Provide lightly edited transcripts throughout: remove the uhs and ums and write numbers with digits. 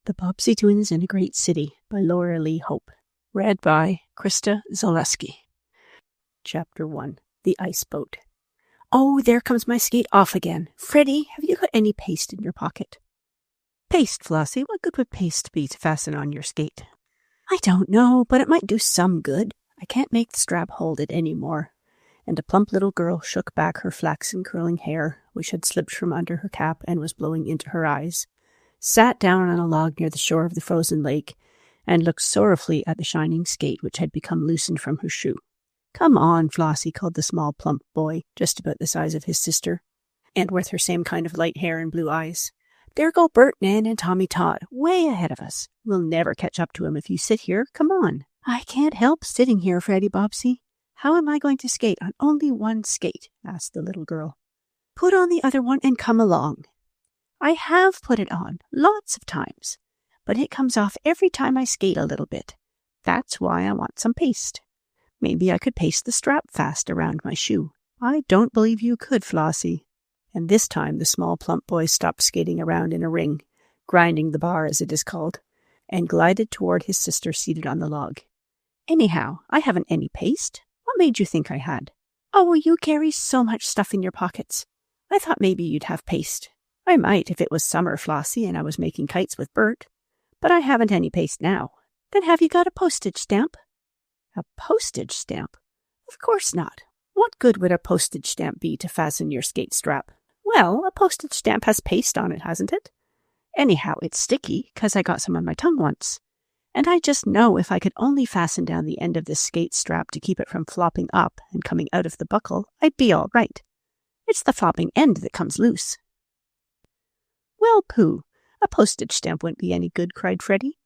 The Bobbsey Twins in a Great City by Laura Lee Hope. Read by Krista Zaleski. Chapter 1. The Ice Boat. Oh, there comes my skate off again. Freddie, have you got any paste in your pocket? Paste, Flossie? What good would paste be to fasten on your skate? I don't know, but it might do some good. I can't make the strap hold it any more. And a plump little girl shook back her flaxen curling hair, which had slipped from under her cap and was blowing into her eyes, sat down on a log near the shore of the frozen lake, and looked sorrowfully at the shining skate which had become loosened from her shoe. Come on, Flossie, called the small, plump boy, just about the size of his sister, and with her same kind of light hair and blue eyes. There go Bert, Nan, and Tommy Todd, way ahead of us. We'll never catch up to 'em if you sit here. Come on. I can't help sitting here, Freddie Bobbsey. How am I going to skate on only one skate? Asked the little girl. Put on the other one and come along. I have put it on lots of times, but it comes off every time I skate a little bit. That's why I want some paste. Maybe I could paste the strap fast around my shoe. I don't believe you could, Flossie. And this time the small plump boy stopped skating around in a ring, grinding the bar as it is called, and glided toward his sister seated on the log. Anyhow, I haven't any paste. What made you think I had? Oh, you carry so much stuff in your pockets. I thought maybe you'd have paste. I might if it was summer, Flossie, and I was making kites with Bert. But I haven't any paste now. Then have you got a postage stamp? A postage stamp? Of course not. What good would a postage stamp be to fasten your skate strap? Well, a postage stamp has paste on it, hasn't it? Anyhow, it's sticky, 'cause I got some on my tongue once. And I just know if I could only fasten down the end of this skate strap to keep it from flopping up and coming out of the buckle, I'd be all right. It's the flopping end that comes loose. Well, pooh, a postage stamp wouldn't be any good, cried Freddie.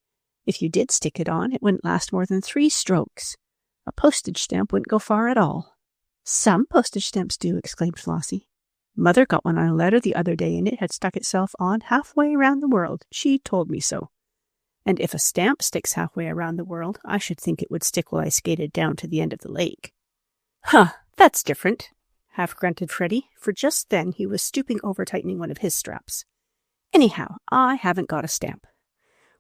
If you did stick it on, it wouldn't last more than 3 strokes. A postage stamp wouldn't go far at all. Some postage stamps do, exclaimed Flossie. Mother got one on a letter the other day, and it had stuck itself on halfway around the world. She told me so. And if a stamp sticks halfway around the world, I should think it would stick while I skated down to the end of the lake. Huh, that's different, half-grunted Freddie, for just then he was stooping over tightening one of his straps. Anyhow, I haven't got a stamp.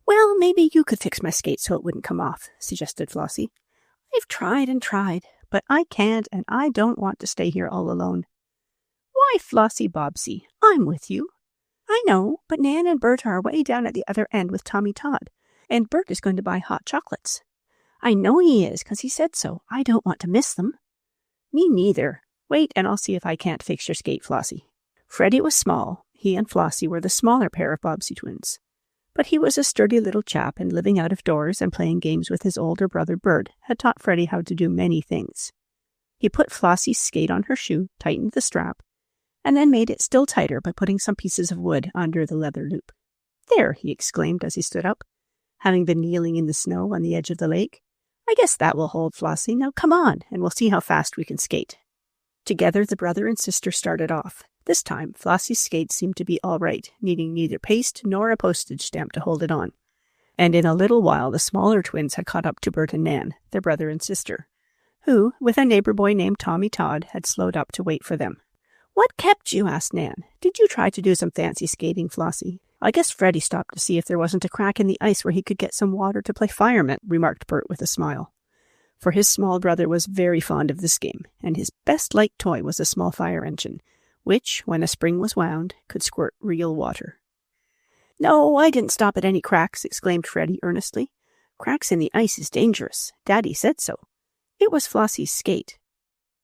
Well, maybe you could fix my skate so it wouldn't come off, suggested Flossie. I've tried and tried, but I can't, and I don't want to stay here all alone. Why, Flossie Bobbsey, I'm with you. I know, but Nan and Bert are way down at the other end with Tommy Todd, and Bert is going to buy hot chocolates. I know he is, 'cause he said so. I don't want to miss them. Me neither. Wait, and I'll see if I can't fix your skate, Flossie. Freddie was small. He and Flossie were the smaller pair of Bobbsey twins. But he was a sturdy little chap, and living out of doors and playing games with his older brother Bert had taught Freddie how to do many things. He put Flossie's skate on her shoe, tightened the strap, and then made it still tighter by putting some pieces of wood under the leather loop. There, he exclaimed as he stood up, having been kneeling in the snow on the edge of the lake. I guess that will hold, Flossie. Now come on, and we'll see how fast we can skate. Together the brother and sister started off. This time, Flossie's skate seemed to be all right, needing neither paste nor a postage stamp to hold it on. And in a little while the smaller twins had caught up to Bert and Nan, their brother and sister, who, with a neighbor boy named Tommy Todd, had slowed up to wait for them. What kept you? Asked Nan. Did you try to do some fancy skating, Flossie? I guess Freddie stopped to see if there wasn't a crack in the ice where he could get some water to play fireman, remarked Bert with a smile. For his small brother was very fond of this game, and his best-liked toy was a small fire engine, which, when a spring was wound, could squirt real water. No, I didn't stop at any cracks, exclaimed Freddie earnestly. Cracks in the ice is dangerous. Daddy said so. It was Flossie's skate.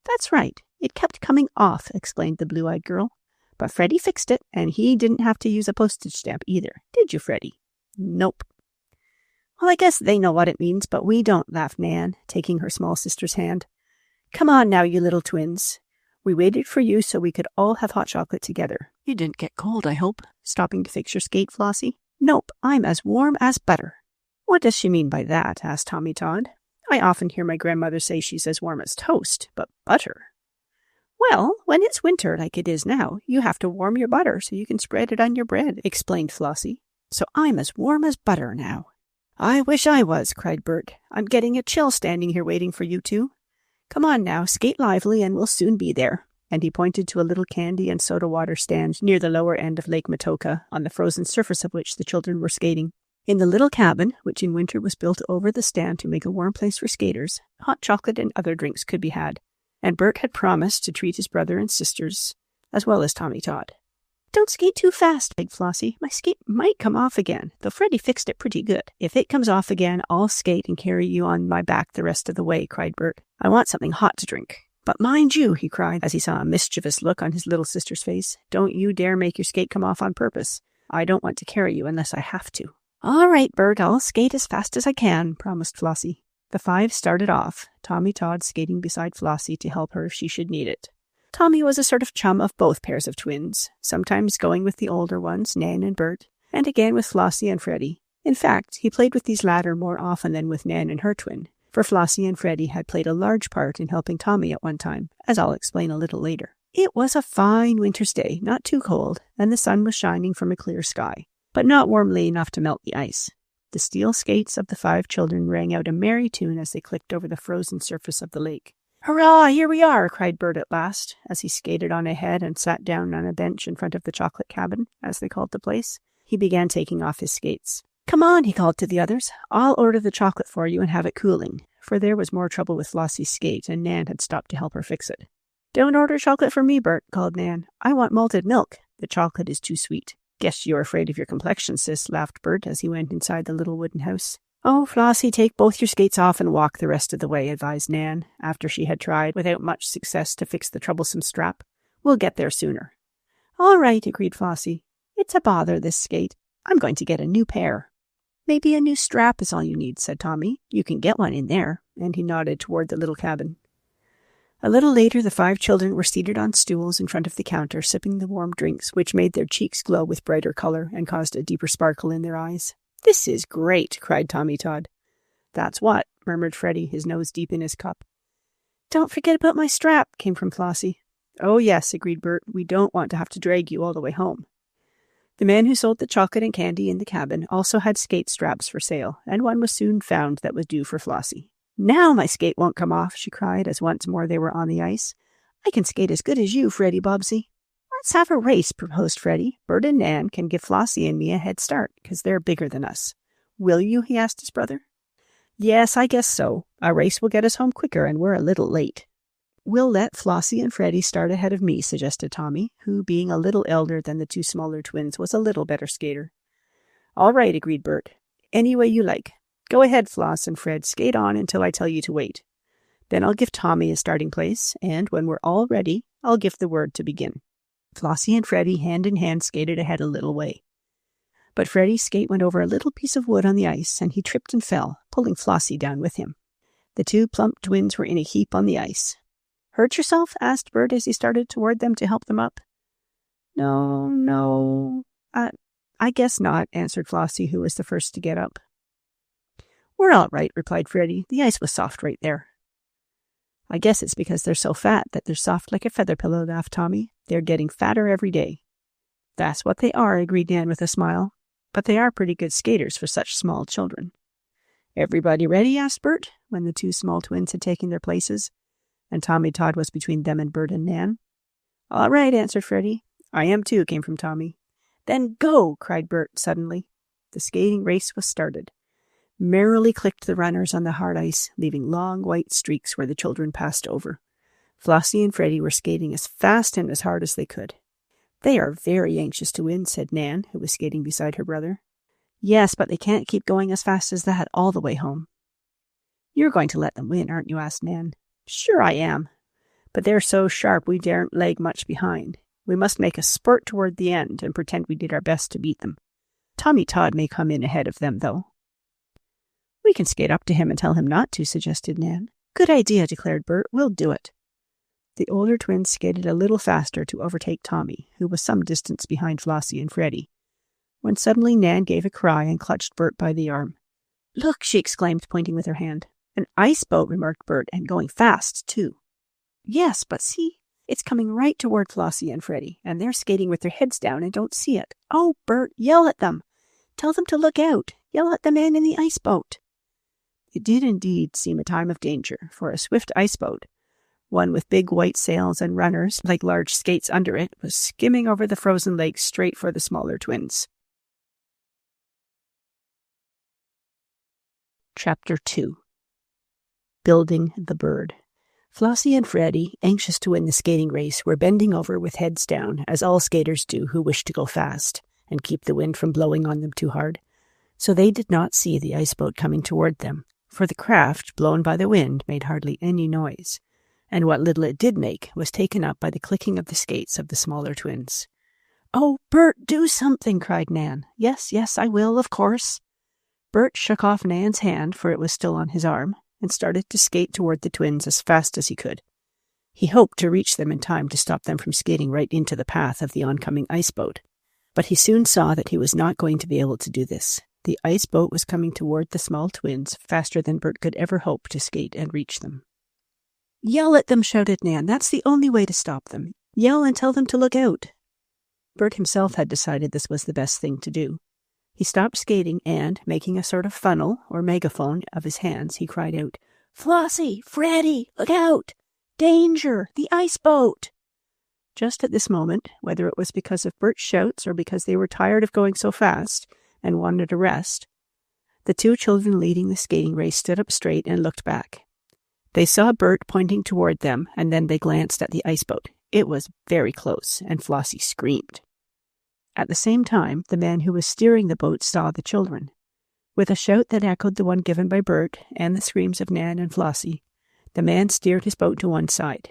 That's right. It kept coming off, explained the blue-eyed girl. But Freddie fixed it, and he didn't have to use a postage stamp either. Did you, Freddie? Nope. Well, I guess they know what it means, but we don't, laughed Nan, taking her small sister's hand. Come on now, you little twins. We waited for you so we could all have hot chocolate together. You didn't get cold, I hope, stopping to fix your skate, Flossie. Nope, I'm as warm as butter. What does she mean by that? Asked Tommy Todd. I often hear my grandmother say she's as warm as toast, but butter. Well, when it's winter like it is now, you have to warm your butter so you can spread it on your bread, explained Flossie. So I'm as warm as butter now. I wish I was, cried Bert. I'm getting a chill standing here waiting for you two. Come on now, skate lively and we'll soon be there. And he pointed to a little candy and soda water stand near the lower end of Lake Matoka, on the frozen surface of which the children were skating. In the little cabin, which in winter was built over the stand to make a warm place for skaters, hot chocolate and other drinks could be had, and Bert had promised to treat his brother and sisters, as well as Tommy Todd. "Don't skate too fast," begged Flossie. "My skate might come off again, though Freddie fixed it pretty good." "If it comes off again, I'll skate and carry you on my back the rest of the way," cried Bert. "I want something hot to drink." "But mind you," he cried, as he saw a mischievous look on his little sister's face, "don't you dare make your skate come off on purpose. I don't want to carry you unless I have to." "All right, Bert, I'll skate as fast as I can," promised Flossie. The five started off, Tommy Todd skating beside Flossie to help her if she should need it. Tommy was a sort of chum of both pairs of twins, sometimes going with the older ones, Nan and Bert, and again with Flossie and Freddie. In fact, he played with these latter more often than with Nan and her twin, for Flossie and Freddie had played a large part in helping Tommy at one time, as I'll explain a little later. It was a fine winter's day, not too cold, and the sun was shining from a clear sky, but not warmly enough to melt the ice. The steel skates of the five children rang out a merry tune as they clicked over the frozen surface of the lake. "Hurrah, here we are," cried Bert at last, as he skated on ahead and sat down on a bench in front of the chocolate cabin, as they called the place. He began taking off his skates. "Come on," he called to the others. "I'll order the chocolate for you and have it cooling," for there was more trouble with Flossie's skate, and Nan had stopped to help her fix it. "Don't order chocolate for me, Bert," called Nan. "I want malted milk. The chocolate is too sweet." "Guess you're afraid of your complexion, sis," laughed Bert as he went inside the little wooden house. "Oh, Flossie, take both your skates off and walk the rest of the way," advised Nan, after she had tried, without much success, to fix the troublesome strap. "We'll get there sooner." "All right," agreed Flossie. "It's a bother, this skate. I'm going to get a new pair." "Maybe a new strap is all you need," said Tommy. "You can get one in there," and he nodded toward the little cabin. A little later, the five children were seated on stools in front of the counter, sipping the warm drinks, which made their cheeks glow with brighter color and caused a deeper sparkle in their eyes. "This is great," cried Tommy Todd. "That's what," murmured Freddie, his nose deep in his cup. "Don't forget about my strap," came from Flossie. "Oh, yes," agreed Bert. "We don't want to have to drag you all the way home." The man who sold the chocolate and candy in the cabin also had skate straps for sale, and one was soon found that was due for Flossie. "Now my skate won't come off," she cried as once more they were on the ice. "I can skate as good as you, Freddie Bobbsey." "Let's have a race," proposed Freddie. "Bert and Nan can give Flossie and me a head start, because they're bigger than us." "Will you?" he asked his brother. "Yes, I guess so. A race will get us home quicker, and we're a little late." "We'll let Flossie and Freddie start ahead of me," suggested Tommy, who, being a little elder than the two smaller twins, was a little better skater. "All right," agreed Bert. "Any way you like. Go ahead, Floss and Fred. Skate on until I tell you to wait. Then I'll give Tommy a starting place, and when we're all ready, I'll give the word to begin." Flossie and Freddie, hand in hand, skated ahead a little way. But Freddie's skate went over a little piece of wood on the ice, and he tripped and fell, pulling Flossie down with him. The two plump twins were in a heap on the ice. "Hurt yourself?" asked Bert as he started toward them to help them up. No, I guess not," answered Flossie, who was the first to get up. "We're all right," replied Freddie. "The ice was soft right there." "I guess it's because they're so fat that they're soft like a feather pillow," laughed Tommy. "They're getting fatter every day." "That's what they are," agreed Nan with a smile. "But they are pretty good skaters for such small children." "Everybody ready?" asked Bert, when the two small twins had taken their places, and Tommy Todd was between them and Bert and Nan. "All right," answered Freddie. "I am too," came from Tommy. "Then go!" cried Bert suddenly. The skating race was started. Merrily clicked the runners on the hard ice, leaving long white streaks where the children passed over. Flossie and Freddie were skating as fast and as hard as they could. "They are very anxious to win," said Nan, who was skating beside her brother. "Yes, but they can't keep going as fast as that all the way home." "You're going to let them win, aren't you?" asked Nan. "Sure I am. But they're so sharp we daren't lag much behind. We must make a spurt toward the end and pretend we did our best to beat them. Tommy Todd may come in ahead of them, though." "We can skate up to him and tell him not to," suggested Nan. "Good idea," declared Bert. "We'll do it." The older twins skated a little faster to overtake Tommy, who was some distance behind Flossie and Freddie, when suddenly Nan gave a cry and clutched Bert by the arm. "Look," she exclaimed, pointing with her hand. "An ice boat," remarked Bert, "and going fast, too." "Yes, but see, it's coming right toward Flossie and Freddie, and they're skating with their heads down and don't see it. Oh, Bert, yell at them. Tell them to look out. Yell at the man in the ice boat." It did indeed seem a time of danger, for a swift ice boat, one with big white sails and runners like large skates under it, was skimming over the frozen lake straight for the smaller twins. Chapter 2. Building the Bird. Flossie and Freddie, anxious to win the skating race, were bending over with heads down, as all skaters do who wish to go fast and keep the wind from blowing on them too hard. So they did not see the ice boat coming toward them, for the craft, blown by the wind, made hardly any noise, and what little it did make was taken up by the clicking of the skates of the smaller twins. "Oh, Bert, do something!" cried Nan. Yes, I will, of course." Bert shook off Nan's hand, for it was still on his arm, and started to skate toward the twins as fast as he could. He hoped to reach them in time to stop them from skating right into the path of the oncoming ice boat. But he soon saw that he was not going to be able to do this. The ice boat was coming toward the small twins faster than Bert could ever hope to skate and reach them. "Yell at them," shouted Nan. "That's the only way to stop them. Yell and tell them to look out." Bert himself had decided this was the best thing to do. He stopped skating and, making a sort of funnel or megaphone of his hands, he cried out, "Flossie! Freddie! Look out! Danger! The ice boat!" Just at this moment, whether it was because of Bert's shouts or because they were tired of going so fast and wanted a rest, the two children leading the skating race stood up straight and looked back. They saw Bert pointing toward them, and then they glanced at the ice boat. It was very close, and Flossie screamed. At the same time, the man who was steering the boat saw the children. With a shout that echoed the one given by Bert and the screams of Nan and Flossie, the man steered his boat to one side.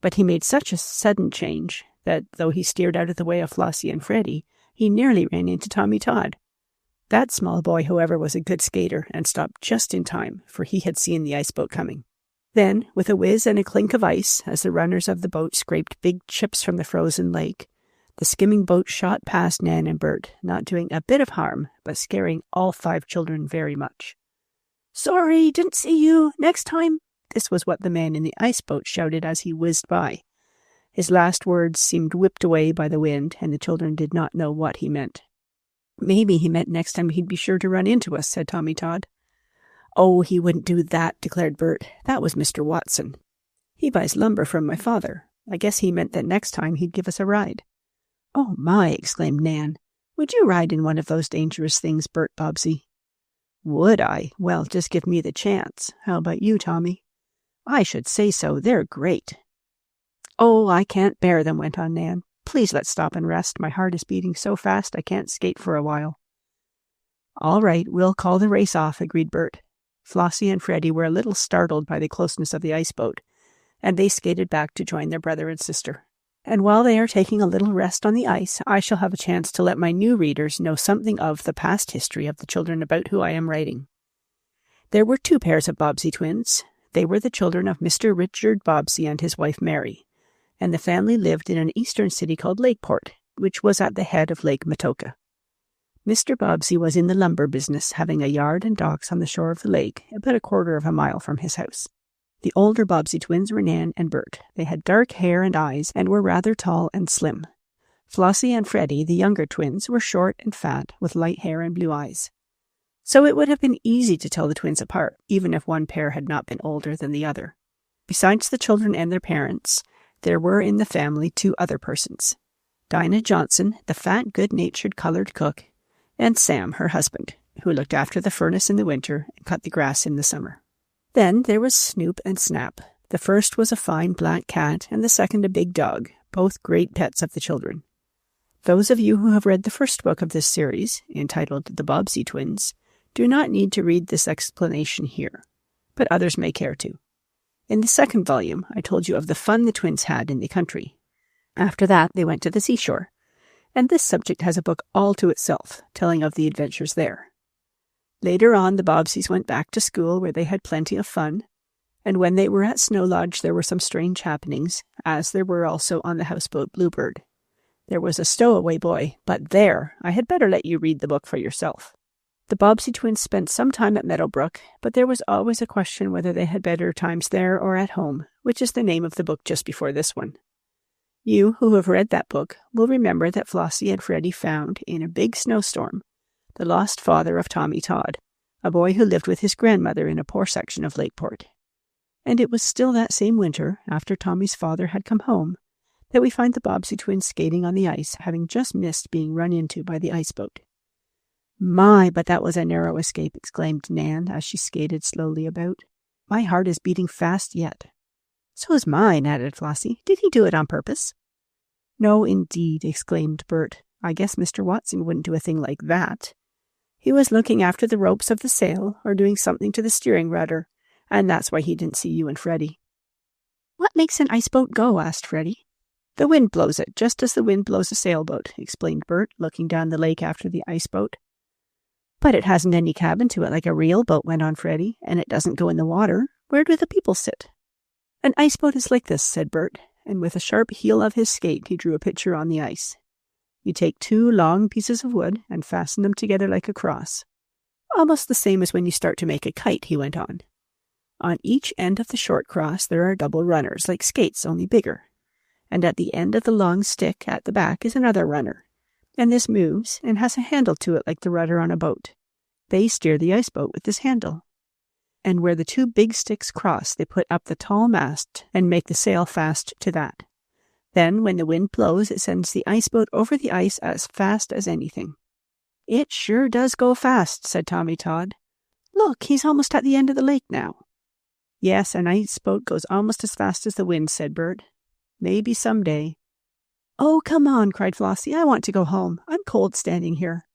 But he made such a sudden change that, though he steered out of the way of Flossie and Freddie, he nearly ran into Tommy Todd. That small boy, however, was a good skater and stopped just in time, for he had seen the ice boat coming. Then, with a whiz and a clink of ice, as the runners of the boat scraped big chips from the frozen lake, the skimming boat shot past Nan and Bert, not doing a bit of harm, but scaring all 5 children very much. "Sorry, didn't see you. Next time." This was what the man in the ice boat shouted as he whizzed by. His last words seemed whipped away by the wind, and the children did not know what he meant. "Maybe he meant next time he'd be sure to run into us," said Tommy Todd. "Oh, he wouldn't do that," declared Bert. "That was Mr. Watson. He buys lumber from my father. I guess he meant that next time he'd give us a ride." "Oh, my!" exclaimed Nan. "Would you ride in one of those dangerous things, Bert Bobbsey?" "Would I? Well, just give me the chance. How about you, Tommy?" "I should say so. They're great." "Oh, I can't bear them," went on Nan. "Please let's stop and rest. My heart is beating so fast I can't skate for a while." "All right, we'll call the race off," agreed Bert. Flossie and Freddie were a little startled by the closeness of the ice boat, and they skated back to join their brother and sister. And while they are taking a little rest on the ice, I shall have a chance to let my new readers know something of the past history of the children about who I am writing. There were 2 pairs of Bobbsey twins. They were the children of Mr. Richard Bobbsey and his wife Mary, and the family lived in an eastern city called Lakeport, which was at the head of Lake Metoka. Mr. Bobbsey was in the lumber business, having a yard and docks on the shore of the lake, about a quarter of a mile from his house. The older Bobbsey twins were Nan and Bert. They had dark hair and eyes and were rather tall and slim. Flossie and Freddie, the younger twins, were short and fat, with light hair and blue eyes. So it would have been easy to tell the twins apart, even if one pair had not been older than the other. Besides the children and their parents, there were in the family 2 other persons: Dinah Johnson, the fat, good-natured colored cook, and Sam, her husband, who looked after the furnace in the winter and cut the grass in the summer. Then there was Snoop and Snap. The first was a fine black cat, and the second a big dog, both great pets of the children. Those of you who have read the first book of this series, entitled The Bobbsey Twins, do not need to read this explanation here, but others may care to. In the second volume, I told you of the fun the twins had in the country. After that, they went to the seashore, and this subject has a book all to itself, telling of the adventures there. Later on, the Bobbseys went back to school, where they had plenty of fun, and when they were at Snow Lodge there were some strange happenings, as there were also on the houseboat Bluebird. There was a stowaway boy, but there, I had better let you read the book for yourself. The Bobbsey twins spent some time at Meadowbrook, but there was always a question whether they had better times there or at home, which is the name of the book just before this one. You, who have read that book, will remember that Flossie and Freddie found, in a big snowstorm, the lost father of Tommy Todd, a boy who lived with his grandmother in a poor section of Lakeport. And it was still that same winter, after Tommy's father had come home, that we find the Bobbsey twins skating on the ice, having just missed being run into by the ice boat. My, but that was a narrow escape, exclaimed Nan as she skated slowly about. My heart is beating fast yet. So is mine, added Flossie. Did he do it on purpose? No, indeed, exclaimed Bert. I guess Mr. Watson wouldn't do a thing like that. He was looking after the ropes of the sail or doing something to the steering rudder, and that's why he didn't see you and Freddie. What makes an ice boat go? Asked Freddie. The wind blows it, just as the wind blows a sailboat, explained Bert, looking down the lake after the ice boat. But it hasn't any cabin to it like a real boat, went on Freddie, and it doesn't go in the water. Where do the people sit? An ice boat is like this, said Bert, and with a sharp heel of his skate he drew a picture on the ice. You take 2 long pieces of wood and fasten them together like a cross. Almost the same as when you start to make a kite, he went on. On each end of the short cross there are double runners, like skates, only bigger. And at the end of the long stick at the back is another runner. And this moves and has a handle to it like the rudder on a boat. They steer the ice boat with this handle. And where the 2 big sticks cross, they put up the tall mast and make the sail fast to that. Then, when the wind blows, it sends the ice boat over the ice as fast as anything. It sure does go fast, said Tommy Todd. Look, he's almost at the end of the lake now. Yes, an ice boat goes almost as fast as the wind, said Bert. Maybe someday. Oh, come on, cried Flossie. I want to go home. I'm cold standing here.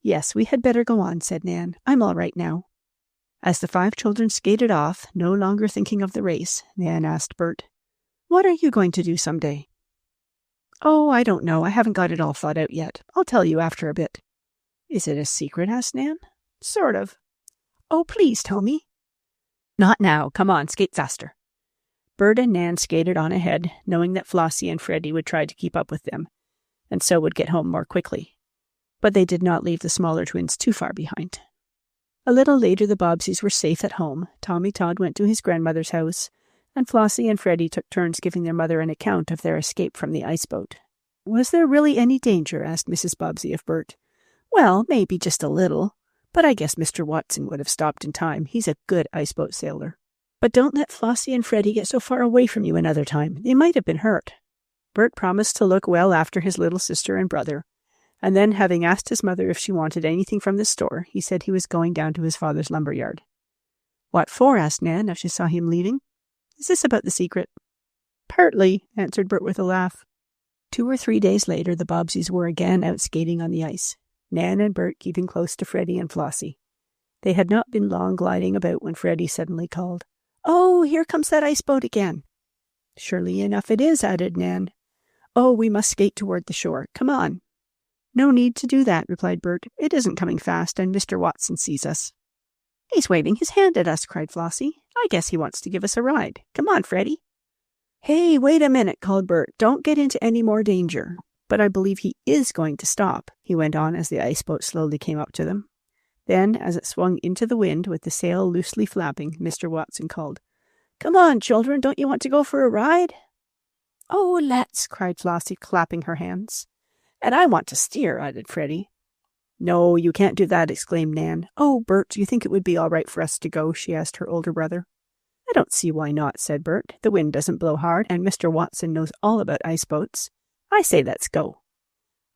Yes, we had better go on, said Nan. I'm all right now. As the 5 children skated off, no longer thinking of the race, Nan asked Bert, What are you going to do someday? Oh, I don't know. I haven't got it all thought out yet. I'll tell you after a bit. Is it a secret? Asked Nan. Sort of. Oh, please tell me. Not now. Come on, skate faster. Bert and Nan skated on ahead, knowing that Flossie and Freddie would try to keep up with them, and so would get home more quickly. But they did not leave the smaller twins too far behind. A little later the Bobbseys were safe at home. Tommy Todd went to his grandmother's house, and Flossie and Freddie took turns giving their mother an account of their escape from the ice boat. Was there really any danger? Asked Mrs. Bobbsey of Bert. Well, maybe just a little, but I guess Mr. Watson would have stopped in time. He's a good ice boat sailor. But don't let Flossie and Freddie get so far away from you another time. They might have been hurt. Bert promised to look well after his little sister and brother, and then, having asked his mother if she wanted anything from the store, he said he was going down to his father's lumber yard. What for? Asked Nan as she saw him leaving. Is this about the secret? Partly, answered Bert with a laugh. 2 or 3 days later, the Bobbseys were again out skating on the ice, Nan and Bert keeping close to Freddie and Flossie. They had not been long gliding about when Freddie suddenly called, Oh, here comes that ice boat again. Surely enough it is, added Nan. Oh, we must skate toward the shore. Come on. No need to do that, replied Bert. It isn't coming fast, and Mr. Watson sees us. He's waving his hand at us, cried Flossie. I guess he wants to give us a ride. Come on, Freddie. Hey, wait a minute, called Bert. Don't get into any more danger. But I believe he is going to stop, he went on as the ice boat slowly came up to them. Then, as it swung into the wind with the sail loosely flapping, Mr. Watson called, Come on, children, don't you want to go for a ride? Oh, let's, cried Flossie, clapping her hands. And I want to steer, added Freddie. No, you can't do that, exclaimed Nan. Oh, Bert, do you think it would be all right for us to go? She asked her older brother. I don't see why not, said Bert. The wind doesn't blow hard, and Mr. Watson knows all about ice boats. I say let's go.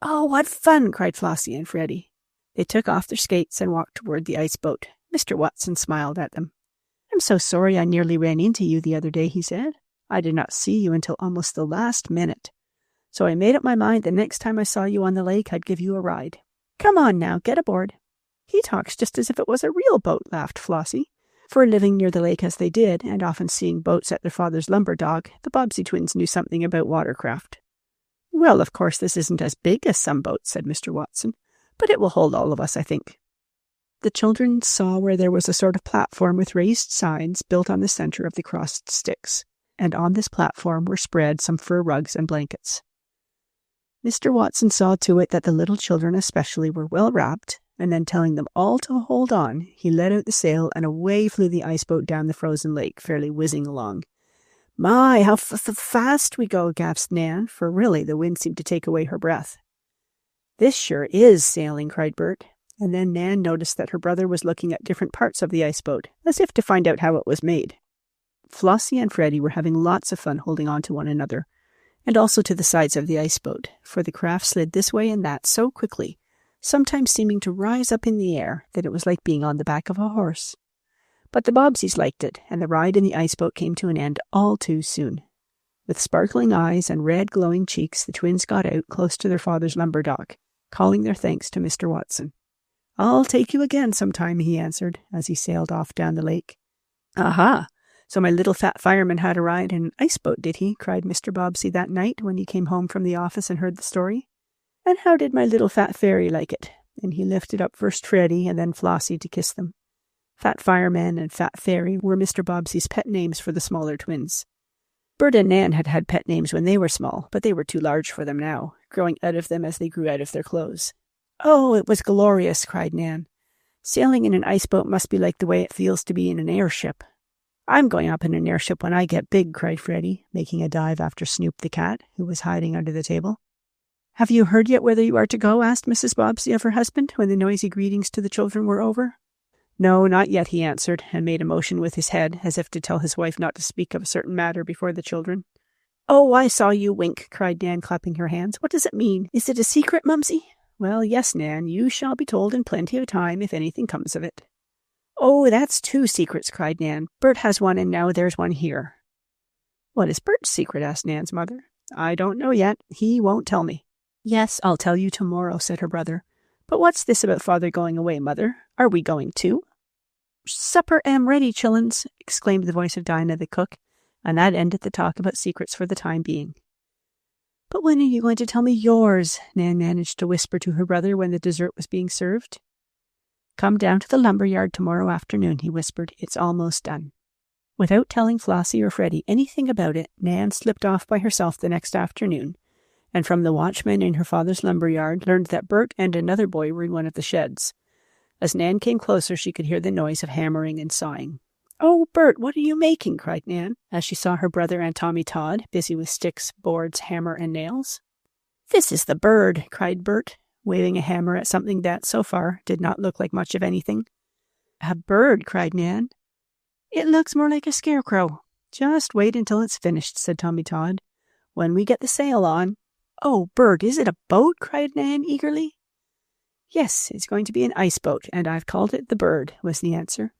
Oh, what fun, cried Flossie and Freddie. They took off their skates and walked toward the ice boat. Mr. Watson smiled at them. I'm so sorry I nearly ran into you the other day, he said. I did not see you until almost the last minute. So I made up my mind the next time I saw you on the lake I'd give you a ride. Come on now, get aboard. He talks just as if it was a real boat, laughed Flossie. For living near the lake as they did, and often seeing boats at their father's lumber dog, the Bobbsey twins knew something about watercraft. Well, of course, this isn't as big as some boats, said Mr. Watson, but it will hold all of us, I think. The children saw where there was a sort of platform with raised sides built on the center of the crossed sticks, and on this platform were spread some fur rugs and blankets. Mr. Watson saw to it that the little children especially were well wrapped, and then telling them all to hold on, he let out the sail and away flew the ice boat down the frozen lake, fairly whizzing along. My, how fast we go, gasped Nan, for really the wind seemed to take away her breath. This sure is sailing, cried Bert, and then Nan noticed that her brother was looking at different parts of the ice boat, as if to find out how it was made. Flossie and Freddie were having lots of fun holding on to one another, and also to the sides of the ice boat, for the craft slid this way and that so quickly sometimes seeming to rise up in the air, that it was like being on the back of a horse. But the Bobbseys liked it, and the ride in the ice boat came to an end all too soon. With sparkling eyes and red glowing cheeks, the twins got out close to their father's lumber dock, calling their thanks to Mr. Watson. "I'll take you again sometime," he answered, as he sailed off down the lake. "Aha! So my little fat fireman had a ride in an ice boat, did he?" cried Mr. Bobbsey that night when he came home from the office and heard the story. "And how did my little fat fairy like it?" And he lifted up first Freddie and then Flossie to kiss them. Fat Fireman and Fat Fairy were Mr. Bobbsey's pet names for the smaller twins. Bert and Nan had had pet names when they were small, but they were too large for them now, growing out of them as they grew out of their clothes. "Oh, it was glorious," cried Nan. "Sailing in an ice boat must be like the way it feels to be in an airship." "I'm going up in an airship when I get big," cried Freddie, making a dive after Snoop the cat, who was hiding under the table. "Have you heard yet whether you are to go?" asked Mrs. Bobbsey of her husband when the noisy greetings to the children were over. "No, not yet," he answered, and made a motion with his head, as if to tell his wife not to speak of a certain matter before the children. "Oh, I saw you wink," cried Nan, clapping her hands. "What does it mean? Is it a secret, Mumsy?" "Well, yes, Nan, you shall be told in plenty of time if anything comes of it." "Oh, that's 2 secrets," cried Nan. "Bert has one, and now there's one here." "What is Bert's secret?" asked Nan's mother. "I don't know yet. He won't tell me." "Yes, I'll tell you tomorrow," said her brother. "But what's this about Father going away, Mother? Are we going too?" "Supper am ready, chillins," exclaimed the voice of Dinah the cook, and that ended the talk about secrets for the time being. "But when are you going to tell me yours?" Nan managed to whisper to her brother when the dessert was being served. "Come down to the lumber yard tomorrow afternoon," he whispered. "It's almost done." Without telling Flossie or Freddie anything about it, Nan slipped off by herself the next afternoon, and from the watchman in her father's lumber yard learned that Bert and another boy were in one of the sheds. As Nan came closer, she could hear the noise of hammering and sawing. "Oh, Bert, what are you making?" cried Nan, as she saw her brother and Tommy Todd busy with sticks, boards, hammer, and nails. "This is the bird," cried Bert, waving a hammer at something that, so far, did not look like much of anything. "A bird?" cried Nan. "It looks more like a scarecrow." "Just wait until it's finished," said Tommy Todd. "When we get the sail on—" "Oh, Bert, is it a boat?" cried Nan eagerly. "Yes, it's going to be an ice boat, and I've called it the Bird," was the answer.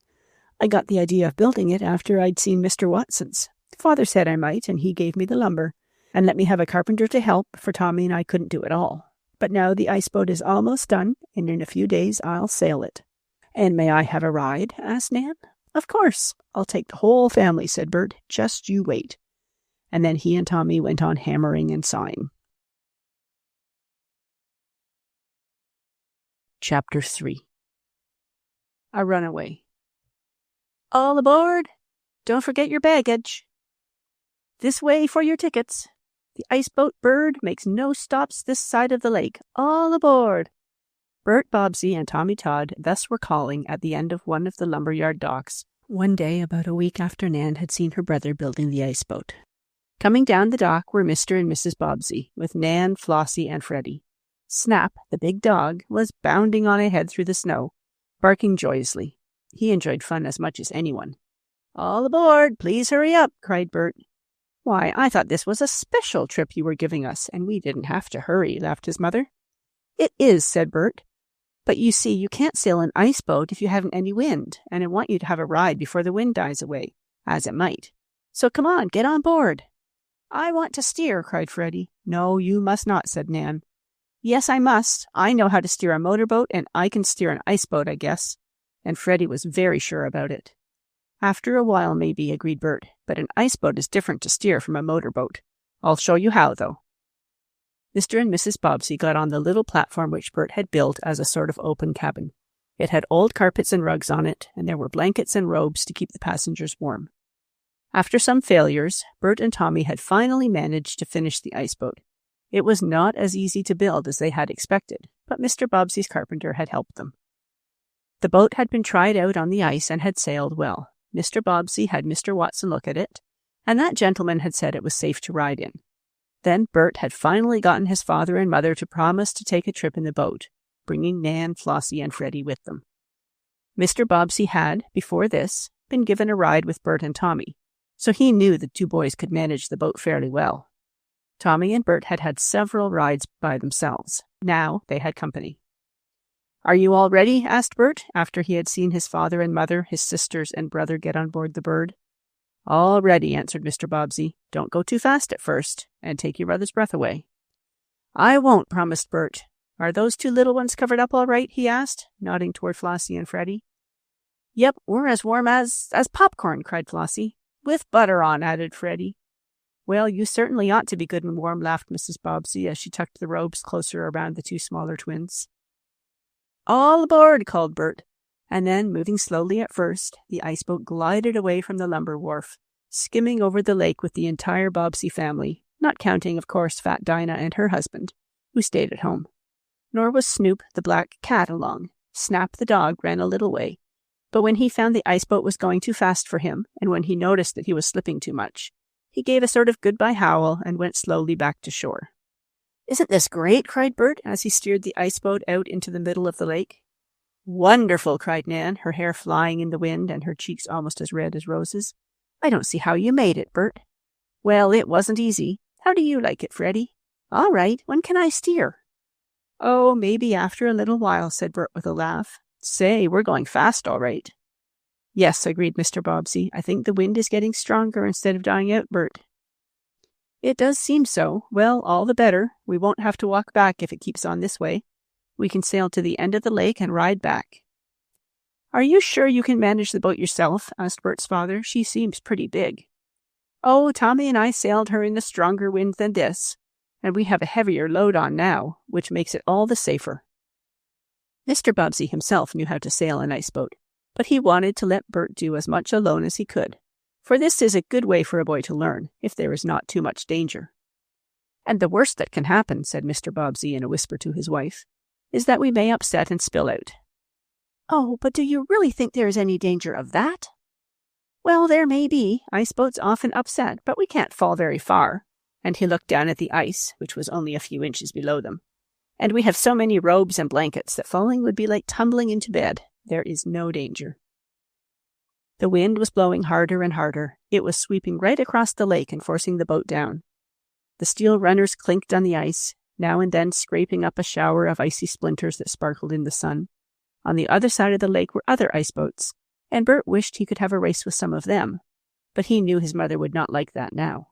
"I got the idea of building it after I'd seen Mr. Watson's. Father said I might, and he gave me the lumber, and let me have a carpenter to help, for Tommy and I couldn't do it all. But now the ice boat is almost done, and in a few days I'll sail it." "And may I have a ride?" asked Nan. "Of course. I'll take the whole family," said Bert. "Just you wait." And then he and Tommy went on hammering and sawing. Chapter 3. A Runaway. "All aboard! Don't forget your baggage. This way for your tickets. The ice boat Bird makes no stops this side of the lake. All aboard!" Bert Bobbsey and Tommy Todd thus were calling at the end of one of the lumberyard docks, one day about a week after Nan had seen her brother building the ice boat. Coming down the dock were Mr. and Mrs. Bobbsey, with Nan, Flossie, and Freddie. Snap, the big dog, was bounding on ahead through the snow, barking joyously. He enjoyed fun as much as anyone. "All aboard! Please hurry up!" cried Bert. "Why, I thought this was a special trip you were giving us, and we didn't have to hurry," laughed his mother. "It is," said Bert. "But you see, you can't sail an ice boat if you haven't any wind, and I want you to have a ride before the wind dies away, as it might. So come on, get on board." "I want to steer," cried Freddie. "No, you must not," said Nan. "Yes, I must. I know how to steer a motorboat, and I can steer an ice boat, I guess." And Freddie was very sure about it. "After a while, maybe," agreed Bert, "but an ice boat is different to steer from a motorboat. I'll show you how, though." Mr. and Mrs. Bobbsey got on the little platform which Bert had built as a sort of open cabin. It had old carpets and rugs on it, and there were blankets and robes to keep the passengers warm. After some failures, Bert and Tommy had finally managed to finish the ice boat. It was not as easy to build as they had expected, but Mr. Bobbsey's carpenter had helped them. The boat had been tried out on the ice and had sailed well. Mr. Bobbsey had Mr. Watson look at it, and that gentleman had said it was safe to ride in. Then Bert had finally gotten his father and mother to promise to take a trip in the boat, bringing Nan, Flossie, and Freddie with them. Mr. Bobbsey had, before this, been given a ride with Bert and Tommy, so he knew the 2 boys could manage the boat fairly well. Tommy and Bert had had several rides by themselves. Now they had company. "Are you all ready?" asked Bert, after he had seen his father and mother, his sisters and brother get on board the bird. "All ready," answered Mr. Bobbsey. "Don't go too fast at first, and take your brother's breath away." "I won't," promised Bert. "Are those two little ones covered up all right?" he asked, nodding toward Flossie and Freddie. "Yep, we're as warm as popcorn," cried Flossie. "With butter on," added Freddie. "Well, you certainly ought to be good and warm," laughed Mrs. Bobbsey as she tucked the robes closer around the two smaller twins. "All aboard!" called Bert, and then, moving slowly at first, the ice boat glided away from the lumber wharf, skimming over the lake with the entire Bobbsey family, not counting, of course, Fat Dinah and her husband, who stayed at home. Nor was Snoop, the black cat, along. Snap, the dog, ran a little way, but when he found the ice boat was going too fast for him, and when he noticed that he was slipping too much, he gave a sort of goodbye howl and went slowly back to shore. "Isn't this great?" cried Bert as he steered the ice boat out into the middle of the lake. "Wonderful!" cried Nan, her hair flying in the wind and her cheeks almost as red as roses. "I don't see how you made it, Bert." "Well, it wasn't easy. How do you like it, Freddie?" "All right. When can I steer?" "Oh, maybe after a little while," said Bert with a laugh. "Say, we're going fast, all right." "Yes," agreed Mr. Bobbsey. "I think the wind is getting stronger instead of dying out, Bert." "It does seem so. Well, all the better. We won't have to walk back if it keeps on this way. We can sail to the end of the lake and ride back." "Are you sure you can manage the boat yourself?" asked Bert's father. "She seems pretty big." "Oh, Tommy and I sailed her in a stronger wind than this, and we have a heavier load on now, which makes it all the safer." Mr. Bobbsey himself knew how to sail an ice boat, but he wanted to let Bert do as much alone as he could, for this is a good way for a boy to learn, if there is not too much danger. "And the worst that can happen," said Mr. Bobbsey in a whisper to his wife, "is that we may upset and spill out." "Oh, but do you really think there is any danger of that?" "Well, there may be. Ice boats often upset, but we can't fall very far." And he looked down at the ice, which was only a few inches below them. "And we have so many robes and blankets that falling would be like tumbling into bed. There is no danger." The wind was blowing harder and harder. It was sweeping right across the lake and forcing the boat down. The steel runners clinked on the ice, now and then scraping up a shower of icy splinters that sparkled in the sun. On the other side of the lake were other ice boats, and Bert wished he could have a race with some of them, but he knew his mother would not like that now.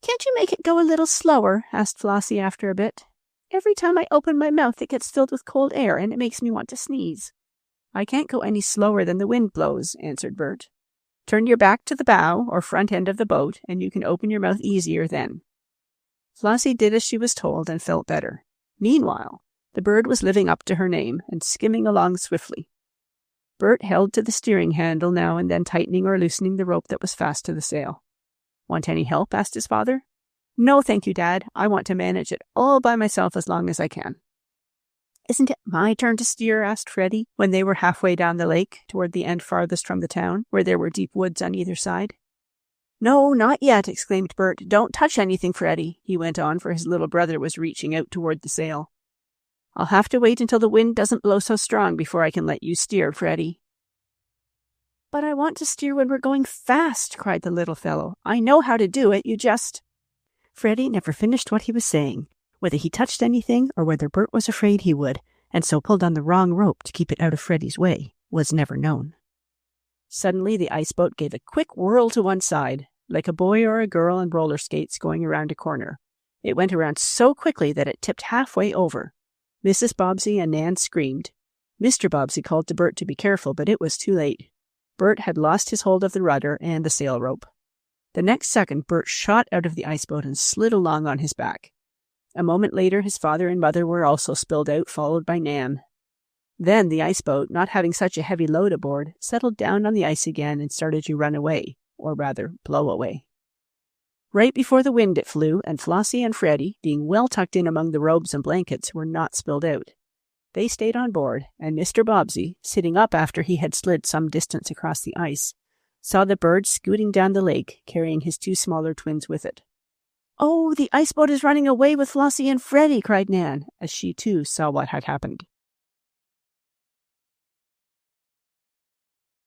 "Can't you make it go a little slower?" asked Flossie after a bit. "Every time I open my mouth it gets filled with cold air, and it makes me want to sneeze." "I can't go any slower than the wind blows," answered Bert. "Turn your back to the bow or front end of the boat, and you can open your mouth easier then." Flossie did as she was told and felt better. Meanwhile, the bird was living up to her name and skimming along swiftly. Bert held to the steering handle now and then, tightening or loosening the rope that was fast to the sail. "Want any help?" asked his father. "No, thank you, Dad. I want to manage it all by myself as long as I can." "Isn't it my turn to steer?" asked Freddie, when they were halfway down the lake, toward the end farthest from the town, where there were deep woods on either side. "No, not yet," exclaimed Bert. "Don't touch anything, Freddie," he went on, for his little brother was reaching out toward the sail. "I'll have to wait until the wind doesn't blow so strong before I can let you steer, Freddie." "But I want to steer when we're going fast," cried the little fellow. "I know how to do it. You just—" Freddie never finished what he was saying, whether he touched anything or whether Bert was afraid he would, and so pulled on the wrong rope to keep it out of Freddie's way, was never known. Suddenly the ice boat gave a quick whirl to one side, like a boy or a girl on roller skates going around a corner. It went around so quickly that it tipped halfway over. Mrs. Bobbsey and Nan screamed. Mr. Bobbsey called to Bert to be careful, but it was too late. Bert had lost his hold of the rudder and the sail rope. The next second, Bert shot out of the ice boat and slid along on his back. A moment later, his father and mother were also spilled out, followed by Nan. Then the ice boat, not having such a heavy load aboard, settled down on the ice again and started to run away, or rather, blow away. Right before the wind it flew, and Flossie and Freddie, being well tucked in among the robes and blankets, were not spilled out. They stayed on board, and Mr. Bobbsey, sitting up after he had slid some distance across the ice, saw the bird scooting down the lake, carrying his two smaller twins with it. "Oh, the ice boat is running away with Flossie and Freddie," cried Nan, as she too saw what had happened.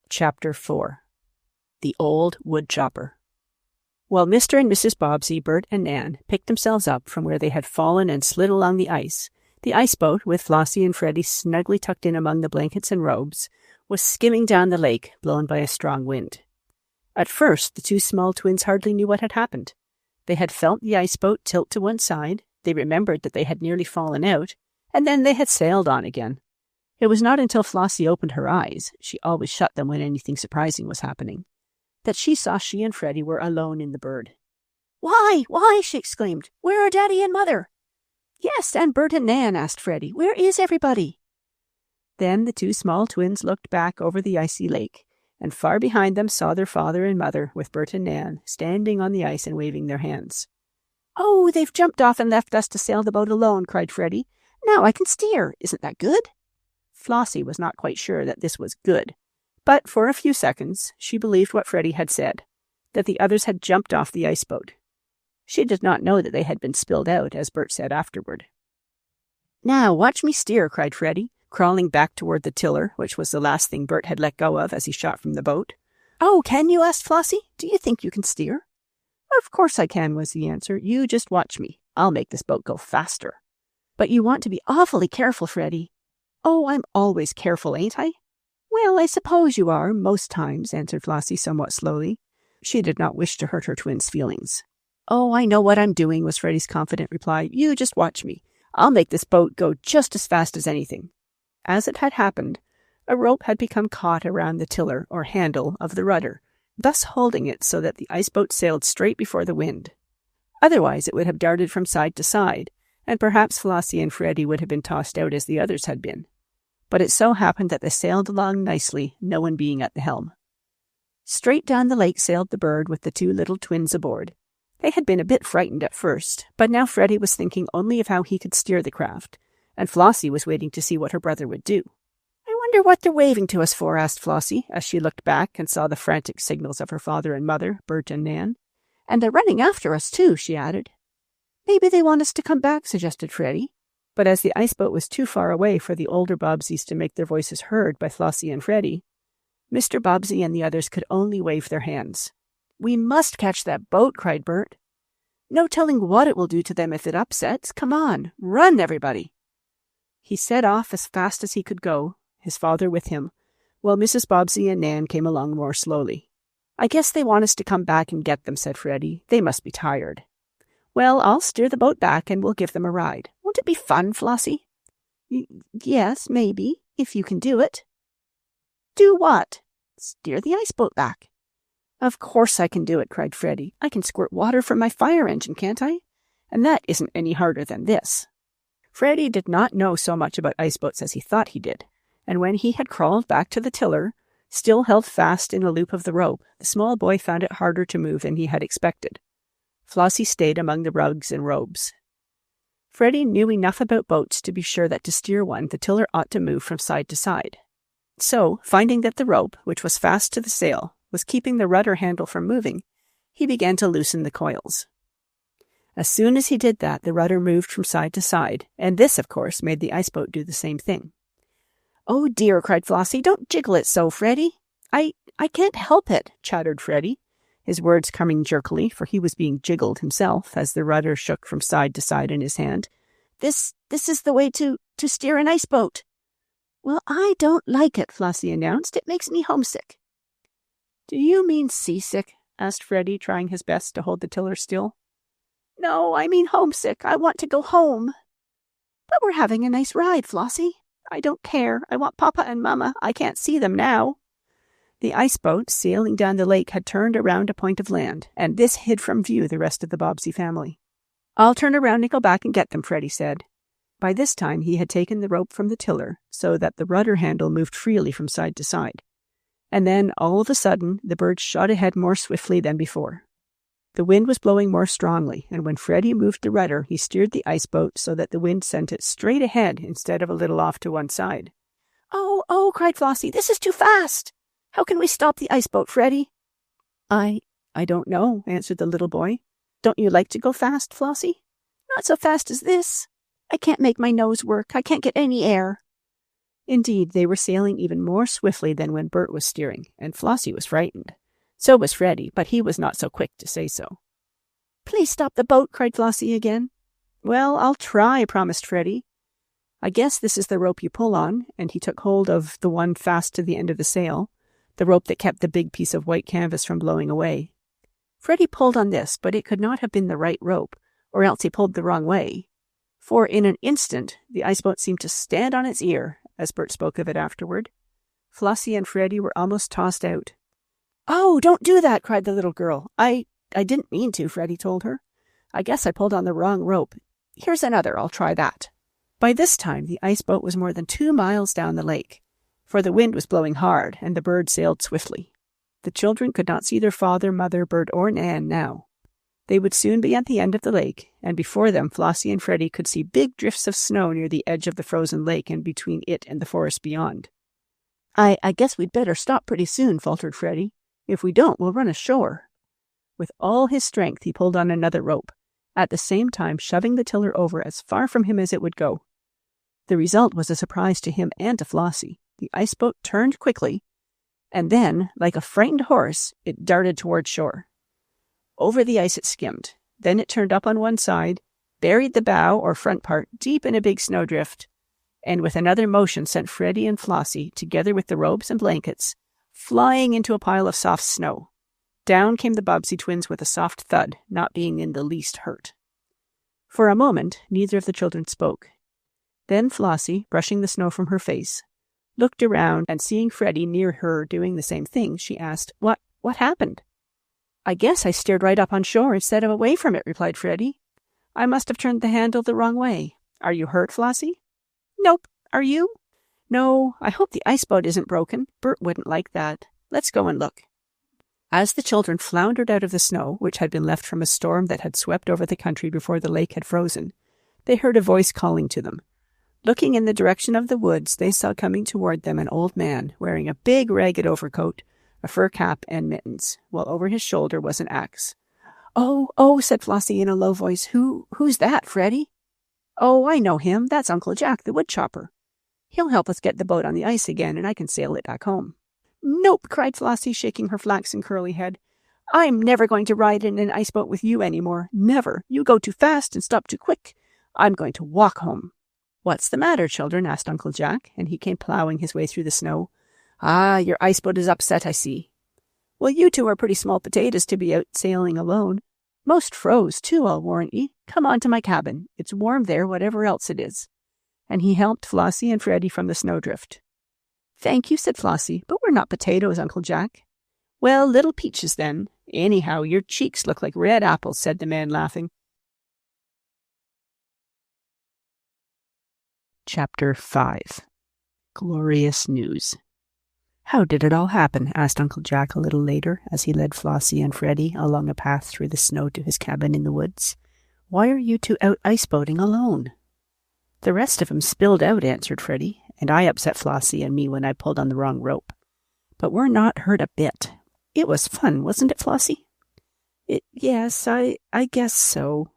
Chapter 4. The Old Woodchopper. While Mr. and Mrs. Bobbsey, Bert, and Nan picked themselves up from where they had fallen and slid along the ice, The iceboat, with Flossie and Freddie snugly tucked in among the blankets and robes, was skimming down the lake, blown by a strong wind. At first, the two small twins hardly knew what had happened. They had felt the iceboat tilt to one side, they remembered that they had nearly fallen out, and then they had sailed on again. It was not until Flossie opened her eyes, she always shut them when anything surprising was happening, that she saw she and Freddie were alone in the bird. Why, she exclaimed. Where are Daddy and Mother? Yes, and Bert and Nan, asked Freddie. Where is everybody? Then the two small twins looked back over the icy lake, and far behind them saw their father and mother, with Bert and Nan, standing on the ice and waving their hands. Oh, they've jumped off and left us to sail the boat alone, cried Freddie. Now I can steer. Isn't that good? Flossie was not quite sure that this was good, but for a few seconds she believed what Freddie had said, that the others had jumped off the iceboat. She did not know that they had been spilled out, as Bert said afterward. Now watch me steer, cried Freddie, crawling back toward the tiller, which was the last thing Bert had let go of as he shot from the boat. Oh, can you? Asked Flossie. Do you think you can steer? Of course I can, was the answer. You just watch me. I'll make this boat go faster. But you want to be awfully careful, Freddie. Oh, I'm always careful, ain't I? Well, I suppose you are, most times, answered Flossie somewhat slowly. She did not wish to hurt her twins' feelings. Oh, I know what I'm doing, was Freddie's confident reply. You just watch me. I'll make this boat go just as fast as anything. As it had happened, a rope had become caught around the tiller, or handle, of the rudder, thus holding it so that the iceboat sailed straight before the wind. Otherwise it would have darted from side to side, and perhaps Flossie and Freddie would have been tossed out as the others had been. But it so happened that they sailed along nicely, no one being at the helm. Straight down the lake sailed the bird with the two little twins aboard. They had been a bit frightened at first, but now Freddie was thinking only of how he could steer the craft, and Flossie was waiting to see what her brother would do. I wonder what they're waving to us for, asked Flossie, as she looked back and saw the frantic signals of her father and mother, Bert and Nan. And they're running after us, too, she added. Maybe they want us to come back, suggested Freddie. But as the iceboat was too far away for the older Bobbseys to make their voices heard by Flossie and Freddie, Mr. Bobbsey and the others could only wave their hands. We must catch that boat, cried Bert. No telling what it will do to them if it upsets. Come on, run, everybody. He set off as fast as he could go, his father with him, while Mrs. Bobbsey and Nan came along more slowly. I guess they want us to come back and get them, said Freddie. They must be tired. Well, I'll steer the boat back and we'll give them a ride. Won't it be fun, Flossie? Yes, maybe, if you can do it. Do what? Steer the iceboat back. Of course I can do it, cried Freddie. I can squirt water from my fire engine, can't I? And that isn't any harder than this. Freddie did not know so much about iceboats as he thought he did, and when he had crawled back to the tiller, still held fast in a loop of the rope, the small boy found it harder to move than he had expected. Flossie stayed among the rugs and robes. Freddie knew enough about boats to be sure that to steer one, the tiller ought to move from side to side. So, finding that the rope, which was fast to the sail, was keeping the rudder handle from moving, he began to loosen the coils. As soon as he did that, the rudder moved from side to side, and this, of course, made the iceboat do the same thing. Oh dear, cried Flossie, don't jiggle it so, Freddie. I can't help it, chattered Freddie, his words coming jerkily, for he was being jiggled himself as the rudder shook from side to side in his hand. This is the way to steer an iceboat. Well, I don't like it, Flossie announced. It makes me homesick. Do you mean seasick? Asked Freddie, trying his best to hold the tiller still. No, I mean homesick. I want to go home. But we're having a nice ride, Flossie. I don't care. I want Papa and Mama. I can't see them now. The iceboat, sailing down the lake, had turned around a point of land, and this hid from view the rest of the Bobbsey family. I'll turn around and go back and get them, Freddie said. By this time he had taken the rope from the tiller, so that the rudder handle moved freely from side to side. And then, all of a sudden, the bird shot ahead more swiftly than before. The wind was blowing more strongly, and when Freddie moved the rudder, he steered the iceboat so that the wind sent it straight ahead instead of a little off to one side. Oh, cried Flossie, this is too fast. How can we stop the iceboat, Freddie? I don't know, answered the little boy. Don't you like to go fast, Flossie? Not so fast as this. I can't make my nose work. I can't get any air. Indeed, they were sailing even more swiftly than when Bert was steering, and Flossie was frightened. So was Freddie, but he was not so quick to say so. Please stop the boat, cried Flossie again. Well, I'll try, promised Freddie. I guess this is the rope you pull on, and he took hold of the one fast to the end of the sail, the rope that kept the big piece of white canvas from blowing away. Freddie pulled on this, but it could not have been the right rope, or else he pulled the wrong way. For in an instant, the iceboat seemed to stand on its ear, as Bert spoke of it afterward. Flossie and Freddie were almost tossed out. "Oh, don't do that," cried the little girl. I didn't mean to," Freddie told her. "I guess I pulled on the wrong rope. Here's another, I'll try that." By this time, the iceboat was more than 2 miles down the lake, for the wind was blowing hard, and the bird sailed swiftly. The children could not see their father, mother, Bert, or Nan now. They would soon be at the end of the lake, and before them Flossie and Freddie could see big drifts of snow near the edge of the frozen lake and between it and the forest beyond. I guess we'd better stop pretty soon," faltered Freddie. "If we don't, we'll run ashore." With all his strength, he pulled on another rope, at the same time shoving the tiller over as far from him as it would go. The result was a surprise to him and to Flossie. The iceboat turned quickly, and then, like a frightened horse, it darted toward shore. Over the ice it skimmed. Then it turned up on one side, buried the bow or front part deep in a big snowdrift, and with another motion sent Freddie and Flossie, together with the robes and blankets, flying into a pile of soft snow. Down came the Bobbsey twins with a soft thud, not being in the least hurt. For a moment, neither of the children spoke. Then Flossie, brushing the snow from her face, looked around, and seeing Freddie near her doing the same thing, she asked, What happened?" "I guess I steered right up on shore instead of away from it," replied Freddie. "I must have turned the handle the wrong way. Are you hurt, Flossie?" "Nope. Are you?" "No. I hope the iceboat isn't broken. Bert wouldn't like that. Let's go and look." As the children floundered out of the snow, which had been left from a storm that had swept over the country before the lake had frozen, they heard a voice calling to them. Looking in the direction of the woods, they saw coming toward them an old man wearing a big ragged overcoat, a fur cap, and mittens, while over his shoulder was an axe. Oh, said Flossie in a low voice. Who's that, Freddie?" "Oh, I know him. That's Uncle Jack, the woodchopper. He'll help us get the boat on the ice again, and I can sail it back home." "Nope," cried Flossie, shaking her flaxen curly head. "I'm never going to ride in an iceboat with you anymore. Never. You go too fast and stop too quick. I'm going to walk home." "What's the matter, children?" asked Uncle Jack, and he came plowing his way through the snow. "Ah, your iceboat is upset, I see." "Well, you two are pretty small potatoes to be out sailing alone. Most froze, too, I'll warrant ye. Come on to my cabin. It's warm there, whatever else it is." And he helped Flossie and Freddie from the snowdrift. "Thank you," said Flossie, "but we're not potatoes, Uncle Jack." "Well, little peaches, then. Anyhow, your cheeks look like red apples," said the man, laughing. Chapter 5. Glorious News. "How did it all happen?" asked Uncle Jack a little later, as he led Flossie and Freddie along a path through the snow to his cabin in the woods. "Why are you two out iceboating alone?" "The rest of 'em spilled out," answered Freddie, "and I upset Flossie and me when I pulled on the wrong rope. But we're not hurt a bit. It was fun, wasn't it, Flossie?" Yes, I guess so."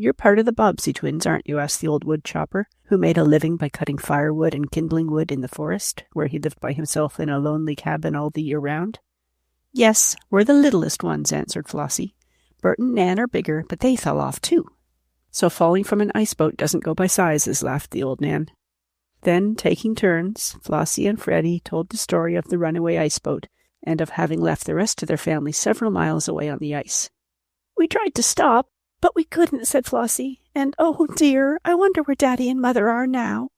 You're part of the Bobbsey Twins, aren't you?" asked the old woodchopper, who made a living by cutting firewood and kindling wood in the forest, where he lived by himself in a lonely cabin all the year round. "Yes, we're the littlest ones," answered Flossie. "Bert and Nan are bigger, but they fell off too." "So falling from an iceboat doesn't go by sizes," laughed the old man. Then, taking turns, Flossie and Freddie told the story of the runaway iceboat, and of having left the rest of their family several miles away on the ice. "We tried to stop, but we couldn't," said Flossie. "And oh dear, I wonder where Daddy and Mother are now."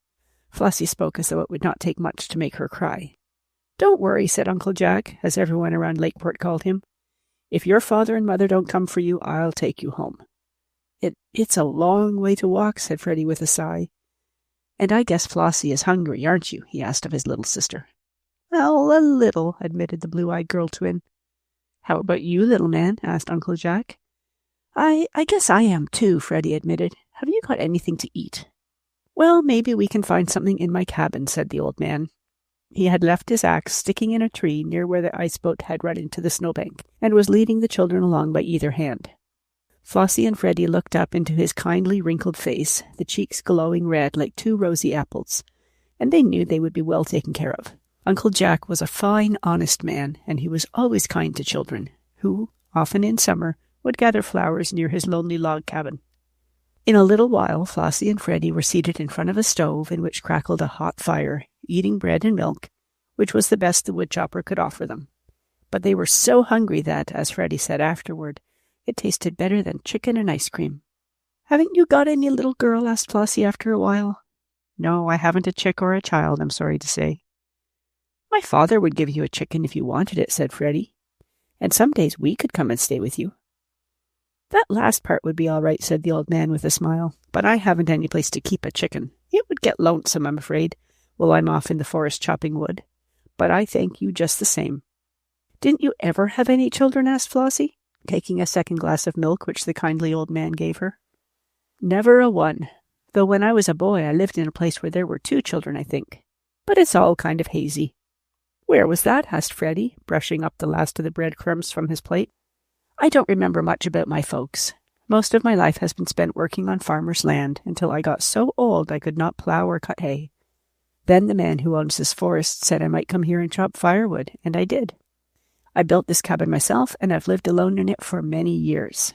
Flossie spoke as though it would not take much to make her cry. "Don't worry," said Uncle Jack, as everyone around Lakeport called him. "If your father and mother don't come for you, I'll take you home." It's a long way to walk," said Freddie with a sigh. "And I guess Flossie is hungry, aren't you?" he asked of his little sister. "Well, a little," admitted the blue-eyed girl twin. "How about you, little man?" asked Uncle Jack. I guess I am too," Freddie admitted. "Have you got anything to eat?" "Well, maybe we can find something in my cabin," said the old man. He had left his axe sticking in a tree near where the iceboat had run into the snowbank, and was leading the children along by either hand. Flossie and Freddie looked up into his kindly wrinkled face, the cheeks glowing red like 2 rosy apples, and they knew they would be well taken care of. Uncle Jack was a fine, honest man, and he was always kind to children, who, often in summer, would gather flowers near his lonely log cabin. In a little while, Flossie and Freddie were seated in front of a stove in which crackled a hot fire, eating bread and milk, which was the best the woodchopper could offer them. But they were so hungry that, as Freddie said afterward, it tasted better than chicken and ice cream. "Haven't you got any little girl?" asked Flossie after a while. "No, I haven't a chick or a child, I'm sorry to say." "My father would give you a chicken if you wanted it," said Freddie. "And some days we could come and stay with you." "That last part would be all right," said the old man with a smile, "but I haven't any place to keep a chicken. It would get lonesome, I'm afraid, while I'm off in the forest chopping wood. But I thank you just the same." "Didn't you ever have any children?" asked Flossie, taking a second glass of milk which the kindly old man gave her. "Never a one, though when I was a boy I lived in a place where there were 2 children, I think. But it's all kind of hazy." "Where was that?" asked Freddie, brushing up the last of the breadcrumbs from his plate. "I don't remember much about my folks. Most of my life has been spent working on farmers' land until I got so old I could not plow or cut hay. Then the man who owns this forest said I might come here and chop firewood, and I did. I built this cabin myself, and I've lived alone in it for many years."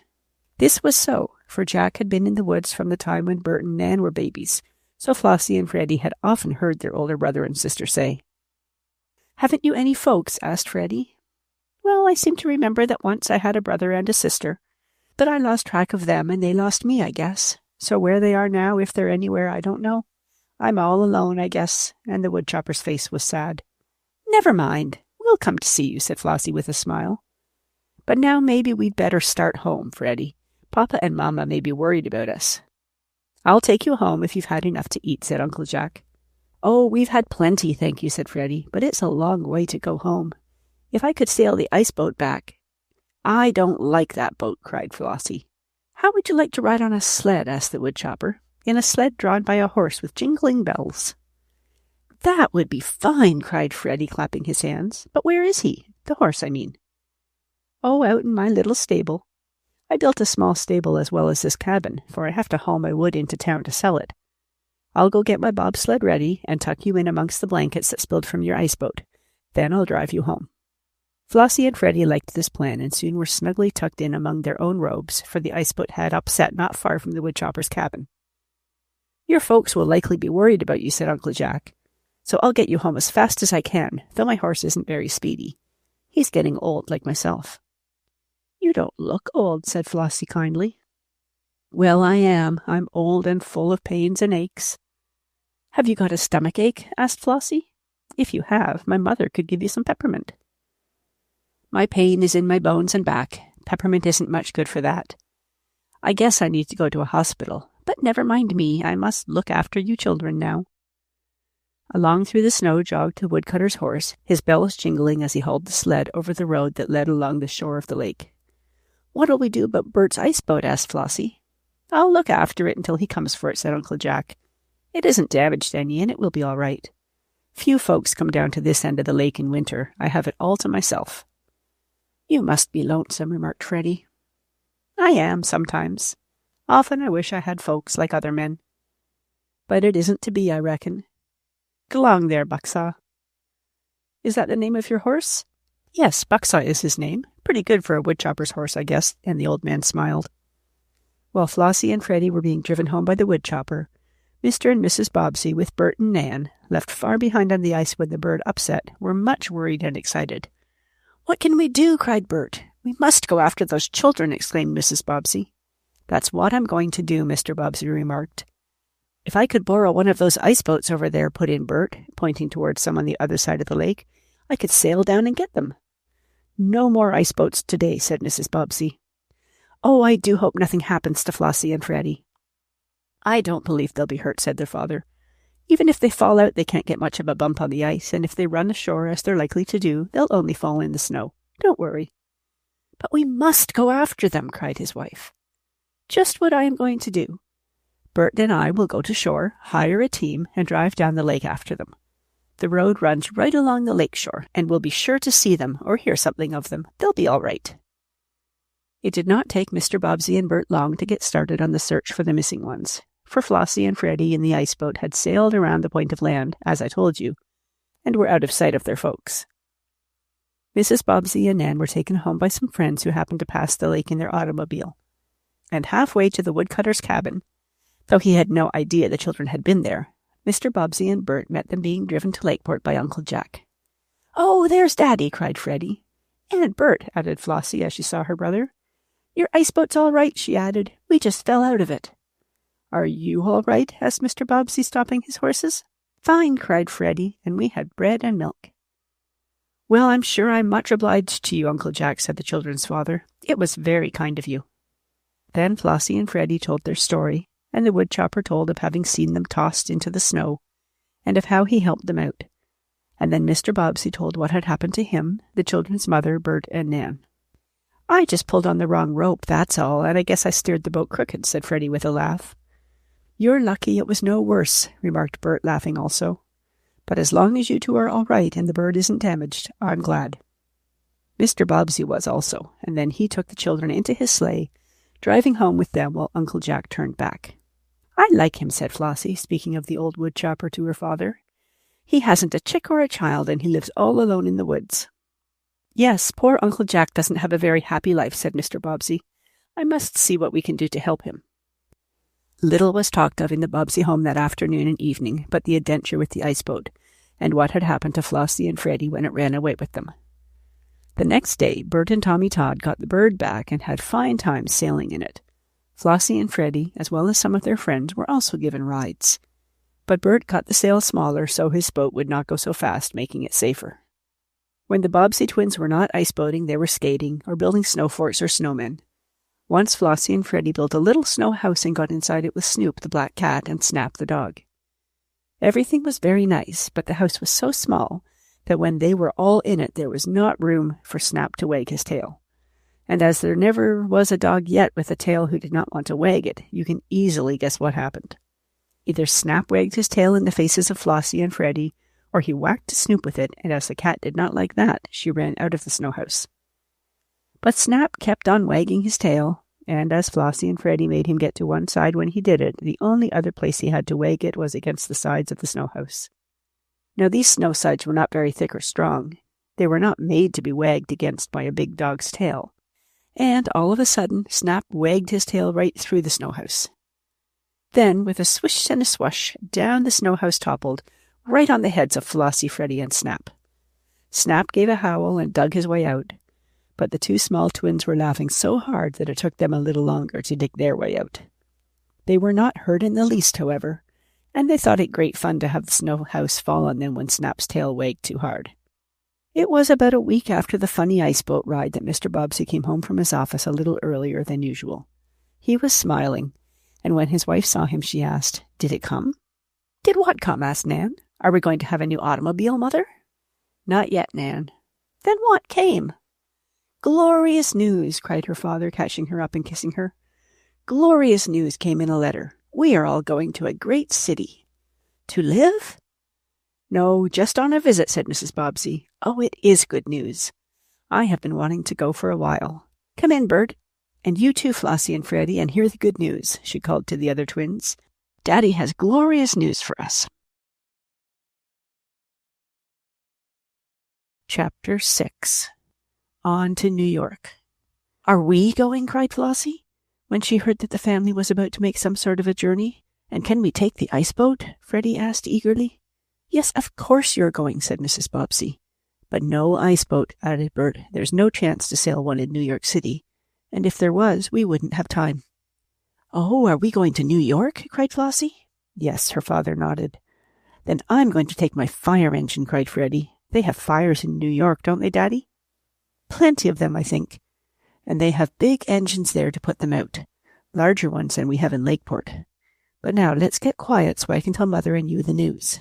This was so, for Jack had been in the woods from the time when Bert and Nan were babies, so Flossie and Freddie had often heard their older brother and sister say. "Haven't you any folks?" asked Freddie. "Well, I seem to remember that once I had a brother and a sister, but I lost track of them and they lost me, I guess. So where they are now, if they're anywhere, I don't know. I'm all alone, I guess," and the woodchopper's face was sad. "Never mind. We'll come to see you," said Flossie with a smile. "But now maybe we'd better start home, Freddie. Papa and Mama may be worried about us." "I'll take you home if you've had enough to eat," said Uncle Jack. "Oh, we've had plenty, thank you," said Freddie, "but it's a long way to go home. If I could sail the ice boat back—" "I don't like that boat," cried Flossie. "How would you like to ride on a sled?" asked the woodchopper. "In a sled drawn by a horse with jingling bells." "That would be fine," cried Freddie, clapping his hands. "But where is he? The horse, I mean." "Oh, out in my little stable. I built a small stable as well as this cabin, for I have to haul my wood into town to sell it. I'll go get my bobsled ready and tuck you in amongst the blankets that spilled from your ice boat. Then I'll drive you home." Flossie and Freddie liked this plan and soon were snugly tucked in among their own robes, for the ice boat had upset not far from the woodchopper's cabin. "Your folks will likely be worried about you," said Uncle Jack, "so I'll get you home as fast as I can, though my horse isn't very speedy. He's getting old like myself." "You don't look old," said Flossie kindly. "Well, I am. I'm old and full of pains and aches." "Have you got a stomach ache?" asked Flossie. "If you have, my mother could give you some peppermint." "My pain is in my bones and back. Peppermint isn't much good for that. I guess I need to go to a hospital, but never mind me. I must look after you children now." Along through the snow jogged the woodcutter's horse, his bells jingling as he hauled the sled over the road that led along the shore of the lake. "What'll we do about Bert's ice boat?" asked Flossie. "I'll look after it until he comes for it," said Uncle Jack. "It isn't damaged any, and it will be all right. Few folks come down to this end of the lake in winter. I have it all to myself." "You must be lonesome," remarked Freddie. "I am, sometimes. Often I wish I had folks like other men. But it isn't to be, I reckon. G'long there, Bucksaw." "Is that the name of your horse?" "Yes, Bucksaw is his name. Pretty good for a woodchopper's horse, I guess," and the old man smiled. While Flossie and Freddie were being driven home by the woodchopper, Mr. and Mrs. Bobbsey, with Bert and Nan, left far behind on the ice when the bird upset, were much worried and excited. "What can we do?" cried Bert. "We must go after those children," exclaimed Mrs. Bobbsey. "That's what I'm going to do," Mr. Bobbsey remarked. "If I could borrow one of those ice boats over there," put in Bert, pointing towards some on the other side of the lake, "I could sail down and get them." "No more ice boats today," said Mrs. Bobbsey. "Oh, I do hope nothing happens to Flossie and Freddie." "I don't believe they'll be hurt," said their father. "Even if they fall out, they can't get much of a bump on the ice, and if they run ashore, as they're likely to do, they'll only fall in the snow. Don't worry." "But we must go after them," cried his wife. "Just what I am going to do. Bert and I will go to shore, hire a team, and drive down the lake after them. The road runs right along the lake shore, and we'll be sure to see them or hear something of them. They'll be all right." It did not take Mr. Bobbsey and Bert long to get started on the search for the missing ones, for Flossie and Freddie in the ice boat had sailed around the point of land, as I told you, and were out of sight of their folks. Mrs. Bobbsey and Nan were taken home by some friends who happened to pass the lake in their automobile, and halfway to the woodcutter's cabin, Though he had no idea the children had been there, Mr. Bobbsey and Bert met them being driven to Lakeport by Uncle Jack. "Oh, there's Daddy," cried Freddie. "And Bert," added Flossie as she saw her brother. "Your ice boat's all right," she added. "We just fell out of it." "Are you all right?" asked Mr. Bobbsey, stopping his horses. "Fine," cried Freddie, "and we had bread and milk." "Well, I'm sure I'm much obliged to you, Uncle Jack," said the children's father. "It was very kind of you." Then Flossie and Freddie told their story, and the woodchopper told of having seen them tossed into the snow, and of how he helped them out. And then Mr. Bobbsey told what had happened to him, the children's mother, Bert, and Nan. "I just pulled on the wrong rope, that's all, and I guess I steered the boat crooked," said Freddie with a laugh. "You're lucky it was no worse," remarked Bert, laughing also. "But as long as you two are all right and the bird isn't damaged, I'm glad." Mr. Bobbsey was also, and then he took the children into his sleigh, driving home with them while Uncle Jack turned back. "I like him," said Flossie, speaking of the old woodchopper to her father. "He hasn't a chick or a child, and he lives all alone in the woods." "Yes, poor Uncle Jack doesn't have a very happy life," said Mr. Bobbsey. "I must see what we can do to help him." Little was talked of in the Bobbsey home that afternoon and evening but the adventure with the ice boat, and what had happened to Flossie and Freddie when it ran away with them. The next day, Bert and Tommy Todd got the bird back and had fine times sailing in it. Flossie and Freddie, as well as some of their friends, were also given rides. But Bert cut the sail smaller so his boat would not go so fast, making it safer. When the Bobbsey twins were not ice boating, they were skating or building snow forts or snowmen. Once Flossie and Freddie built a little snow house and got inside it with Snoop, the black cat, and Snap, the dog. Everything was very nice, but the house was so small that when they were all in it, there was not room for Snap to wag his tail. And as there never was a dog yet with a tail who did not want to wag it, you can easily guess what happened. Either Snap wagged his tail in the faces of Flossie and Freddie, or he whacked Snoop with it, and as the cat did not like that, she ran out of the snow house. But Snap kept on wagging his tail, and as Flossie and Freddie made him get to one side when he did it, the only other place he had to wag it was against the sides of the snow house. Now these snow sides were not very thick or strong. They were not made to be wagged against by a big dog's tail. And all of a sudden, Snap wagged his tail right through the snow house. Then, with a swish and a swoosh, down the snow house toppled, right on the heads of Flossie, Freddie, and Snap. Snap gave a howl and dug his way out, but the two small twins were laughing so hard that it took them a little longer to dig their way out. They were not hurt in the least, however, and they thought it great fun to have the snow house fall on them when Snap's tail wagged too hard. It was about a week after the funny ice boat ride that Mr. Bobbsey came home from his office a little earlier than usual. He was smiling, and when his wife saw him, she asked, "Did it come?" "Did what come?" asked Nan. "Are we going to have a new automobile, Mother?" "Not yet, Nan." "Then what came?" "Glorious news!" cried her father, catching her up and kissing her. "Glorious news came in a letter. We are all going to a great city." "To live?" "No, just on a visit," said Mrs. Bobbsey. "Oh, it is good news. I have been wanting to go for a while. Come in, Bert. And you too, Flossie and Freddie, and hear the good news," she called to the other twins. "Daddy has glorious news for us." Chapter 6. On to New York. "Are we going?" cried Flossie, when she heard that the family was about to make some sort of a journey. "And can we take the ice boat?" Freddie asked eagerly. "Yes, of course you're going," said Mrs. Bobbsey. "But no ice boat," added Bert. "There's no chance to sail one in New York City, and if there was, we wouldn't have time." "Oh, are we going to New York?" cried Flossie. "Yes," her father nodded. "Then I'm going to take my fire engine," cried Freddie. "They have fires in New York, don't they, Daddy?" "Plenty of them, I think. And they have big engines there to put them out. Larger ones than we have in Lakeport. But now let's get quiet so I can tell Mother and you the news."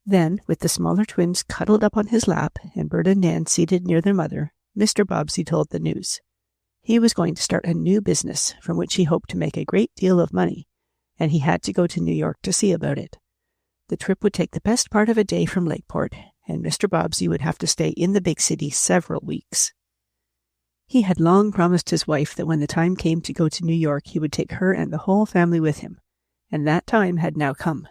Then, with the smaller twins cuddled up on his lap and Bert and Nan seated near their mother, Mr. Bobbsey told the news. He was going to start a new business from which he hoped to make a great deal of money, and he had to go to New York to see about it. The trip would take the best part of a day from Lakeport, and Mr. Bobbsey would have to stay in the big city several weeks. He had long promised his wife that when the time came to go to New York, he would take her and the whole family with him, and that time had now come.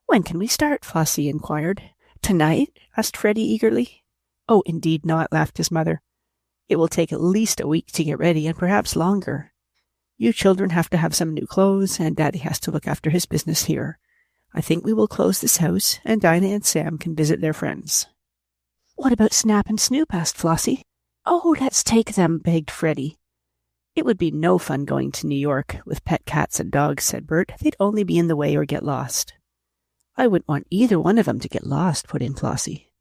"When can we start?" Flossie inquired. "Tonight?" asked Freddie eagerly. "Oh, indeed not," laughed his mother. "It will take at least a week to get ready, and perhaps longer." You children have to have some new clothes, and Daddy has to look after his business here. I think we will close this house, and Dinah and Sam can visit their friends." "What about Snap and Snoop?" asked Flossie. "Oh, let's take them," begged Freddie. "It would be no fun going to New York with pet cats and dogs," said Bert. "They'd only be in the way or get lost." "I wouldn't want either one of them to get lost," put in Flossie.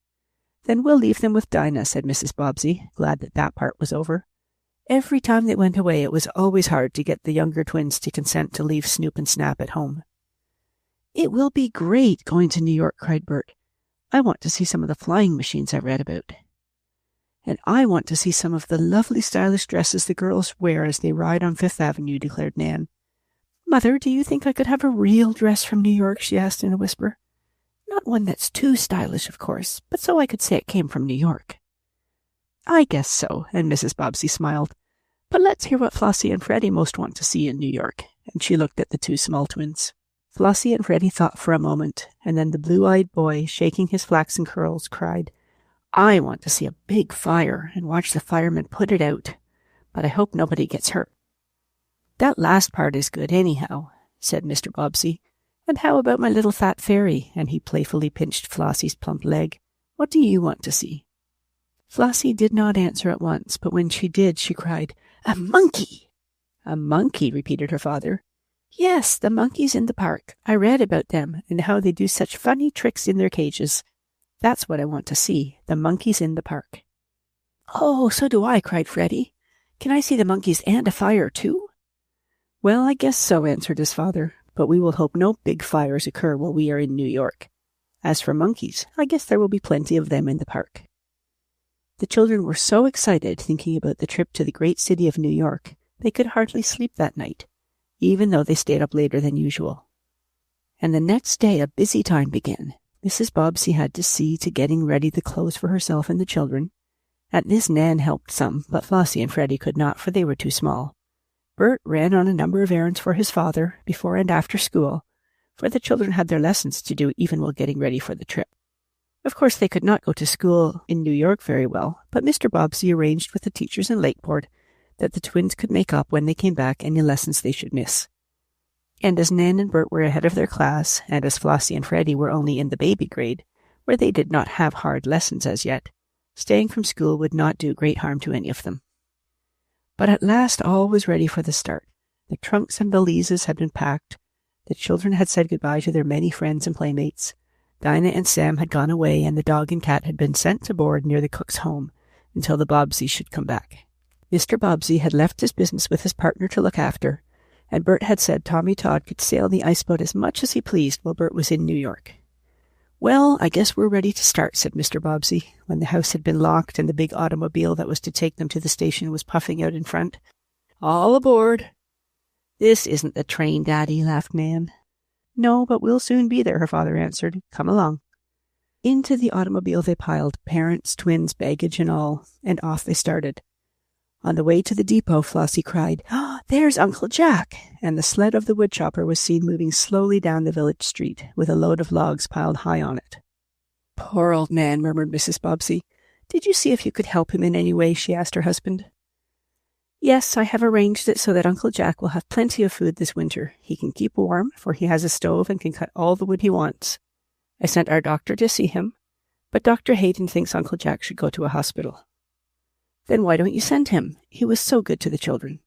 "Then we'll leave them with Dinah," said Mrs. Bobbsey, glad that part was over. Every time they went away, it was always hard to get the younger twins to consent to leave Snoop and Snap at home. "It will be great going to New York," cried Bert. "I want to see some of the flying machines I read about. And I want to see some of the lovely stylish dresses the girls wear as they ride on Fifth Avenue," declared Nan. "Mother, do you think I could have a real dress from New York?" she asked in a whisper. "Not one that's too stylish, of course, but so I could say it came from New York." "I guess so," and Mrs. Bobbsey smiled. "But let's hear what Flossie and Freddie most want to see in New York," and she looked at the two small twins. Flossie and Freddie thought for a moment, and then the blue-eyed boy, shaking his flaxen curls, cried, "I want to see a big fire and watch the firemen put it out, but I hope nobody gets hurt." "That last part is good anyhow," said Mr. Bobbsey. "And how about my little fat ferry?" and he playfully pinched Flossie's plump leg. "What do you want to see?" Flossie did not answer at once, but when she did, she cried, "A monkey!" "A monkey?" repeated her father. "Yes, the monkeys in the park. I read about them and how they do such funny tricks in their cages. That's what I want to see, the monkeys in the park." "Oh, so do I," cried Freddie. "Can I see the monkeys and a fire, too?" "Well, I guess so," answered his father, "but we will hope no big fires occur while we are in New York. As for monkeys, I guess there will be plenty of them in the park." The children were so excited thinking about the trip to the great city of New York, they could hardly sleep that night, even though they stayed up later than usual. And the next day a busy time began. Mrs. Bobbsey had to see to getting ready the clothes for herself and the children. At this Nan helped some, but Flossie and Freddie could not, for they were too small. Bert ran on a number of errands for his father, before and after school, for the children had their lessons to do even while getting ready for the trip. Of course, they could not go to school in New York very well, but Mr. Bobbsey arranged with the teachers in Lakeport that the twins could make up when they came back any lessons they should miss. And as Nan and Bert were ahead of their class, and as Flossie and Freddie were only in the baby grade, where they did not have hard lessons as yet, staying from school would not do great harm to any of them. But at last all was ready for the start. The trunks and valises had been packed. The children had said goodbye to their many friends and playmates. Dinah and Sam had gone away, and the dog and cat had been sent to board near the cook's home until the Bobbseys should come back. Mr. Bobbsey had left his business with his partner to look after, and Bert had said Tommy Todd could sail the iceboat as much as he pleased while Bert was in New York. "Well, I guess we're ready to start," said Mr. Bobbsey, when the house had been locked and the big automobile that was to take them to the station was puffing out in front. "All aboard." "This isn't the train, Daddy," laughed Nan. "No, but we'll soon be there," her father answered. "Come along." Into the automobile they piled, parents, twins, baggage and all, and off they started. On the way to the depot, Flossie cried, "Oh, there's Uncle Jack!" and the sled of the woodchopper was seen moving slowly down the village street, with a load of logs piled high on it. "Poor old man," murmured Mrs. Bobbsey. "Did you see if you could help him in any way?" she asked her husband. "Yes, I have arranged it so that Uncle Jack will have plenty of food this winter. He can keep warm, for he has a stove and can cut all the wood he wants. I sent our doctor to see him, but Dr. Hayden thinks Uncle Jack should go to a hospital." "Then why don't you send him? He was so good to the children."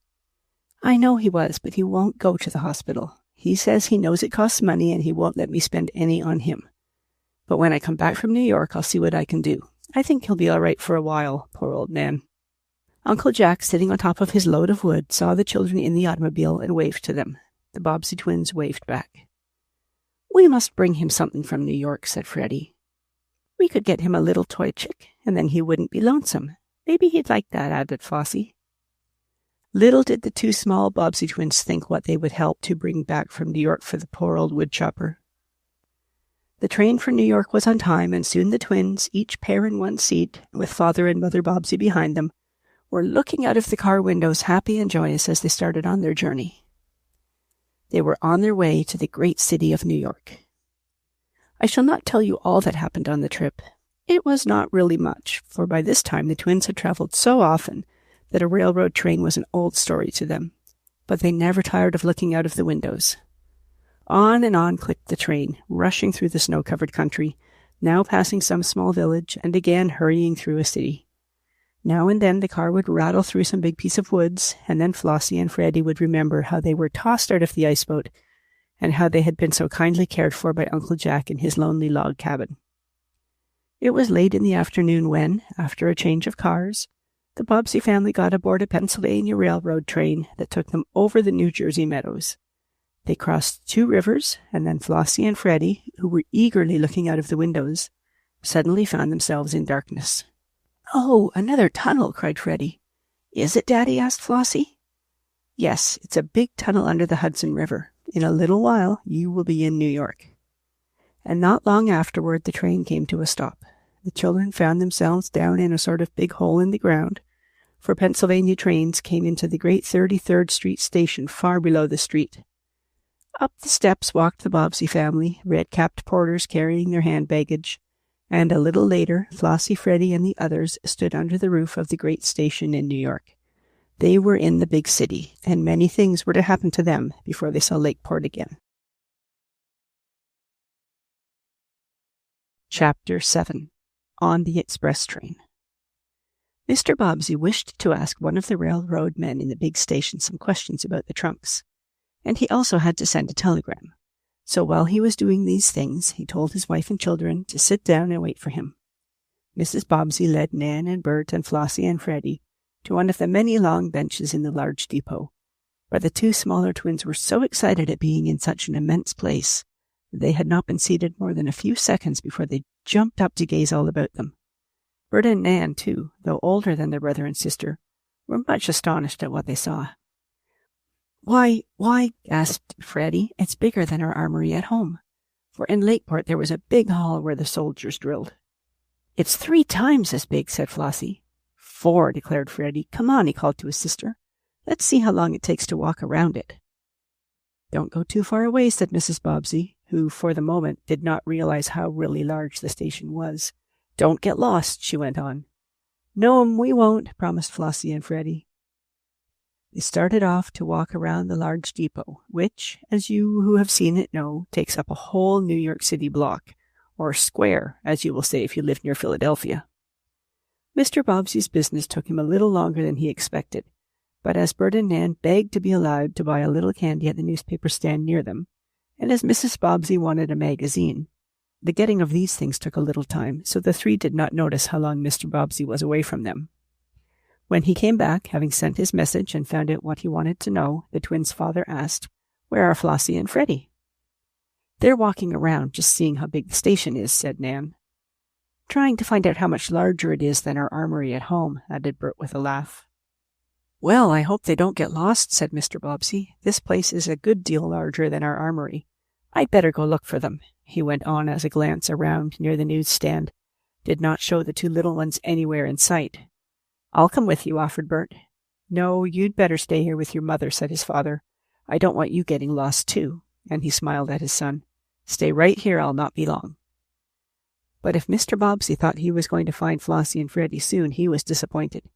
"I know he was, but he won't go to the hospital. He says he knows it costs money and he won't let me spend any on him. But when I come back from New York, I'll see what I can do. I think he'll be all right for a while, poor old man." Uncle Jack, sitting on top of his load of wood, saw the children in the automobile and waved to them. The Bobbsey twins waved back. "We must bring him something from New York," said Freddie. "We could get him a little toy chick, and then he wouldn't be lonesome. Maybe he'd like that," added Flossie. Little did the two small Bobbsey twins think what they would help to bring back from New York for the poor old woodchopper. The train for New York was on time, and soon the twins, each pair in one seat, with Father and Mother Bobbsey behind them, were looking out of the car windows happy and joyous as they started on their journey. They were on their way to the great city of New York. I shall not tell you all that happened on the trip. It was not really much, for by this time the twins had traveled so often that a railroad train was an old story to them. but they never tired of looking out of the windows. On and on clicked the train, rushing through the snow-covered country, now passing some small village and again hurrying through a city. Now and then the car would rattle through some big piece of woods, and then Flossie and Freddie would remember how they were tossed out of the ice boat and how they had been so kindly cared for by Uncle Jack in his lonely log cabin. It was late in the afternoon when, after a change of cars, the Bobbsey family got aboard a Pennsylvania railroad train that took them over the New Jersey meadows. They crossed 2 rivers, and then Flossie and Freddie, who were eagerly looking out of the windows, suddenly found themselves in darkness. "Oh, another tunnel!" cried Freddie. "Is it, Daddy?" asked Flossie. "Yes, it's a big tunnel under the Hudson River. In a little while, you will be in New York." And not long afterward, the train came to a stop. The children found themselves down in a sort of big hole in the ground, for Pennsylvania trains came into the great 33rd Street station far below the street. Up the steps walked the Bobbsey family, red-capped porters carrying their hand baggage, and a little later, Flossie, Freddie, and the others stood under the roof of the great station in New York. They were in the big city, and many things were to happen to them before they saw Lakeport again. Chapter 7. On the Express Train. Mr. Bobbsey wished to ask one of the railroad men in the big station some questions about the trunks, and he also had to send a telegram. So while he was doing these things, he told his wife and children to sit down and wait for him. Mrs. Bobbsey led Nan and Bert and Flossie and Freddie to one of the many long benches in the large depot, but the 2 smaller twins were so excited at being in such an immense place that they had not been seated more than a few seconds before they jumped up to gaze all about them. Bert and Nan, too, though older than their brother and sister, were much astonished at what they saw. Why, asked Freddie, "it's bigger than our armory at home. For in Lakeport there was a big hall where the soldiers drilled." "It's 3 times as big," said Flossie. "4, declared Freddie. "Come on," he called to his sister. "Let's see how long it takes to walk around it." "Don't go too far away," said Mrs. Bobbsey, who, for the moment, did not realize how really large the station was. "Don't get lost," she went on. "No'm, we won't," promised Flossie and Freddie. They started off to walk around the large depot, which, as you who have seen it know, takes up a whole New York City block, or square, as you will say if you live near Philadelphia. Mr. Bobbsey's business took him a little longer than he expected, but as Bert and Nan begged to be allowed to buy a little candy at the newspaper stand near them, and as Mrs. Bobbsey wanted a magazine, the getting of these things took a little time, so the 3 did not notice how long Mr. Bobbsey was away from them. When he came back, having sent his message and found out what he wanted to know, the twins' father asked, "Where are Flossie and Freddie?" "They're walking around, just seeing how big the station is," said Nan. "Trying to find out how much larger it is than our armory at home," added Bert with a laugh. "Well, I hope they don't get lost," said Mr. Bobbsey. "This place is a good deal larger than our armory. I'd better go look for them," he went on as a glance around near the newsstand did not show the 2 little ones anywhere in sight. "I'll come with you," offered Bert. "No, you'd better stay here with your mother," said his father. "I don't want you getting lost, too," and he smiled at his son. "Stay right here, I'll not be long." But if Mr. Bobbsey thought he was going to find Flossie and Freddie soon, he was disappointed.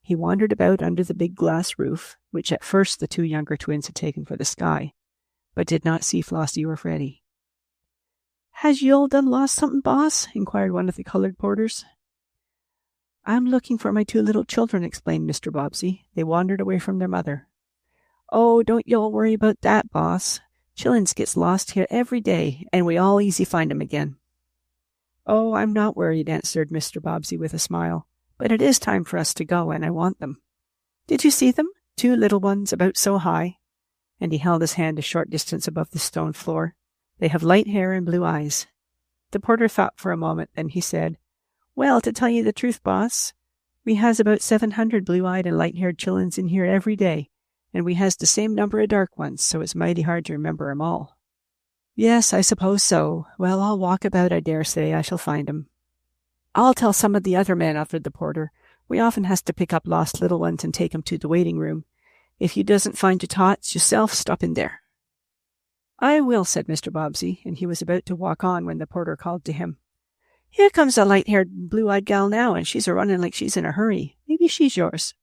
He wandered about under the big glass roof, which at first the 2 younger twins had taken for the sky, but did not see Flossie or Freddie. "Has you all done lost something, boss?" inquired one of the colored porters. "I'm looking for my 2 little children," explained Mr. Bobbsey. "They wandered away from their mother." "Oh, don't you all worry about that, boss. Chillins gets lost here every day, and we all easy find 'em again." "Oh, I'm not worried," answered Mr. Bobbsey with a smile. "But it is time for us to go, and I want them. Did you see them? 2 little ones about so high." And he held his hand a short distance above the stone floor. "They have light hair and blue eyes." The porter thought for a moment, then he said, "Well, to tell you the truth, boss, we has about 700 blue-eyed and light-haired chillins in here every day, and we has the same number of dark ones, so it's mighty hard to remember 'em all." "Yes, I suppose so. Well, I'll walk about, I dare say. I shall find 'em." "I'll tell some of the other men," offered the porter. "We often has to pick up lost little ones and take 'em to the waiting room. If you doesn't find your tots yourself, stop in there." "I will," said Mr. Bobbsey, and he was about to walk on when the porter called to him. "Here comes a light-haired, blue-eyed gal now, and she's a-running like she's in a hurry. Maybe she's yours."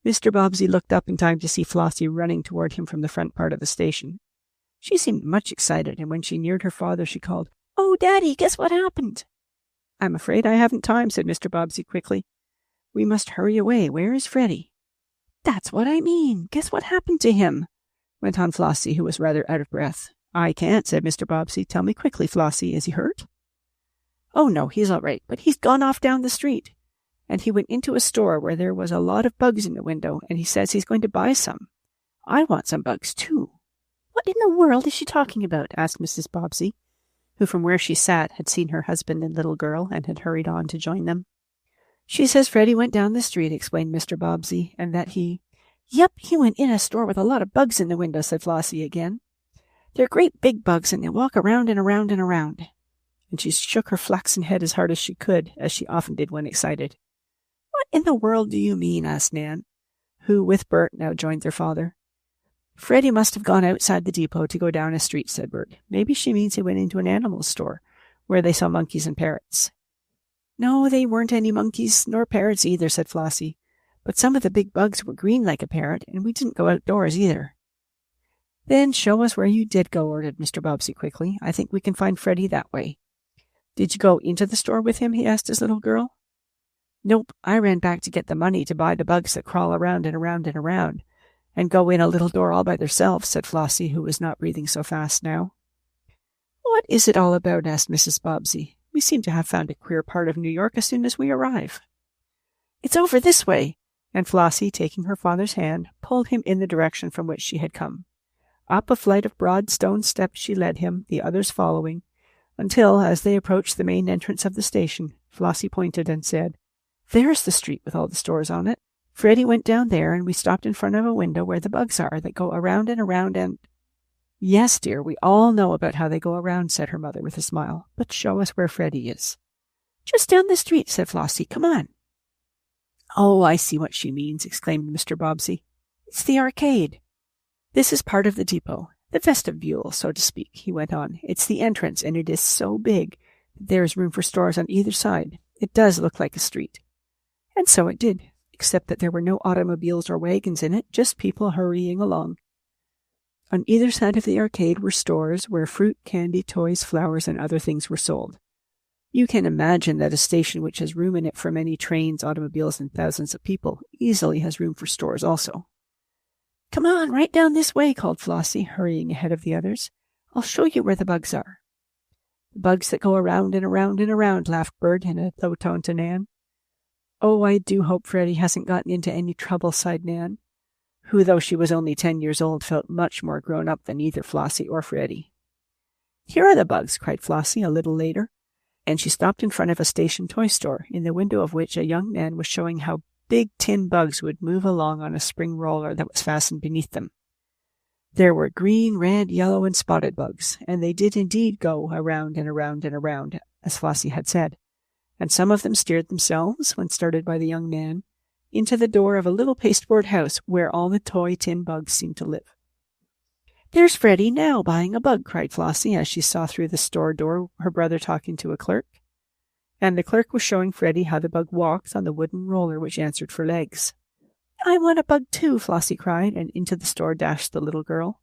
Mr. Bobbsey looked up in time to see Flossie running toward him from the front part of the station. She seemed much excited, and when she neared her father, she called, "Oh, Daddy, guess what happened?" "I'm afraid I haven't time," said Mr. Bobbsey quickly. "We must hurry away. Where is Freddie?" "That's what I mean. Guess what happened to him?" went on Flossie, who was rather out of breath. "I can't," said Mr. Bobbsey. "Tell me quickly, Flossie. Is he hurt?" "Oh, no, he's all right, but he's gone off down the street. And he went into a store where there was a lot of bugs in the window, and he says he's going to buy some. I want some bugs, too." "What in the world is she talking about?" asked Mrs. Bobbsey, who from where she sat had seen her husband and little girl and had hurried on to join them. "She says Freddie went down the street," explained Mr. Bobbsey, "and that he—" "Yep, he went in a store with a lot of bugs in the window," said Flossie again. "They're great big bugs, and they walk around and around and around." And she shook her flaxen head as hard as she could, as she often did when excited. "What in the world do you mean?" asked Nan, who, with Bert, now joined their father. "Freddie must have gone outside the depot to go down a street," said Bert. "Maybe she means he went into an animal store, where they sell monkeys and parrots." "No, they weren't any monkeys, nor parrots either," said Flossie. "But some of the big bugs were green like a parrot, and we didn't go outdoors either." "Then show us where you did go," ordered Mr. Bobbsey quickly. "I think we can find Freddie that way." "Did you go into the store with him?" he asked his little girl. "Nope, I ran back to get the money to buy the bugs that crawl around and around and around, and go in a little door all by themselves," said Flossie, who was not breathing so fast now. "What is it all about?" asked Mrs. Bobbsey. "We seem to have found a queer part of New York as soon as we arrive." "It's over this way," and Flossie, taking her father's hand, pulled him in the direction from which she had come. Up a flight of broad stone steps she led him, the others following, until, as they approached the main entrance of the station, Flossie pointed and said, "There's the street with all the stores on it. Freddie went down there, and we stopped in front of a window where the bugs are that go around and around and—" "Yes, dear, we all know about how they go around," said her mother with a smile. "But show us where Freddie is." "Just down the street," said Flossie. "Come on." "Oh, I see what she means," exclaimed Mr. Bobbsey. "It's the arcade. This is part of the depot, the vestibule, so to speak," he went on. "It's the entrance, and it is so big that there is room for stores on either side. It does look like a street." And so it did, except that there were no automobiles or wagons in it, just people hurrying along. On either side of the arcade were stores where fruit, candy, toys, flowers, and other things were sold. You can imagine that a station which has room in it for many trains, automobiles, and thousands of people easily has room for stores also. "Come on, right down this way," called Flossie, hurrying ahead of the others. "I'll show you where the bugs are." "The bugs that go around and around and around," laughed Bert in a low tone to Nan. "Oh, I do hope Freddie hasn't gotten into any trouble," sighed Nan, who, though she was only 10 years old, felt much more grown up than either Flossie or Freddie. "Here are the bugs," cried Flossie a little later, and she stopped in front of a station toy store, in the window of which a young man was showing how big tin bugs would move along on a spring roller that was fastened beneath them. There were green, red, yellow, and spotted bugs, and they did indeed go around and around and around, as Flossie had said, and some of them steered themselves, when started by the young man, into the door of a little pasteboard house where all the toy tin bugs seemed to live. "There's Freddie now, buying a bug," cried Flossie, as she saw through the store door her brother talking to a clerk. And the clerk was showing Freddie how the bug walked on the wooden roller which answered for legs. "I want a bug too," Flossie cried, and into the store dashed the little girl.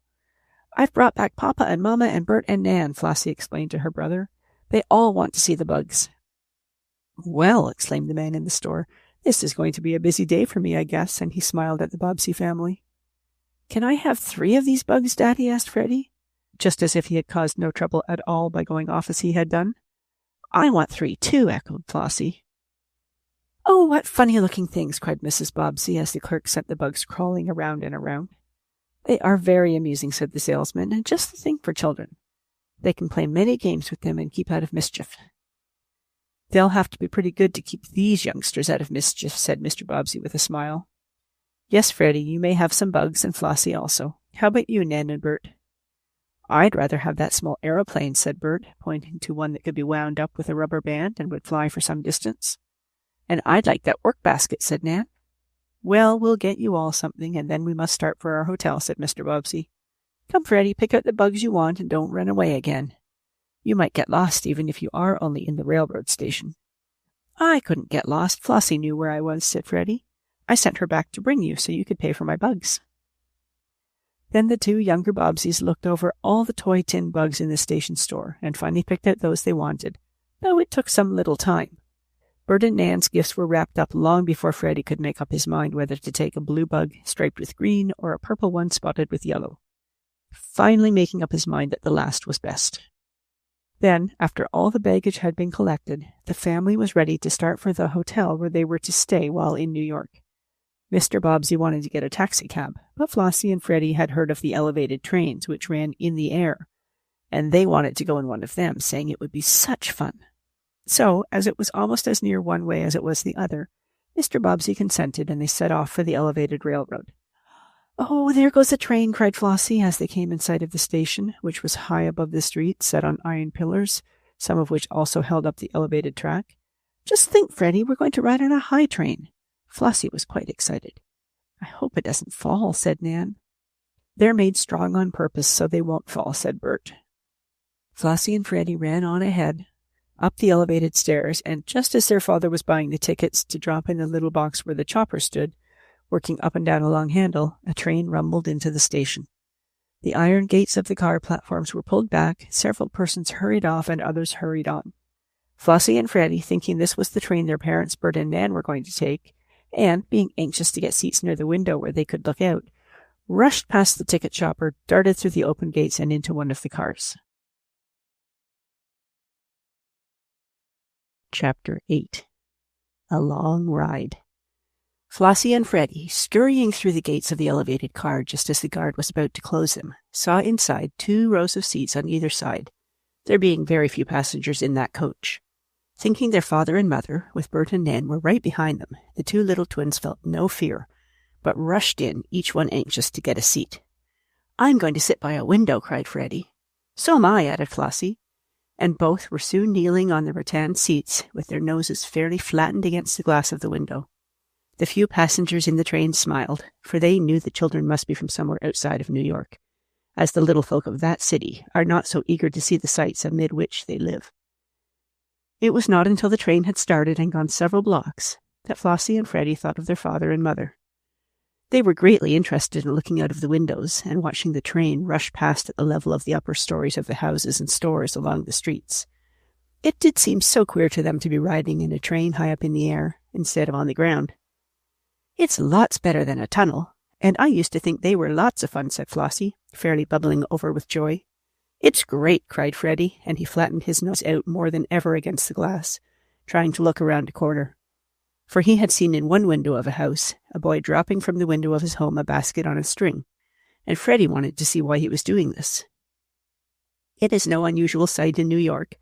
"I've brought back Papa and Mama and Bert and Nan," Flossie explained to her brother. "They all want to see the bugs." "Well," exclaimed the man in the store, "this is going to be a busy day for me, I guess," and he smiled at the Bobbsey family. "Can I have 3 of these bugs, Daddy?" asked Freddie, just as if he had caused no trouble at all by going off as he had done. "I want 3 too," echoed Flossie. "Oh, what funny-looking things!" cried Mrs. Bobbsey, as the clerk sent the bugs crawling around and around. "They are very amusing," said the salesman, "and just the thing for children. They can play many games with them and keep out of mischief." "They'll have to be pretty good to keep these youngsters out of mischief," said Mr. Bobbsey with a smile. "Yes, Freddie, you may have some bugs, and Flossie also. How about you, Nan and Bert?" "I'd rather have that small aeroplane," said Bert, pointing to one that could be wound up with a rubber band and would fly for some distance. "And I'd like that work basket," said Nan. "Well, we'll get you all something, and then we must start for our hotel," said Mr. Bobbsey. "Come, Freddie, pick out the bugs you want, and don't run away again. You might get lost even if you are only in the railroad station." "I couldn't get lost. Flossie knew where I was," said Freddie. I sent her back to bring you so you could pay for my bugs." Then the two younger Bobbseys looked over all the toy tin bugs in the station store and finally picked out those they wanted, though it took some little time. Bert and Nan's gifts were wrapped up long before Freddie could make up his mind whether to take a blue bug striped with green or a purple one spotted with yellow, finally making up his mind that the last was best. Then, after all the baggage had been collected, the family was ready to start for the hotel where they were to stay while in New York. Mr. Bobbsey wanted to get a taxicab, but Flossie and Freddie had heard of the elevated trains which ran in the air, and they wanted to go in one of them, saying it would be such fun. So, as it was almost as near one way as it was the other, Mr. Bobbsey consented, and they set off for the elevated railroad. "Oh, there goes a train," cried Flossie as they came in sight of the station, which was high above the street, set on iron pillars, some of which also held up the elevated track. "Just think, Freddie, we're going to ride on a high train." Flossie was quite excited. "I hope it doesn't fall," said Nan. "They're made strong on purpose, so they won't fall," said Bert. Flossie and Freddie ran on ahead, up the elevated stairs, and just as their father was buying the tickets to drop in the little box where the chopper stood, working up and down a long handle, a train rumbled into the station. The iron gates of the car platforms were pulled back, several persons hurried off, and others hurried on. Flossie and Freddie, thinking this was the train their parents, Bert and Nan, were going to take, and being anxious to get seats near the window where they could look out, rushed past the ticket chopper, darted through the open gates, and into one of the cars. Chapter 8. A Long Ride. Flossie and Freddie, scurrying through the gates of the elevated car just as the guard was about to close them, saw inside 2 rows of seats on either side, there being very few passengers in that coach. Thinking their father and mother, with Bert and Nan, were right behind them, the 2 little twins felt no fear, but rushed in, each one anxious to get a seat. "I'm going to sit by a window," cried Freddie. "So am I," added Flossie, and both were soon kneeling on the rattan seats, with their noses fairly flattened against the glass of the window. The few passengers in the train smiled, for they knew the children must be from somewhere outside of New York, as the little folk of that city are not so eager to see the sights amid which they live. It was not until the train had started and gone several blocks that Flossie and Freddie thought of their father and mother. They were greatly interested in looking out of the windows and watching the train rush past at the level of the upper stories of the houses and stores along the streets. It did seem so queer to them to be riding in a train high up in the air instead of on the ground. "It's lots better than a tunnel, and I used to think they were lots of fun," said Flossie, fairly bubbling over with joy. "It's great," cried Freddie, and he flattened his nose out more than ever against the glass, trying to look around a corner. For he had seen in one window of a house a boy dropping from the window of his home a basket on a string, and Freddie wanted to see why he was doing this. It is no unusual sight in New York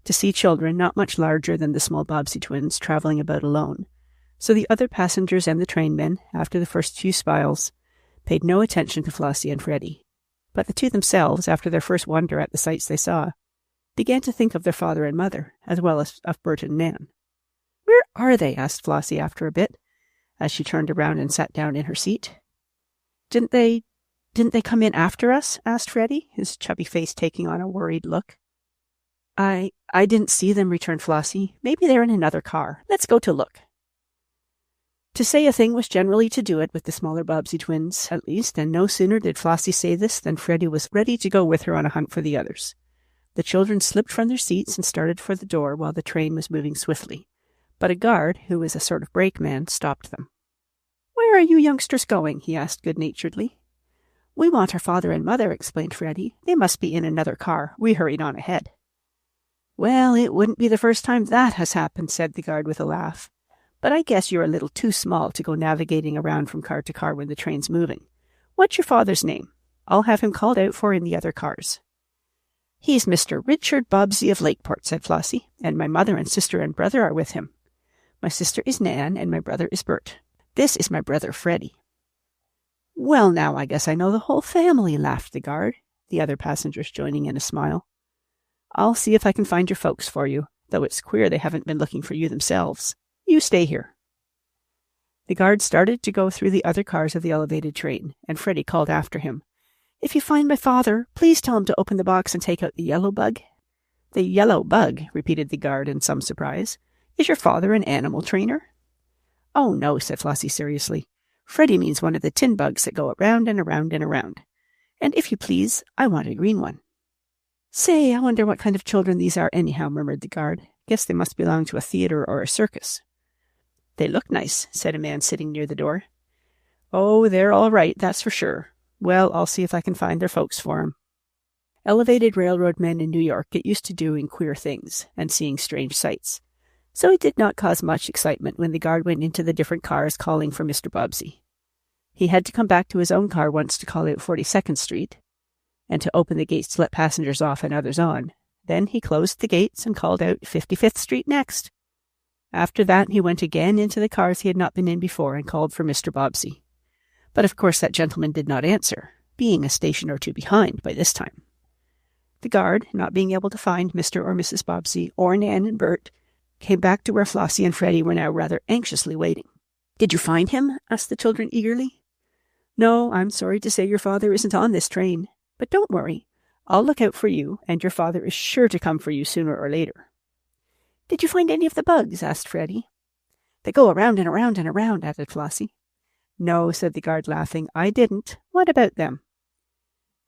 to see children not much larger than the small Bobbsey twins traveling about alone, so the other passengers and the trainmen, after the first few spiles, paid no attention to Flossie and Freddie. But the two themselves, after their first wonder at the sights they saw, began to think of their father and mother, as well as of Bert and Nan. "Where are they?" asked Flossie after a bit, as she turned around and sat down in her seat. Didn't they come in after us?" asked Freddie, his chubby face taking on a worried look. I didn't see them," returned Flossie. "Maybe they're in another car. Let's go to look." To say a thing was generally to do it with the smaller Bobbsey twins, at least, and no sooner did Flossie say this than Freddie was ready to go with her on a hunt for the others. The children slipped from their seats and started for the door while the train was moving swiftly, but a guard, who was a sort of brakeman, stopped them. "Where are you youngsters going?" he asked good-naturedly. "We want our father and mother," explained Freddie. "They must be in another car." We hurried on ahead. "Well, it wouldn't be the first time that has happened," said the guard with a laugh. "But I guess you're a little too small to go navigating around from car to car when the train's moving. What's your father's name? I'll have him called out for in the other cars." "He's Mr. Richard Bobbsey of Lakeport," said Flossie, "and my mother and sister and brother are with him. My sister is Nan, and my brother is Bert. This is my brother Freddie." "Well, now I guess I know the whole family," laughed the guard, the other passengers joining in a smile. "I'll see if I can find your folks for you, though it's queer they haven't been looking for you themselves. You stay here." The guard started to go through the other cars of the elevated train, and Freddie called after him, "If you find my father, please tell him to open the box and take out the yellow bug." "The yellow bug," repeated the guard in some surprise. "Is your father an animal trainer?" "Oh, no," said Flossie seriously. "Freddie means one of the tin bugs that go around and around and around. And if you please, I want a green one." "Say, I wonder what kind of children these are anyhow," murmured the guard. "Guess they must belong to a theater or a circus." "They look nice," said a man sitting near the door. "Oh, they're all right, that's for sure. Well, I'll see if I can find their folks for 'em." Elevated railroad men in New York get used to doing queer things and seeing strange sights, so it did not cause much excitement when the guard went into the different cars calling for Mr. Bobbsey. He had to come back to his own car once to call out 42nd Street, and to open the gates to let passengers off and others on. Then he closed the gates and called out 55th Street next. After that, he went again into the cars he had not been in before and called for Mr. Bobbsey. But of course that gentleman did not answer, being a station or two behind by this time. The guard, not being able to find Mr. or Mrs. Bobbsey or Nan and Bert, came back to where Flossie and Freddie were now rather anxiously waiting. "Did you find him?" asked the children eagerly. "No, I'm sorry to say your father isn't on this train. But don't worry. I'll look out for you, and your father is sure to come for you sooner or later." "Did you find any of the bugs?" asked Freddie. "They go around and around and around," added Flossie. "No," said the guard, laughing. "I didn't. What about them?"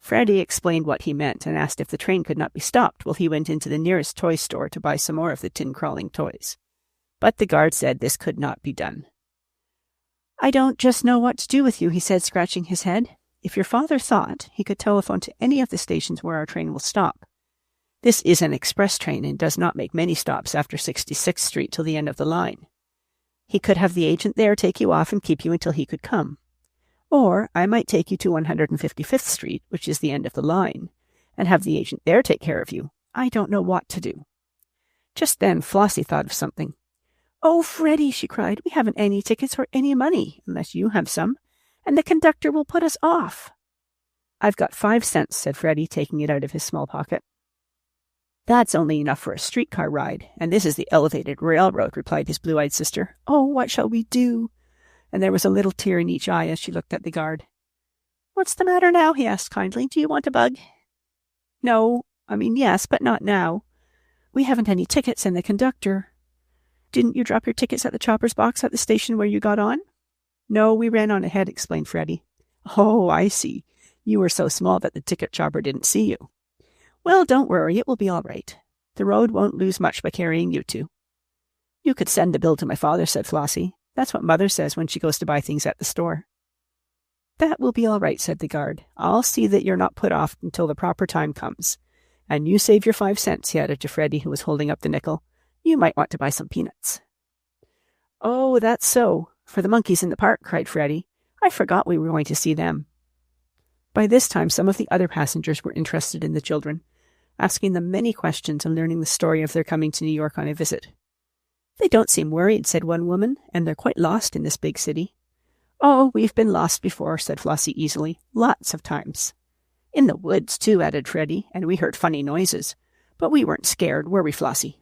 Freddie explained what he meant and asked if the train could not be stopped while he went into the nearest toy store to buy some more of the tin-crawling toys. But the guard said this could not be done. "I don't just know what to do with you," he said, scratching his head. "If your father thought, he could telephone to any of the stations where our train will stop. This is an express train and does not make many stops after 66th Street till the end of the line. He could have the agent there take you off and keep you until he could come. Or I might take you to 155th Street, which is the end of the line, and have the agent there take care of you. I don't know what to do." Just then Flossie thought of something. "Oh, Freddie," she cried, "we haven't any tickets or any money, unless you have some, and the conductor will put us off." "I've got 5 cents, said Freddie, taking it out of his small pocket. "That's only enough for a streetcar ride, and this is the elevated railroad," replied his blue-eyed sister. "Oh, what shall we do?" And there was a little tear in each eye as she looked at the guard. "What's the matter now?" he asked kindly. "Do you want a bug?" "No, yes, but not now. We haven't any tickets, and the conductor—" "Didn't you drop your tickets at the chopper's box at the station where you got on?" "No, we ran on ahead," explained Freddie. "Oh, I see. You were so small that the ticket chopper didn't see you. Well, don't worry, it will be all right. The road won't lose much by carrying you two." "You could send the bill to my father," said Flossie. "That's what Mother says when she goes to buy things at the store." "That will be all right," said the guard. "I'll see that you're not put off until the proper time comes. And you save your 5 cents, he added to Freddie, who was holding up the nickel. "You might want to buy some peanuts." "Oh, that's so. For the monkeys in the park," cried Freddie. "I forgot we were going to see them." By this time, some of the other passengers were interested in the children, asking them many questions and learning the story of their coming to New York on a visit. "They don't seem worried," said one woman, "and they're quite lost in this big city." "Oh, we've been lost before," said Flossie easily. "Lots of times." "In the woods, too," added Freddie, "and we heard funny noises. But we weren't scared, were we, Flossie?"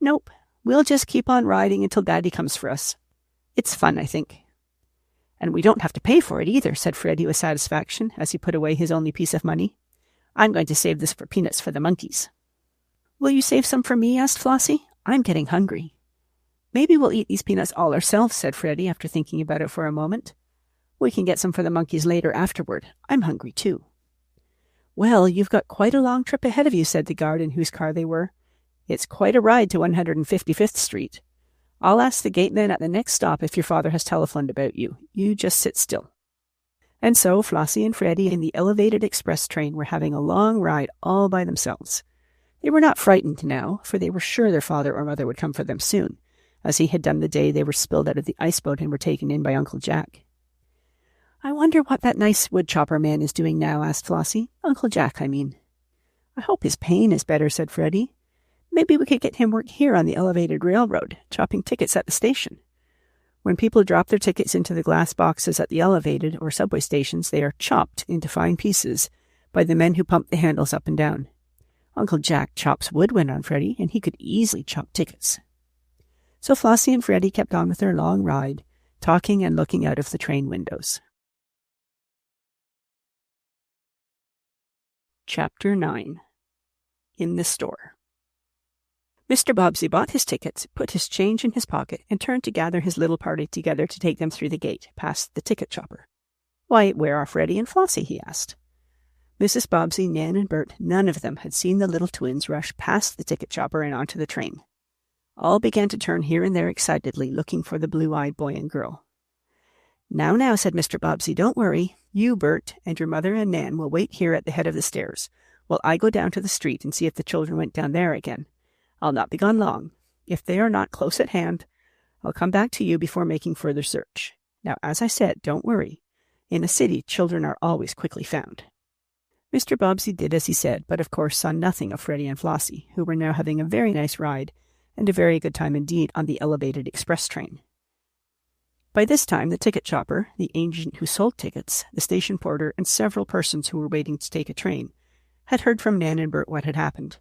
"Nope. We'll just keep on riding until Daddy comes for us. It's fun, I think." "And we don't have to pay for it either," said Freddie with satisfaction as he put away his only piece of money. "I'm going to save this for peanuts for the monkeys." "Will you save some for me?" asked Flossie. "I'm getting hungry." "Maybe we'll eat these peanuts all ourselves," said Freddie after thinking about it for a moment. "We can get some for the monkeys later afterward. I'm hungry too." "Well, you've got quite a long trip ahead of you," said the guard in whose car they were. "It's quite a ride to 155th Street. I'll ask the gateman at the next stop if your father has telephoned about you. You just sit still." And so Flossie and Freddie in the elevated express train were having a long ride all by themselves. They were not frightened now, for they were sure their father or mother would come for them soon, as he had done the day they were spilled out of the ice boat and were taken in by Uncle Jack. "I wonder what that nice woodchopper man is doing now," asked Flossie. "Uncle Jack, I mean." "I hope his pain is better," said Freddie. "Maybe we could get him work here on the elevated railroad, chopping tickets at the station. When people drop their tickets into the glass boxes at the elevated or subway stations, they are chopped into fine pieces by the men who pump the handles up and down. Uncle Jack chops wood," went on Freddie, "and he could easily chop tickets." So Flossie and Freddie kept on with their long ride, talking and looking out of the train windows. Chapter 9. In the Store. Mr. Bobbsey bought his tickets, put his change in his pocket, and turned to gather his little party together to take them through the gate, past the ticket chopper. "Why, where are Freddie and Flossie?" he asked. Mrs. Bobbsey, Nan, and Bert, none of them had seen the little twins rush past the ticket chopper and onto the train. All began to turn here and there excitedly, looking for the blue-eyed boy and girl. Now, said Mr. Bobbsey, "don't worry. You, Bert, and your mother and Nan will wait here at the head of the stairs, while I go down to the street and see if the children went down there again. I'll not be gone long. If they are not close at hand, I'll come back to you before making further search. Now, as I said, don't worry. In a city, children are always quickly found." Mr. Bobbsey did as he said, but of course saw nothing of Freddie and Flossie, who were now having a very nice ride, and a very good time indeed on the elevated express train. By this time, the ticket chopper, the agent who sold tickets, the station porter, and several persons who were waiting to take a train, had heard from Nan and Bert what had happened.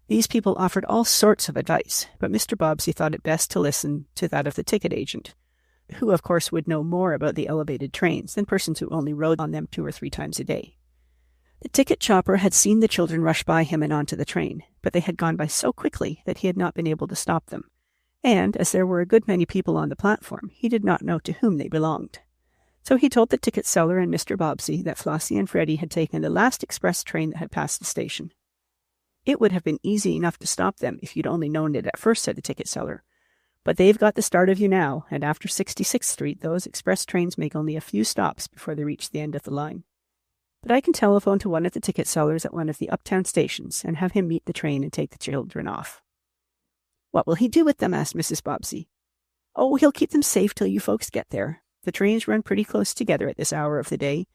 These people offered all sorts of advice, but Mr. Bobbsey thought it best to listen to that of the ticket agent, who of course would know more about the elevated trains than persons who only rode on them 2 or 3 times a day. The ticket chopper had seen the children rush by him and onto the train, but they had gone by so quickly that he had not been able to stop them, and, as there were a good many people on the platform, he did not know to whom they belonged. So he told the ticket seller and Mr. Bobbsey that Flossie and Freddie had taken the last express train that had passed the station. "It would have been easy enough to stop them if you'd only known it at first," said the ticket seller. "But they've got the start of you now, and after 66th Street, those express trains make only a few stops before they reach the end of the line. But I can telephone to one of the ticket sellers at one of the uptown stations and have him meet the train and take the children off." "What will he do with them?" asked Mrs. Bobbsey. "Oh, he'll keep them safe till you folks get there. The trains run pretty close together at this hour of the day.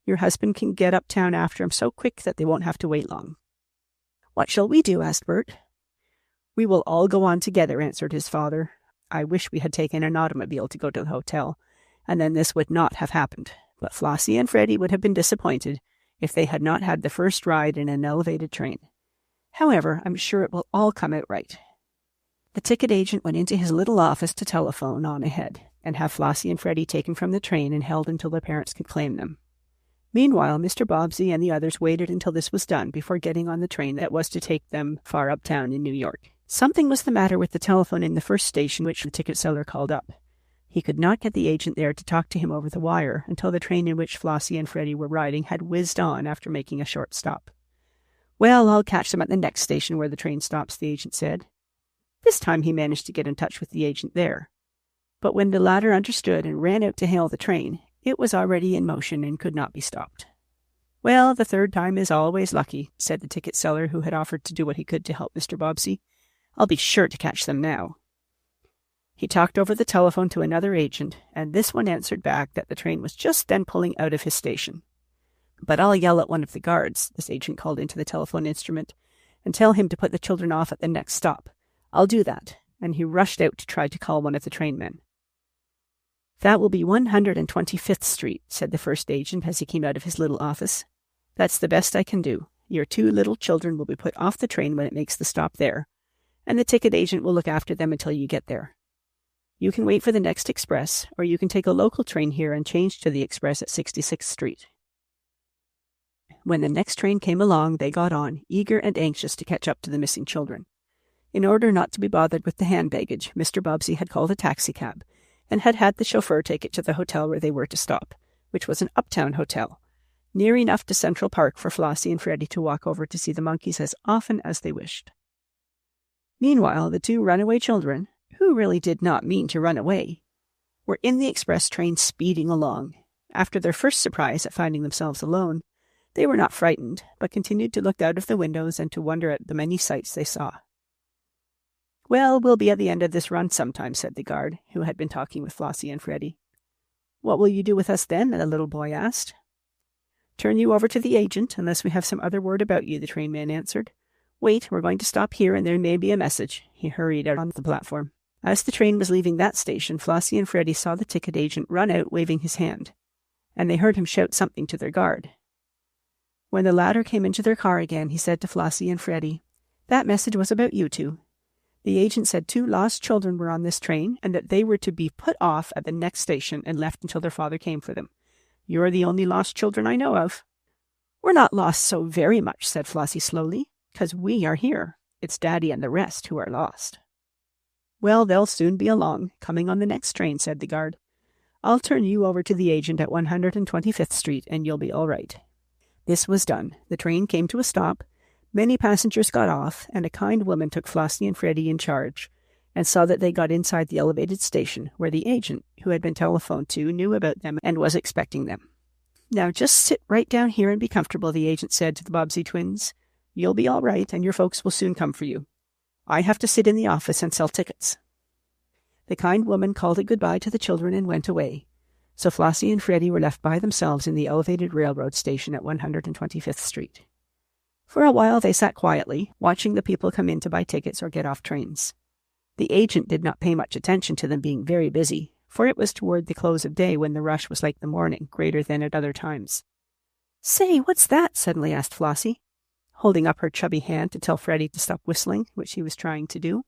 Your husband can get uptown after 'em so quick that they won't have to wait long." "What shall we do?" asked Bert. "We will all go on together," answered his father. "I wish we had taken an automobile to go to the hotel, and then this would not have happened. But Flossie and Freddie would have been disappointed if they had not had the first ride in an elevated train. However, I'm sure it will all come out right." The ticket agent went into his little office to telephone on ahead, and have Flossie and Freddie taken from the train and held until their parents could claim them. Meanwhile, Mr. Bobbsey and the others waited until this was done before getting on the train that was to take them far uptown in New York. Something was the matter with the telephone in the first station which the ticket seller called up. He could not get the agent there to talk to him over the wire until the train in which Flossie and Freddie were riding had whizzed on after making a short stop. "Well, I'll catch them at the next station where the train stops," the agent said. This time he managed to get in touch with the agent there. But when the latter understood and ran out to hail the train, it was already in motion and could not be stopped. "Well, the third time is always lucky," said the ticket seller, who had offered to do what he could to help Mr. Bobbsey. "I'll be sure to catch them now." He talked over the telephone to another agent, and this one answered back that the train was just then pulling out of his station. "But I'll yell at one of the guards," this agent called into the telephone instrument, "and tell him to put the children off at the next stop. I'll do that," and he rushed out to try to call one of the trainmen. "That will be 125th Street, said the first agent as he came out of his little office. "That's the best I can do. Your 2 little children will be put off the train when it makes the stop there, and the ticket agent will look after them until you get there. You can wait for the next express, or you can take a local train here and change to the express at 66th Street. When the next train came along, they got on, eager and anxious to catch up to the missing children. In order not to be bothered with the hand baggage, Mr. Bobbsey had called a taxicab, and had the chauffeur take it to the hotel where they were to stop, which was an uptown hotel, near enough to Central Park for Flossie and Freddie to walk over to see the monkeys as often as they wished. Meanwhile, the 2 runaway children, who really did not mean to run away, were in the express train speeding along. After their first surprise at finding themselves alone, they were not frightened, but continued to look out of the windows and to wonder at the many sights they saw. "Well, we'll be at the end of this run sometime," said the guard, who had been talking with Flossie and Freddie. "What will you do with us then?" the little boy asked. "Turn you over to the agent, unless we have some other word about you," the trainman answered. "Wait, we're going to stop here, and there may be a message." He hurried out on the platform. As the train was leaving that station, Flossie and Freddie saw the ticket agent run out waving his hand, and they heard him shout something to their guard. When the latter came into their car again, he said to Flossie and Freddie, "That message was about you 2. The agent said 2 lost children were on this train, and that they were to be put off at the next station and left until their father came for them. You're the only lost children I know of." "We're not lost so very much," said Flossie slowly, "'cause we are here. It's Daddy and the rest who are lost." "Well, they'll soon be along, coming on the next train," said the guard. "I'll turn you over to the agent at 125th Street, and you'll be all right." This was done. The train came to a stop. Many passengers got off, and a kind woman took Flossie and Freddie in charge, and saw that they got inside the elevated station, where the agent, who had been telephoned to, knew about them and was expecting them. "Now just sit right down here and be comfortable," the agent said to the Bobbsey twins. "You'll be all right, and your folks will soon come for you. I have to sit in the office and sell tickets." The kind woman called it goodbye to the children and went away. So Flossie and Freddie were left by themselves in the elevated railroad station at 125th Street. For a while they sat quietly, watching the people come in to buy tickets or get off trains. The agent did not pay much attention to them being very busy, for it was toward the close of day when the rush was like the morning, greater than at other times. "Say, what's that?" suddenly asked Flossie, holding up her chubby hand to tell Freddie to stop whistling, which he was trying to do.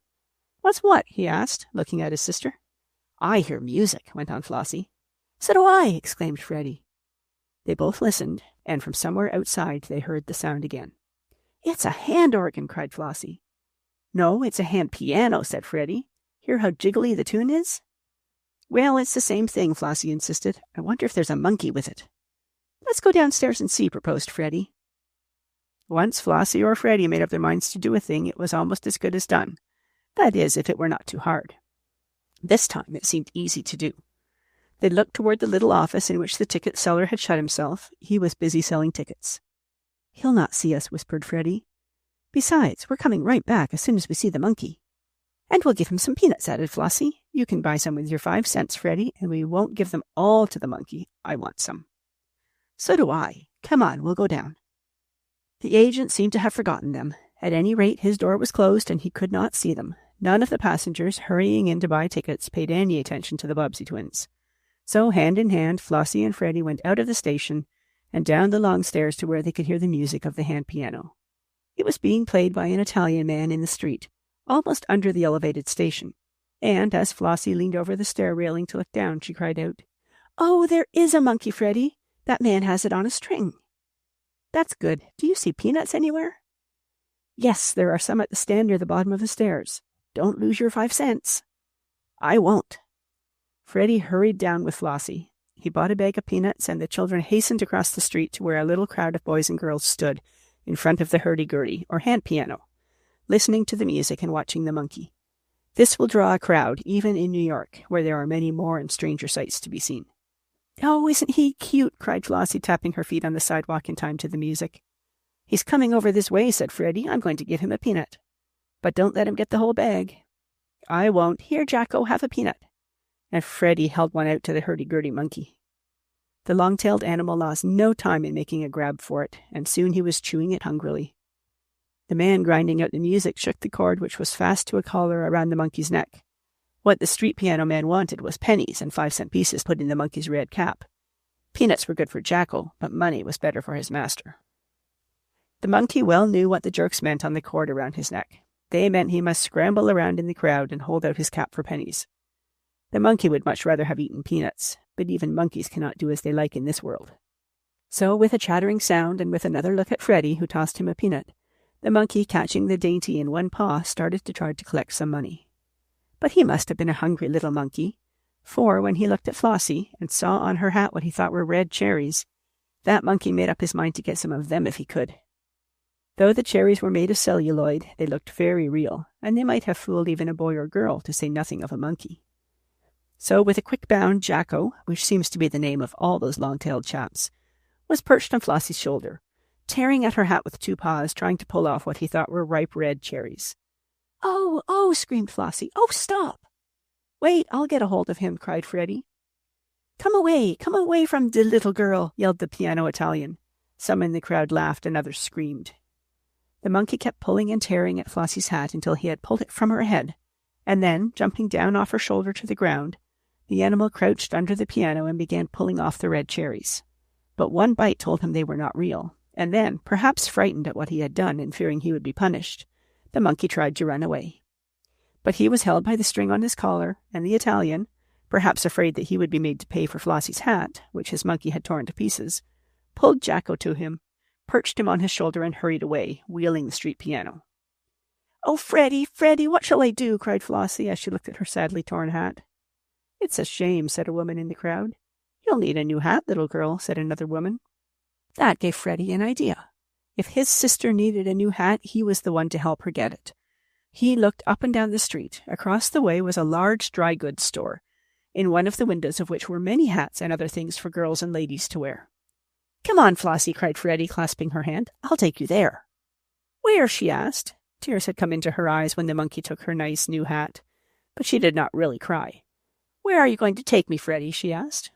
"What's what?" he asked, looking at his sister. "I hear music," went on Flossie. "So do I," exclaimed Freddie. They both listened, and from somewhere outside they heard the sound again. "It's a hand organ," cried Flossie. "No, it's a hand piano," said Freddie. "Hear how jiggly the tune is?" "Well, it's the same thing," Flossie insisted. "I wonder if there's a monkey with it." "Let's go downstairs and see," proposed Freddie. Once Flossie or Freddie made up their minds to do a thing, it was almost as good as done. That is, if it were not too hard. This time it seemed easy to do. They looked toward the little office in which the ticket seller had shut himself. He was busy selling tickets. "He'll not see us," whispered Freddie. "Besides, we're coming right back as soon as we see the monkey." "And we'll give him some peanuts," added Flossie. "You can buy some with your 5 cents, Freddie, and we won't give them all to the monkey. I want some." "So do I. Come on, we'll go down." The agent seemed to have forgotten them. At any rate, his door was closed and he could not see them. None of the passengers hurrying in to buy tickets paid any attention to the Bobbsey twins. So, hand in hand, Flossie and Freddie went out of the station and down the long stairs to where they could hear the music of the hand piano. It was being played by an Italian man in the street, almost under the elevated station, and as Flossie leaned over the stair railing to look down, she cried out, "Oh, there is a monkey, Freddie! That man has it on a string." "That's good. Do you see peanuts anywhere?" "Yes, there are some at the stand near the bottom of the stairs. Don't lose your 5 cents." "I won't." Freddie hurried down with Flossie. He bought a bag of peanuts, and the children hastened across the street to where a little crowd of boys and girls stood in front of the hurdy-gurdy, or hand piano, listening to the music and watching the monkey. This will draw a crowd, even in New York, where there are many more and stranger sights to be seen. "Oh, isn't he cute?" cried Flossie, tapping her feet on the sidewalk in time to the music. "He's coming over this way," said Freddie. "I'm going to give him a peanut. But don't let him get the whole bag." "I won't. Here, Jacko, have a peanut." And Freddie held one out to the hurdy-gurdy monkey. The long-tailed animal lost no time in making a grab for it, and soon he was chewing it hungrily. The man grinding out the music shook the cord which was fast to a collar around the monkey's neck. What the street piano man wanted was pennies and 5-cent pieces put in the monkey's red cap. Peanuts were good for Jacko, but money was better for his master. The monkey well knew what the jerks meant on the cord around his neck. They meant he must scramble around in the crowd and hold out his cap for pennies. The monkey would much rather have eaten peanuts, but even monkeys cannot do as they like in this world. So, with a chattering sound and with another look at Freddie, who tossed him a peanut, the monkey, catching the dainty in one paw, started to try to collect some money. But he must have been a hungry little monkey, for when he looked at Flossie and saw on her hat what he thought were red cherries, that monkey made up his mind to get some of them if he could. Though the cherries were made of celluloid, they looked very real, and they might have fooled even a boy or girl, to say nothing of a monkey. So, with a quick bound, Jacko, which seems to be the name of all those long-tailed chaps, was perched on Flossie's shoulder, tearing at her hat with 2 paws, trying to pull off what he thought were ripe red cherries. "Oh, oh!" screamed Flossie. "Oh, stop!" "Wait, I'll get a hold of him," cried Freddie. Come away from the little girl," yelled the piano Italian. Some in the crowd laughed and others screamed. The monkey kept pulling and tearing at Flossie's hat until he had pulled it from her head, and then, jumping down off her shoulder to the ground, the animal crouched under the piano and began pulling off the red cherries. But one bite told him they were not real, and then, perhaps frightened at what he had done and fearing he would be punished, the monkey tried to run away. But he was held by the string on his collar, and the Italian, perhaps afraid that he would be made to pay for Flossie's hat, which his monkey had torn to pieces, pulled Jacko to him, perched him on his shoulder, and hurried away, wheeling the street piano. "Oh, Freddie, Freddie, what shall I do?" cried Flossie as she looked at her sadly torn hat. "It's a shame," said a woman in the crowd. "You'll need a new hat, little girl," said another woman. That gave Freddie an idea. If his sister needed a new hat, he was the one to help her get it. He looked up and down the street. Across the way was a large dry goods store, in one of the windows of which were many hats and other things for girls and ladies to wear. "Come on, Flossie," cried Freddie, clasping her hand. "I'll take you there." "Where?" she asked. Tears had come into her eyes when the monkey took her nice new hat, but she did not really cry. "Where are you going to take me, Freddie?" she asked.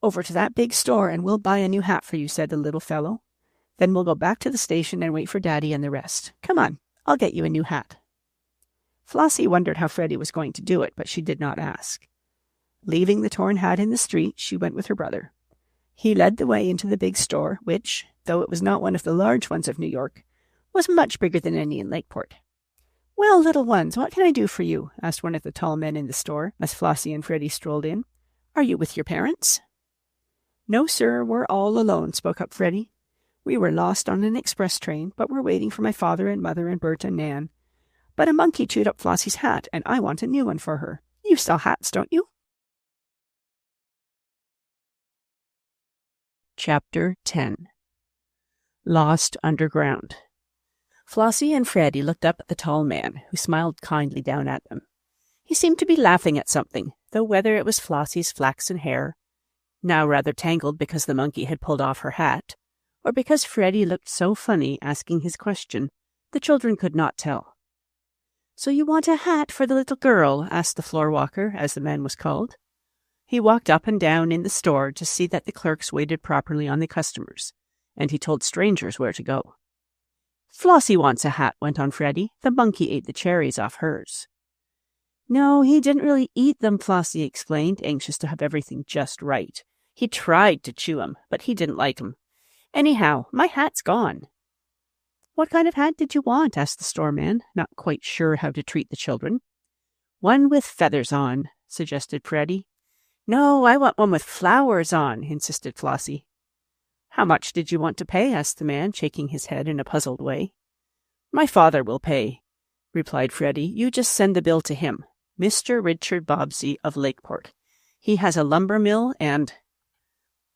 "Over to that big store, and we'll buy a new hat for you," said the little fellow. "Then we'll go back to the station and wait for Daddy and the rest. Come on, I'll get you a new hat." Flossie wondered how Freddie was going to do it, but she did not ask. Leaving the torn hat in the street, she went with her brother. He led the way into the big store, which, though it was not one of the large ones of New York, was much bigger than any in Lakeport. "Well, little ones, what can I do for you?" asked one of the tall men in the store as Flossie and Freddie strolled in. "Are you with your parents?" "No, sir, we're all alone," spoke up Freddie. "We were lost on an express train, but we're waiting for my father and mother and Bert and Nan. But a monkey chewed up Flossie's hat, and I want a new one for her. You sell hats, don't you?" Chapter 10. Lost Underground. Flossie and Freddie looked up at the tall man, who smiled kindly down at them. He seemed to be laughing at something, though whether it was Flossie's flaxen hair, now rather tangled because the monkey had pulled off her hat, or because Freddie looked so funny asking his question, the children could not tell. "So you want a hat for the little girl?" asked the floor walker, as the man was called. He walked up and down in the store to see that the clerks waited properly on the customers, and he told strangers where to go. "Flossie wants a hat," went on Freddie. "The monkey ate the cherries off hers." "No, he didn't really eat them," Flossie explained, anxious to have everything just right. "He tried to chew 'em, but he didn't like 'em. Anyhow, my hat's gone." "What kind of hat did you want?" asked the storeman, not quite sure how to treat the children. "One with feathers on," suggested Freddie. "No, I want one with flowers on," insisted Flossie. "How much did you want to pay?" asked the man, shaking his head in a puzzled way. "My father will pay," replied Freddie. "You just send the bill to him. Mr. Richard Bobbsey of Lakeport. He has a lumber mill and—"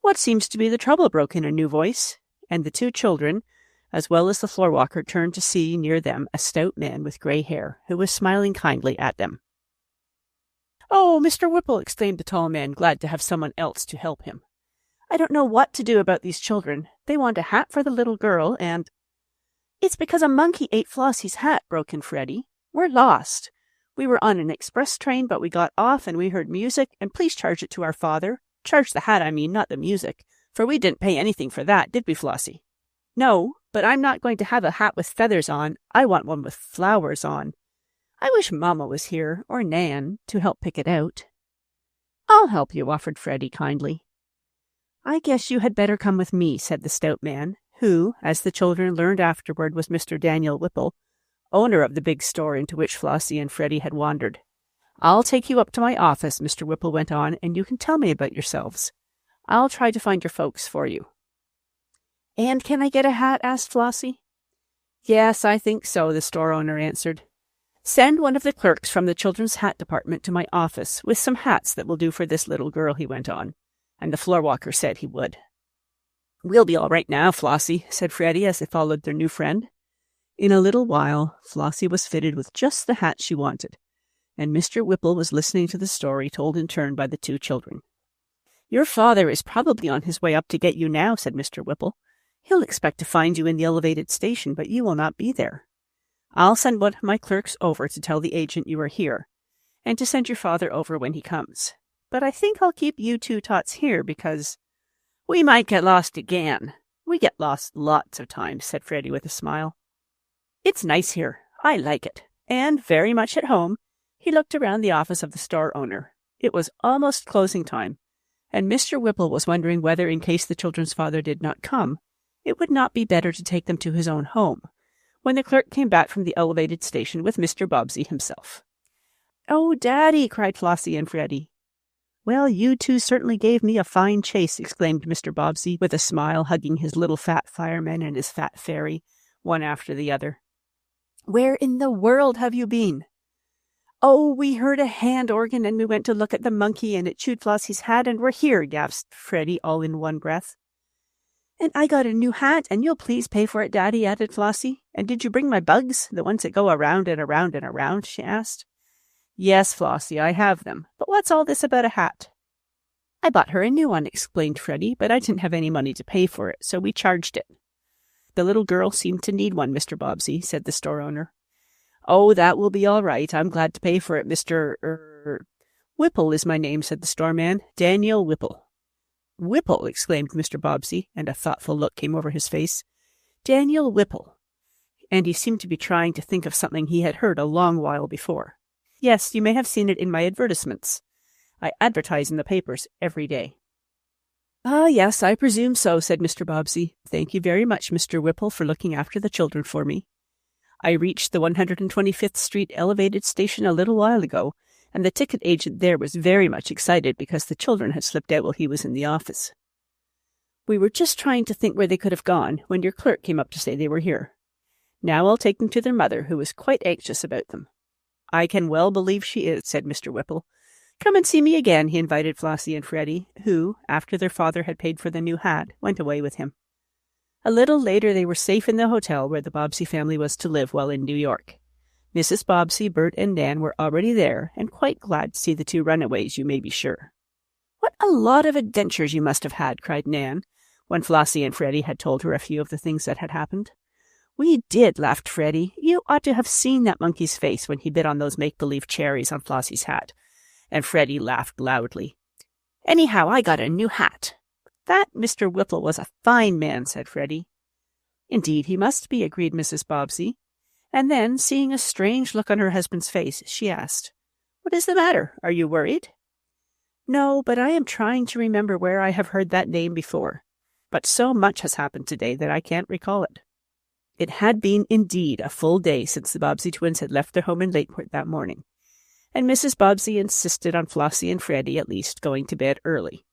"What seems to be the trouble?" broke in a new voice, and the two children, as well as the floor walker, turned to see near them a stout man with gray hair, who was smiling kindly at them. "Oh, Mr. Whipple!" exclaimed the tall man, glad to have someone else to help him. "I don't know what to do about these children. They want a hat for the little girl, and—" "It's because a monkey ate Flossie's hat," broke in Freddie. "We're lost. We were on an express train, but we got off and we heard music, and please charge it to our father. Charge the hat, I mean, not the music, for we didn't pay anything for that, did we, Flossie?" "No, but I'm not going to have a hat with feathers on. I want one with flowers on. I wish Mama was here, or Nan, to help pick it out." "I'll help you," offered Freddie kindly. "I guess you had better come with me," said the stout man, who, as the children learned afterward, was Mr. Daniel Whipple, owner of the big store into which Flossie and Freddie had wandered. "I'll take you up to my office," Mr. Whipple went on, "and you can tell me about yourselves. I'll try to find your folks for you." "And can I get a hat?" asked Flossie. "Yes, I think so," the store owner answered. "Send one of the clerks from the children's hat department to my office with some hats that will do for this little girl," he went on, and the floor walker said he would. "We'll be all right now, Flossie," said Freddie as they followed their new friend. In a little while, Flossie was fitted with just the hat she wanted, and Mr. Whipple was listening to the story told in turn by the two children. "Your father is probably on his way up to get you now," said Mr. Whipple. "He'll expect to find you in the elevated station, but you will not be there. I'll send one of my clerks over to tell the agent you are here, and to send your father over when he comes. But I think I'll keep you two tots here because we might get lost again." "We get lost lots of times," said Freddie with a smile. "It's nice here. I like it. And very much at home." He looked around the office of the store owner. It was almost closing time, and Mr. Whipple was wondering whether, in case the children's father did not come, it would not be better to take them to his own home, when the clerk came back from the elevated station with Mr. Bobbsey himself. "Oh, Daddy!" cried Flossie and Freddie. "Well, you two certainly gave me a fine chase," exclaimed Mr. Bobbsey, with a smile, hugging his little fat fireman and his fat ferry, one after the other. Where in the world have you been?" "Oh, we heard a hand organ and we went to look at the monkey and it chewed Flossie's hat and we're here," gasped Freddie all in one breath. "And I got a new hat and you'll please pay for it, Daddy," added Flossie. "And did you bring my bugs, the ones that go around and around and around?" she asked. "Yes, Flossie, I have them. But what's all this about a hat?" "I bought her a new one," explained Freddie, "but I didn't have any money to pay for it, so we charged it." "The little girl seemed to need one, Mr. Bobbsey," said the store owner. "Oh, that will be all right. I'm glad to pay for it, Mr. Whipple is my name," said the storeman. "Daniel Whipple." "Whipple!" exclaimed Mr. Bobbsey, and a thoughtful look came over his face. "Daniel Whipple." And he seemed to be trying to think of something he had heard a long while before. "Yes, you may have seen it in my advertisements. I advertise in the papers every day." "Ah, yes, I presume so," said Mr. Bobbsey. "Thank you very much, Mr. Whipple, for looking after the children for me. I reached the 125th Street elevated station a little while ago, and the ticket agent there was very much excited because the children had slipped out while he was in the office. We were just trying to think where they could have gone when your clerk came up to say they were here. Now I'll take them to their mother, who is quite anxious about them." "I can well believe she is," said Mr. Whipple. "Come and see me again," he invited Flossie and Freddie, who, after their father had paid for the new hat, went away with him. A little later they were safe in the hotel where the Bobbsey family was to live while in New York. Mrs. Bobbsey, Bert, and Nan were already there, and quite glad to see the two runaways, you may be sure. "What a lot of adventures you must have had," cried Nan, when Flossie and Freddie had told her a few of the things that had happened. "We did," laughed Freddie. "You ought to have seen that monkey's face when he bit on those make-believe cherries on Flossie's hat." And Freddie laughed loudly. "Anyhow, I got a new hat." "That Mr. Whipple was a fine man," said Freddie. "Indeed he must be," agreed Mrs. Bobbsey. And then, seeing a strange look on her husband's face, she asked, "What is the matter? Are you worried?" "No, but I am trying to remember where I have heard that name before. But so much has happened today that I can't recall it." It had been, indeed, a full day since the Bobbsey twins had left their home in Lakeport that morning, and Mrs. Bobbsey insisted on Flossie and Freddie at least going to bed early.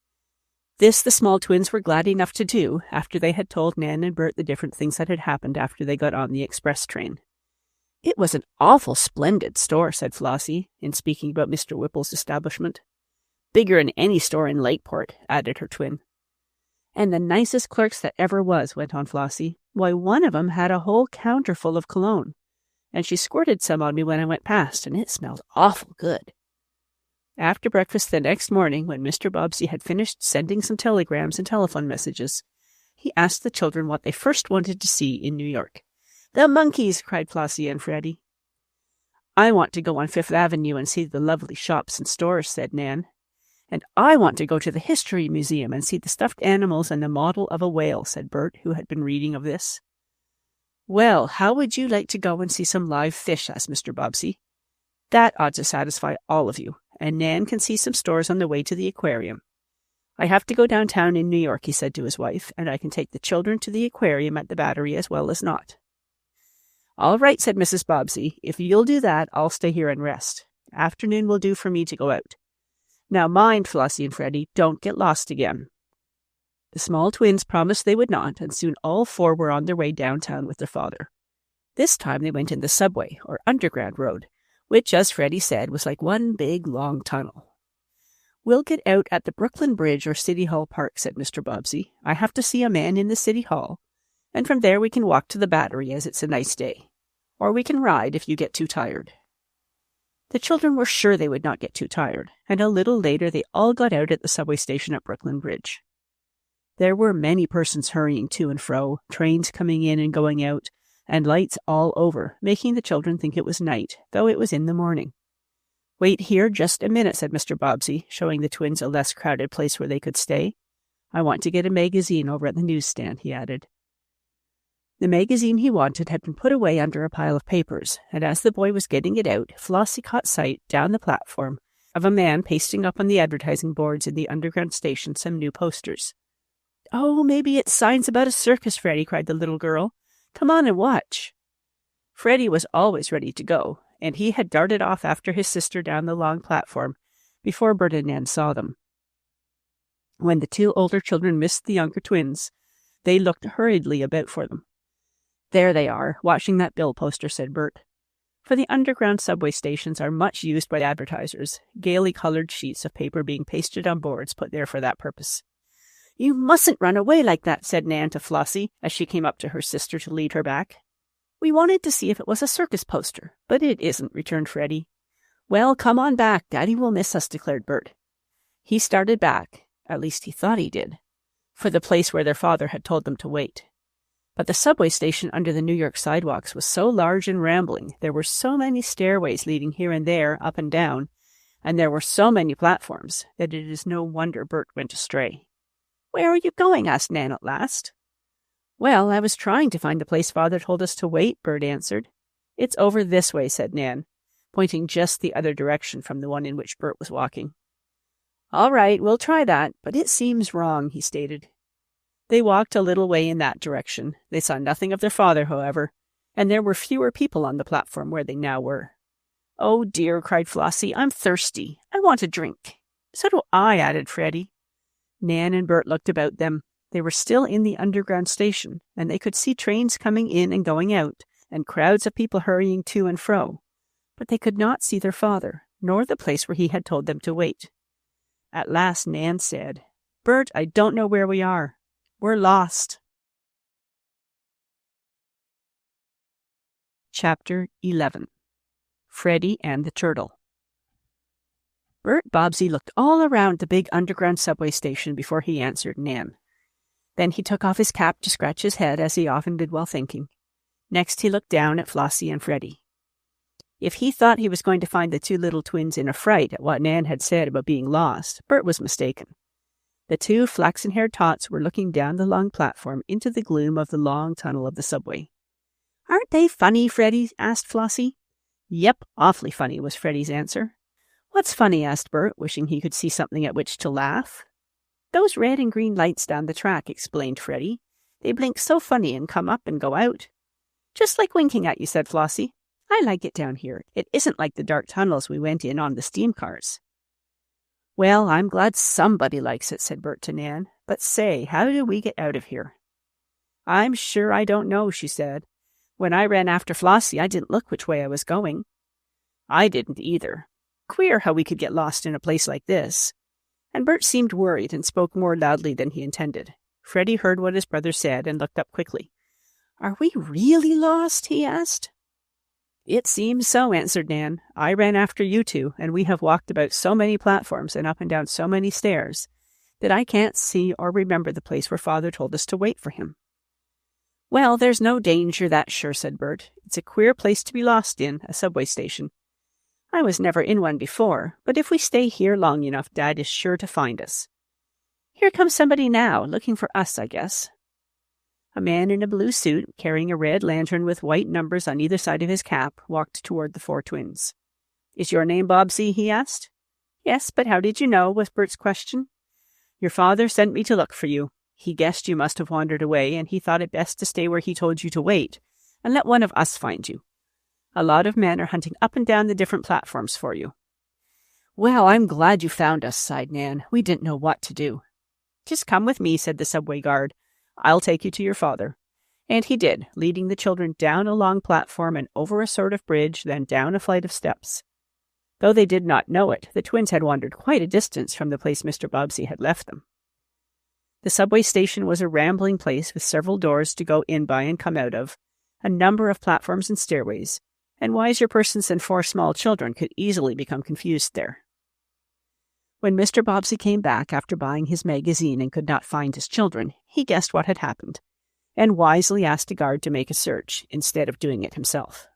This the small twins were glad enough to do after they had told Nan and Bert the different things that had happened after they got on the express train. "It was an awful splendid store," said Flossie, in speaking about Mr. Whipple's establishment. "Bigger than any store in Lakeport," added her twin. "And the nicest clerks that ever was," went on Flossie. "Why, one of 'em had a whole counter full of cologne, and she squirted some on me when I went past, and it smelled awful good." After breakfast the next morning, when Mr. Bobbsey had finished sending some telegrams and telephone messages, he asked the children what they first wanted to see in New York. "The monkeys!" cried Flossie and Freddie. "I want to go on Fifth Avenue and see the lovely shops and stores," said Nan. "And I want to go to the History Museum and see the stuffed animals and the model of a whale," said Bert, who had been reading of this. "Well, how would you like to go and see some live fish?" asked Mr. Bobbsey. "That ought to satisfy all of you, and Nan can see some stores on the way to the aquarium. I have to go downtown in New York," he said to his wife, "and I can take the children to the aquarium at the Battery as well as not." "All right," said Mrs. Bobbsey. "If you'll do that, I'll stay here and rest. Afternoon will do for me to go out. Now mind, Flossie and Freddie, don't get lost again." The small twins promised they would not, and soon all four were on their way downtown with their father. This time they went in the subway, or underground road, which, as Freddie said, was like one big, long tunnel. "We'll get out at the Brooklyn Bridge or City Hall Park," said Mr. Bobbsey. "I have to see a man in the City Hall, and from there we can walk to the Battery as it's a nice day. Or we can ride if you get too tired." The children were sure they would not get too tired, and a little later they all got out at the subway station at Brooklyn Bridge. There were many persons hurrying to and fro, trains coming in and going out, and lights all over, making the children think it was night, though it was in the morning. "Wait here just a minute," said Mr. Bobbsey, showing the twins a less crowded place where they could stay. "I want to get a magazine over at the newsstand," he added. The magazine he wanted had been put away under a pile of papers, and as the boy was getting it out, Flossie caught sight, down the platform, of a man pasting up on the advertising boards in the underground station some new posters. "Oh, maybe it's signs about a circus, Freddie," cried the little girl. "Come on and watch." Freddie was always ready to go, and he had darted off after his sister down the long platform before Bert and Nan saw them. When the two older children missed the younger twins, they looked hurriedly about for them. There they are, watching that bill poster, said Bert. For the underground subway stations are much used by advertisers, gaily colored sheets of paper being pasted on boards put there for that purpose. You mustn't run away like that, said Nan to Flossie, as she came up to her sister to lead her back. We wanted to see if it was a circus poster, but it isn't, returned Freddie. Well, come on back. Daddy will miss us, declared Bert. He started back, at least he thought he did, for the place where their father had told them to wait. But the subway station under the New York sidewalks was so large and rambling, there were so many stairways leading here and there, up and down, and there were so many platforms, that it is no wonder Bert went astray. Where are you going? Asked Nan at last. Well, I was trying to find the place Father told us to wait, Bert answered. It's over this way, said Nan, pointing just the other direction from the one in which Bert was walking. All right, we'll try that, but it seems wrong, he stated. They walked a little way in that direction. They saw nothing of their father, however, and there were fewer people on the platform where they now were. Oh dear, cried Flossie, I'm thirsty. I want a drink. So do I, added Freddie. Nan and Bert looked about them. They were still in the underground station, and they could see trains coming in and going out, and crowds of people hurrying to and fro. But they could not see their father, nor the place where he had told them to wait. At last Nan said, Bert, I don't know where we are. We're lost. Chapter 11. Freddie and the Turtle. Bert Bobbsey looked all around the big underground subway station before he answered Nan. Then he took off his cap to scratch his head, as he often did while thinking. Next he looked down at Flossie and Freddie. If he thought he was going to find the two little twins in a fright at what Nan had said about being lost, Bert was mistaken. The two flaxen-haired tots were looking down the long platform into the gloom of the long tunnel of the subway. Aren't they funny, Freddie? Asked Flossie. Yep, awfully funny, was Freddie's answer. What's funny? Asked Bert, wishing he could see something at which to laugh. Those red and green lights down the track, explained Freddie. They blink so funny and come up and go out. Just like winking at you, said Flossie. I like it down here. It isn't like the dark tunnels we went in on the steam cars. Well, I'm glad somebody likes it, said Bert to Nan. But say, how do we get out of here? I'm sure I don't know, she said. When I ran after Flossie, I didn't look which way I was going. I didn't either. Queer how we could get lost in a place like this. And Bert seemed worried and spoke more loudly than he intended. Freddie heard what his brother said and looked up quickly. Are we really lost? He asked. It seems so, answered Nan. I ran after you two, and we have walked about so many platforms and up and down so many stairs that I can't see or remember the place where Father told us to wait for him. Well, there's no danger, that's sure, said Bert. It's a queer place to be lost in, a subway station. I was never in one before, but if we stay here long enough, Dad is sure to find us. Here comes somebody now, looking for us, I guess. A man in a blue suit, carrying a red lantern with white numbers on either side of his cap, walked toward the four twins. Is your name Bobbsey? He asked. Yes, but how did you know? Was Bert's question. Your father sent me to look for you. He guessed you must have wandered away, and he thought it best to stay where he told you to wait, and let one of us find you. A lot of men are hunting up and down the different platforms for you. Well, I'm glad you found us, sighed Nan. We didn't know what to do. Just come with me, said the subway guard. I'll take you to your father. And he did, leading the children down a long platform and over a sort of bridge, then down a flight of steps. Though they did not know it, the twins had wandered quite a distance from the place Mr. Bobbsey had left them. The subway station was a rambling place with several doors to go in by and come out of, a number of platforms and stairways, and wiser persons than four small children could easily become confused there. When Mr. Bobbsey came back after buying his magazine and could not find his children, he guessed what had happened, and wisely asked a guard to make a search, instead of doing it himself.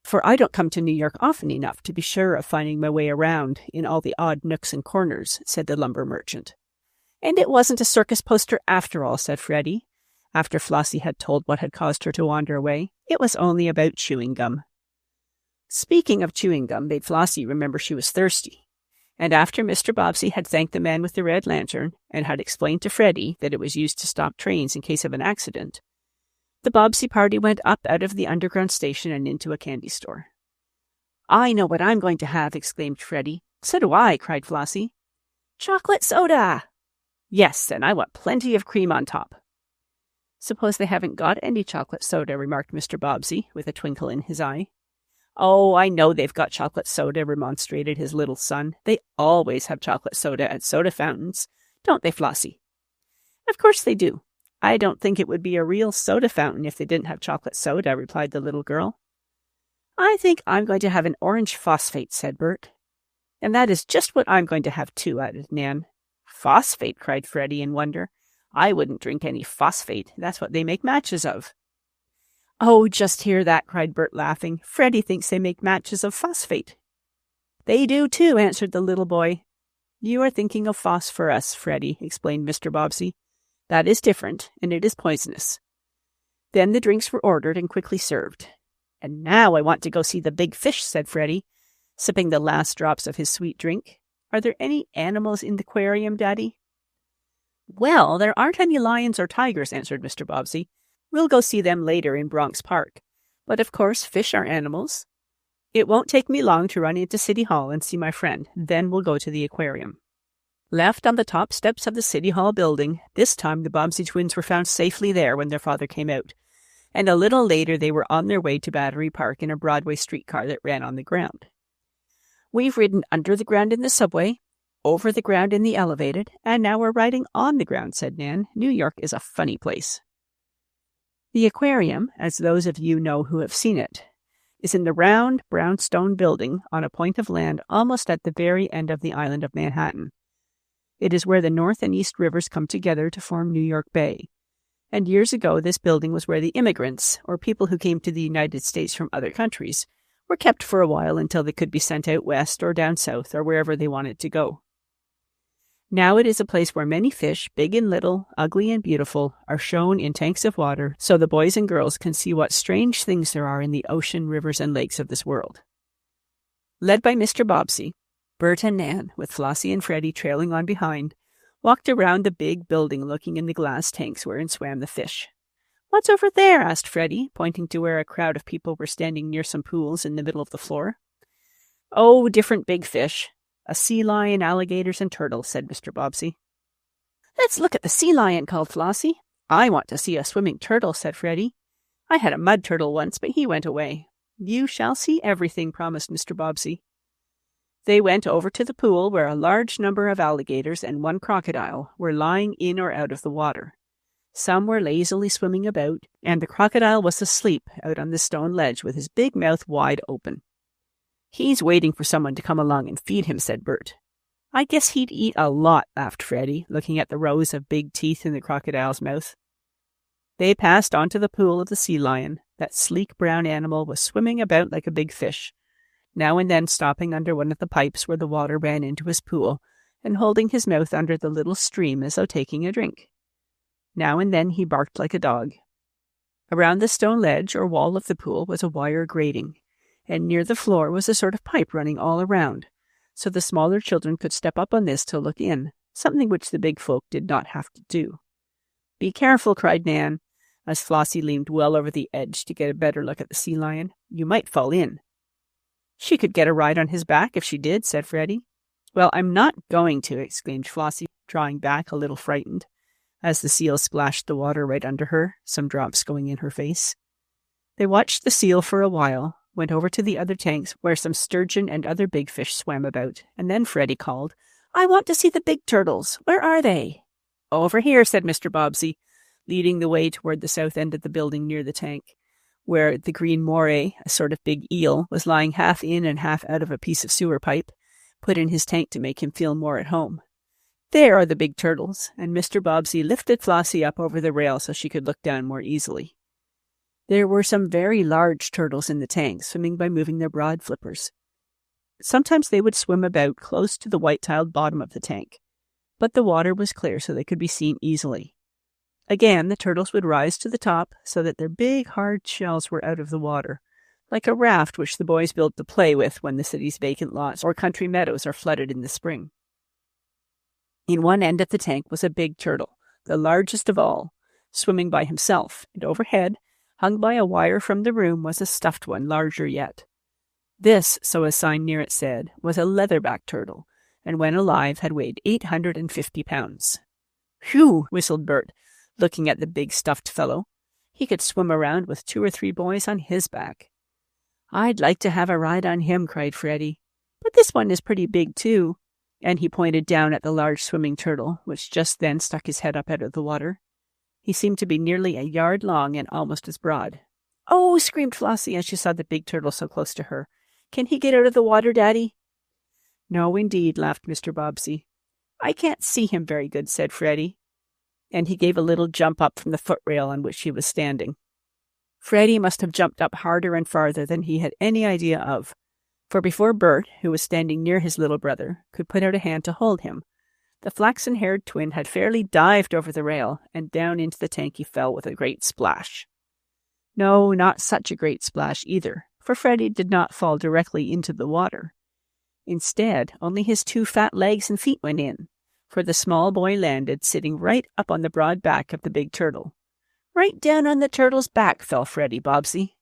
For I don't come to New York often enough to be sure of finding my way around in all the odd nooks and corners, said the lumber merchant. And it wasn't a circus poster after all, said Freddie, after Flossie had told what had caused her to wander away. It was only about chewing gum. Speaking of chewing gum made Flossie remember she was thirsty. And after Mr. Bobbsey had thanked the man with the red lantern and had explained to Freddie that it was used to stop trains in case of an accident, the Bobbsey party went up out of the underground station and into a candy store. I know what I'm going to have, exclaimed Freddie. So do I, cried Flossie. Chocolate soda! Yes, and I want plenty of cream on top. Suppose they haven't got any chocolate soda, remarked Mr. Bobbsey, with a twinkle in his eye. Oh, I know they've got chocolate soda, remonstrated his little son. They always have chocolate soda at soda fountains, don't they, Flossie? Of course they do. I don't think it would be a real soda fountain if they didn't have chocolate soda, replied the little girl. I think I'm going to have an orange phosphate, said Bert. And that is just what I'm going to have too, added Nan. Phosphate, cried Freddie in wonder. I wouldn't drink any phosphate. That's what they make matches of. Oh, just hear that, cried Bert, laughing. Freddie thinks they make matches of phosphate. They do too, answered the little boy. You are thinking of phosphorus, Freddie, explained Mr. Bobbsey. That is different, and it is poisonous. Then the drinks were ordered and quickly served. And now I want to go see the big fish, said Freddie, sipping the last drops of his sweet drink. Are there any animals in the aquarium, Daddy? Well, there aren't any lions or tigers, answered Mr. Bobbsey. We'll go see them later in Bronx Park. But of course, fish are animals. It won't take me long to run into City Hall and see my friend. Then we'll go to the aquarium. Left on the top steps of the City Hall building, this time the Bobbsey twins were found safely there when their father came out. And a little later they were on their way to Battery Park in a Broadway streetcar that ran on the ground. We've ridden under the ground in the subway, over the ground in the elevated, and now we're riding on the ground, said Nan. New York is a funny place. The aquarium, as those of you know who have seen it, is in the round, brownstone building on a point of land almost at the very end of the island of Manhattan. It is where the North and East rivers come together to form New York Bay. And years ago, this building was where the immigrants, or people who came to the United States from other countries, were kept for a while until they could be sent out west or down south or wherever they wanted to go. Now it is a place where many fish, big and little, ugly and beautiful, are shown in tanks of water so the boys and girls can see what strange things there are in the ocean, rivers, and lakes of this world. Led by Mr. Bobbsey, Bert and Nan, with Flossie and Freddie trailing on behind, walked around the big building looking in the glass tanks wherein swam the fish. What's over there? Asked Freddie, pointing to where a crowd of people were standing near some pools in the middle of the floor. Oh, different big fish. A sea lion, alligators, and turtles, said Mr. Bobbsey. Let's look at the sea lion, called Flossie. I want to see a swimming turtle, said Freddie. I had a mud turtle once, but he went away. You shall see everything, promised Mr. Bobbsey. They went over to the pool where a large number of alligators and one crocodile were lying in or out of the water. Some were lazily swimming about, and the crocodile was asleep out on the stone ledge with his big mouth wide open. He's waiting for someone to come along and feed him, said Bert. I guess he'd eat a lot, laughed Freddie, looking at the rows of big teeth in the crocodile's mouth. They passed on to the pool of the sea lion. That sleek brown animal was swimming about like a big fish, now and then stopping under one of the pipes where the water ran into his pool, and holding his mouth under the little stream as though taking a drink. Now and then he barked like a dog. Around the stone ledge or wall of the pool was a wire grating, and near the floor was a sort of pipe running all around, so the smaller children could step up on this to look in, something which the big folk did not have to do. Be careful, cried Nan, as Flossie leaned well over the edge to get a better look at the sea lion. You might fall in. She could get a ride on his back if she did, said Freddie. Well, I'm not going to, exclaimed Flossie, drawing back a little frightened, as the seal splashed the water right under her, some drops going in her face. They watched the seal for a while, went over to the other tanks where some sturgeon and other big fish swam about, and then Freddie called, I want to see the big turtles. Where are they? Over here, said Mr. Bobbsey, leading the way toward the south end of the building near the tank, where the green moray, a sort of big eel, was lying half in and half out of a piece of sewer pipe, put in his tank to make him feel more at home. There are the big turtles, and Mr. Bobbsey lifted Flossie up over the rail so she could look down more easily. There were some very large turtles in the tank, swimming by moving their broad flippers. Sometimes they would swim about close to the white-tiled bottom of the tank, but the water was clear so they could be seen easily. Again, the turtles would rise to the top so that their big, hard shells were out of the water, like a raft which the boys build to play with when the city's vacant lots or country meadows are flooded in the spring. In one end of the tank was a big turtle, the largest of all, swimming by himself, and overhead, hung by a wire from the room, was a stuffed one, larger yet. This, so a sign near it said, was a leatherback turtle, and when alive had weighed 850 pounds. Phew, whistled Bert, looking at the big stuffed fellow. He could swim around with 2 or 3 boys on his back. "I'd like to have a ride on him," cried Freddie. "But this one is pretty big, too." And he pointed down at the large swimming turtle, which just then stuck his head up out of the water. He seemed to be nearly a yard long and almost as broad. "Oh," screamed Flossie as she saw the big turtle so close to her. "Can he get out of the water, Daddy?" "No, indeed," laughed Mr. Bobbsey. "I can't see him very good," said Freddie, and he gave a little jump up from the footrail on which he was standing. Freddie must have jumped up harder and farther than he had any idea of, for before Bert, who was standing near his little brother, could put out a hand to hold him, the flaxen-haired twin had fairly dived over the rail, and down into the tank he fell with a great splash. No, not such a great splash either, for Freddie did not fall directly into the water. Instead, only his 2 fat legs and feet went in, for the small boy landed sitting right up on the broad back of the big turtle. Right down on the turtle's back fell Freddie Bobbsey.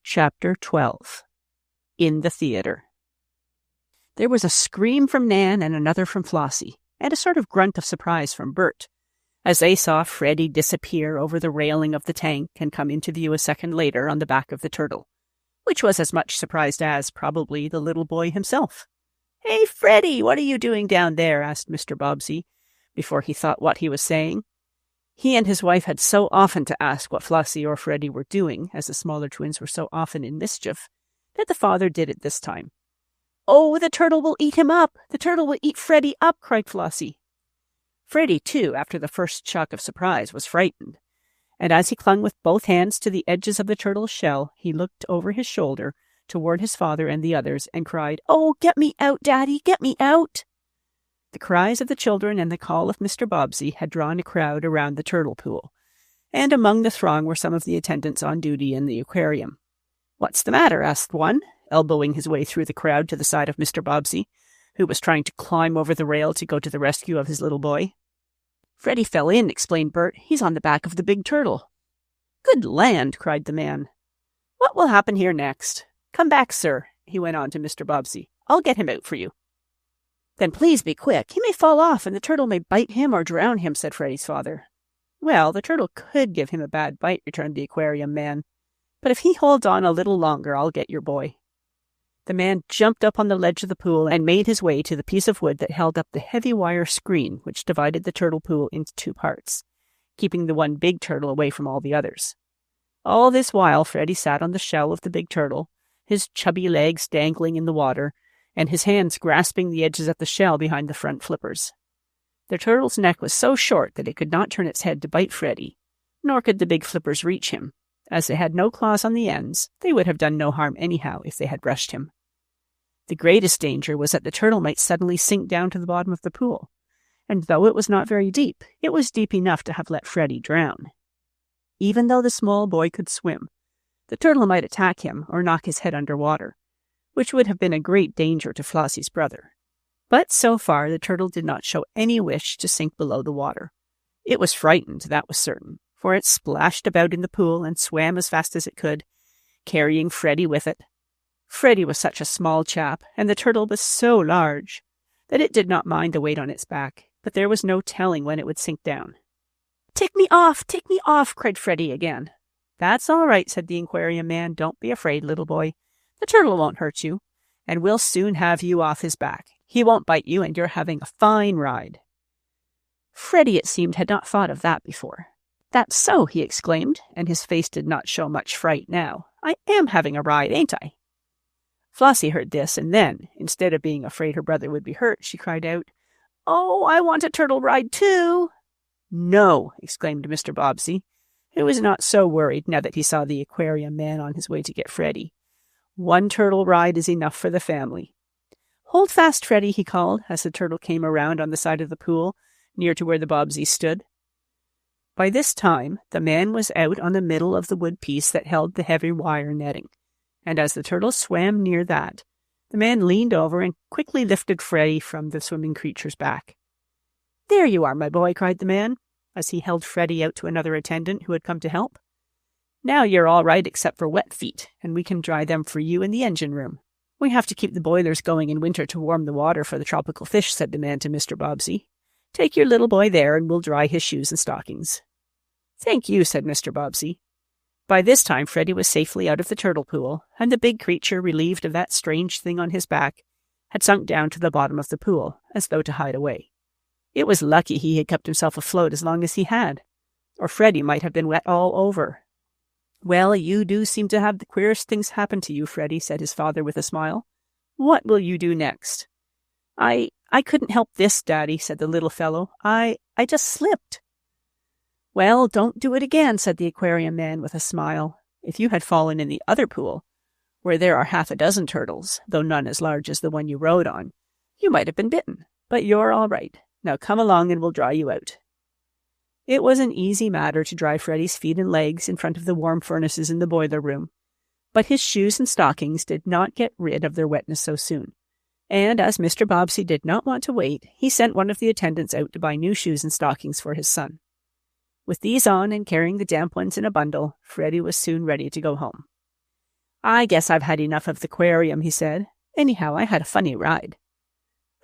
Chapter 12. In the Theater. There was a scream from Nan and another from Flossie, and a sort of grunt of surprise from Bert, as they saw Freddie disappear over the railing of the tank and come into view a second later on the back of the turtle, which was as much surprised as, probably, the little boy himself. "Hey, Freddie, what are you doing down there?" asked Mr. Bobbsey, before he thought what he was saying. He and his wife had so often to ask what Flossie or Freddie were doing, as the smaller twins were so often in mischief, that the father did it this time. "Oh, the turtle will eat him up! The turtle will eat Freddie up!" cried Flossie. Freddie, too, after the first shock of surprise, was frightened, and as he clung with both hands to the edges of the turtle's shell, he looked over his shoulder toward his father and the others and cried, "Oh, get me out, Daddy! Get me out!" The cries of the children and the call of Mr. Bobbsey had drawn a crowd around the turtle pool, and among the throng were some of the attendants on duty in the aquarium. "What's the matter?" asked one, elbowing his way through the crowd to the side of Mr. Bobbsey, who was trying to climb over the rail to go to the rescue of his little boy. "Freddie fell in," explained Bert. "He's on the back of the big turtle." "Good land!" cried the man. "What will happen here next? Come back, sir," he went on to Mr. Bobbsey. "I'll get him out for you." "Then please be quick. He may fall off, and the turtle may bite him or drown him," said Freddie's father. "Well, the turtle could give him a bad bite," returned the aquarium man. "But if he holds on a little longer, I'll get your boy." The man jumped up on the ledge of the pool and made his way to the piece of wood that held up the heavy wire screen which divided the turtle pool into 2 parts, keeping the one big turtle away from all the others. All this while Freddie sat on the shell of the big turtle, his chubby legs dangling in the water, and his hands grasping the edges of the shell behind the front flippers. The turtle's neck was so short that it could not turn its head to bite Freddie, nor could the big flippers reach him. As they had no claws on the ends, they would have done no harm anyhow if they had brushed him. The greatest danger was that the turtle might suddenly sink down to the bottom of the pool, and though it was not very deep, it was deep enough to have let Freddie drown. Even though the small boy could swim, the turtle might attack him or knock his head under water, which would have been a great danger to Flossie's brother. But so far the turtle did not show any wish to sink below the water. It was frightened, that was certain, for it splashed about in the pool and swam as fast as it could, carrying Freddie with it. Freddie was such a small chap, and the turtle was so large, that it did not mind the weight on its back, but there was no telling when it would sink down. Take me off, cried Freddie again. That's all right, said the aquarium man. Don't be afraid, little boy. The turtle won't hurt you, and we'll soon have you off his back. He won't bite you, and you're having a fine ride. Freddie, it seemed, had not thought of that before. That's so, he exclaimed, and his face did not show much fright now. I am having a ride, ain't I? Flossie heard this, and then, instead of being afraid her brother would be hurt, she cried out, Oh, I want a turtle ride too. No, exclaimed Mr. Bobbsey, who was not so worried now that he saw the aquarium man on his way to get Freddie. One turtle ride is enough for the family. Hold fast, Freddie, he called, as the turtle came around on the side of the pool, near to where the Bobbseys stood. By this time, the man was out on the middle of the wood piece that held the heavy wire netting, and as the turtle swam near that, the man leaned over and quickly lifted Freddie from the swimming creature's back. There you are, my boy, cried the man, as he held Freddie out to another attendant who had come to help. Now you're all right except for wet feet, and we can dry them for you in the engine room. "We have to keep the boilers going in winter to warm the water for the tropical fish," said the man to Mr. Bobbsey. "Take your little boy there, and we'll dry his shoes and stockings." "Thank you," said Mr. Bobbsey. By this time Freddie was safely out of the turtle pool, and the big creature, relieved of that strange thing on his back, had sunk down to the bottom of the pool, as though to hide away. It was lucky he had kept himself afloat as long as he had, or Freddie might have been wet all over. "Well, you do seem to have the queerest things happen to you, Freddie," said his father with a smile. "What will you do next?" I couldn't help this, Daddy," said the little fellow. I just slipped." "Well, don't do it again," said the aquarium man with a smile. "If you had fallen in the other pool, where there are 6 turtles, though none as large as the one you rode on, you might have been bitten. But you're all right. Now come along and we'll dry you out." It was an easy matter to dry Freddie's feet and legs in front of the warm furnaces in the boiler room, but his shoes and stockings did not get rid of their wetness so soon, and as Mr. Bobbsey did not want to wait, he sent one of the attendants out to buy new shoes and stockings for his son. With these on and carrying the damp ones in a bundle, Freddie was soon ready to go home. "I guess I've had enough of the aquarium," he said. "Anyhow, I had a funny ride."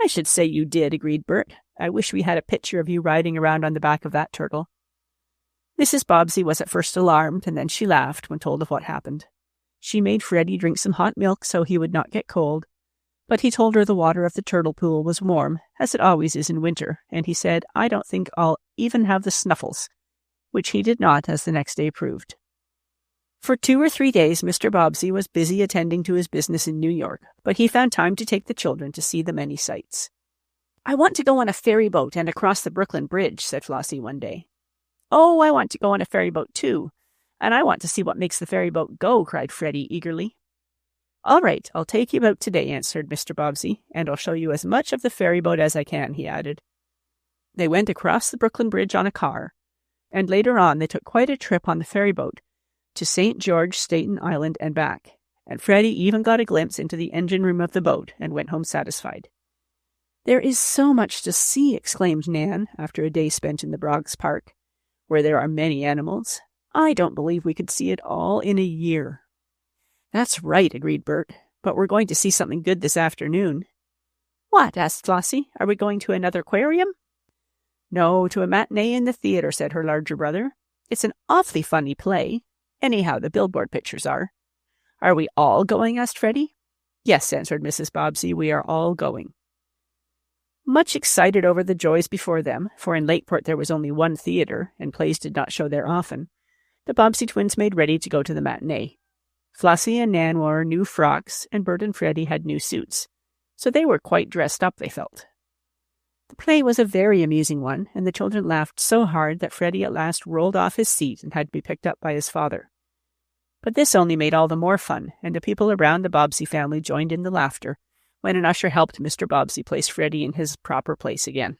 "I should say you did," agreed Bert. "I wish we had a picture of you riding around on the back of that turtle." Mrs. Bobbsey was at first alarmed, and then she laughed when told of what happened. She made Freddie drink some hot milk so he would not get cold, but he told her the water of the turtle pool was warm, as it always is in winter, and he said, "I don't think I'll even have the snuffles," which he did not, as the next day proved. For 2 or 3 days, Mr. Bobbsey was busy attending to his business in New York, but he found time to take the children to see the many sights. "I want to go on a ferry boat and across the Brooklyn Bridge," said Flossie one day. "Oh, I want to go on a ferry boat too, and I want to see what makes the ferry boat go," cried Freddie eagerly. "All right, I'll take you out today," answered Mr. Bobbsey, "and I'll show you as much of the ferry boat as I can," he added. They went across the Brooklyn Bridge on a car, and later on they took quite a trip on the ferry boat to St. George, Staten Island, and back, and Freddie even got a glimpse into the engine room of the boat and went home satisfied. "There is so much to see," exclaimed Nan, after a day spent in the Bronx Park, where there are many animals. "I don't believe we could see it all in a year." "That's right," agreed Bert, "but we're going to see something good this afternoon." "What?" asked Flossie. "Are we going to another aquarium?" "No, to a matinee in the theater," said her larger brother. "It's an awfully funny play. Anyhow, the billboard pictures are." "Are we all going?" asked Freddie. "Yes," answered Mrs. Bobbsey, "we are all going." Much excited over the joys before them, for in Lakeport there was only one theater, and plays did not show there often, the Bobbsey twins made ready to go to the matinee. Flossie and Nan wore new frocks, and Bert and Freddie had new suits, so they were quite dressed up, they felt. The play was a very amusing one, and the children laughed so hard that Freddie at last rolled off his seat and had to be picked up by his father. But this only made all the more fun, and the people around the Bobbsey family joined in the laughter when an usher helped Mr. Bobbsey place Freddie in his proper place again.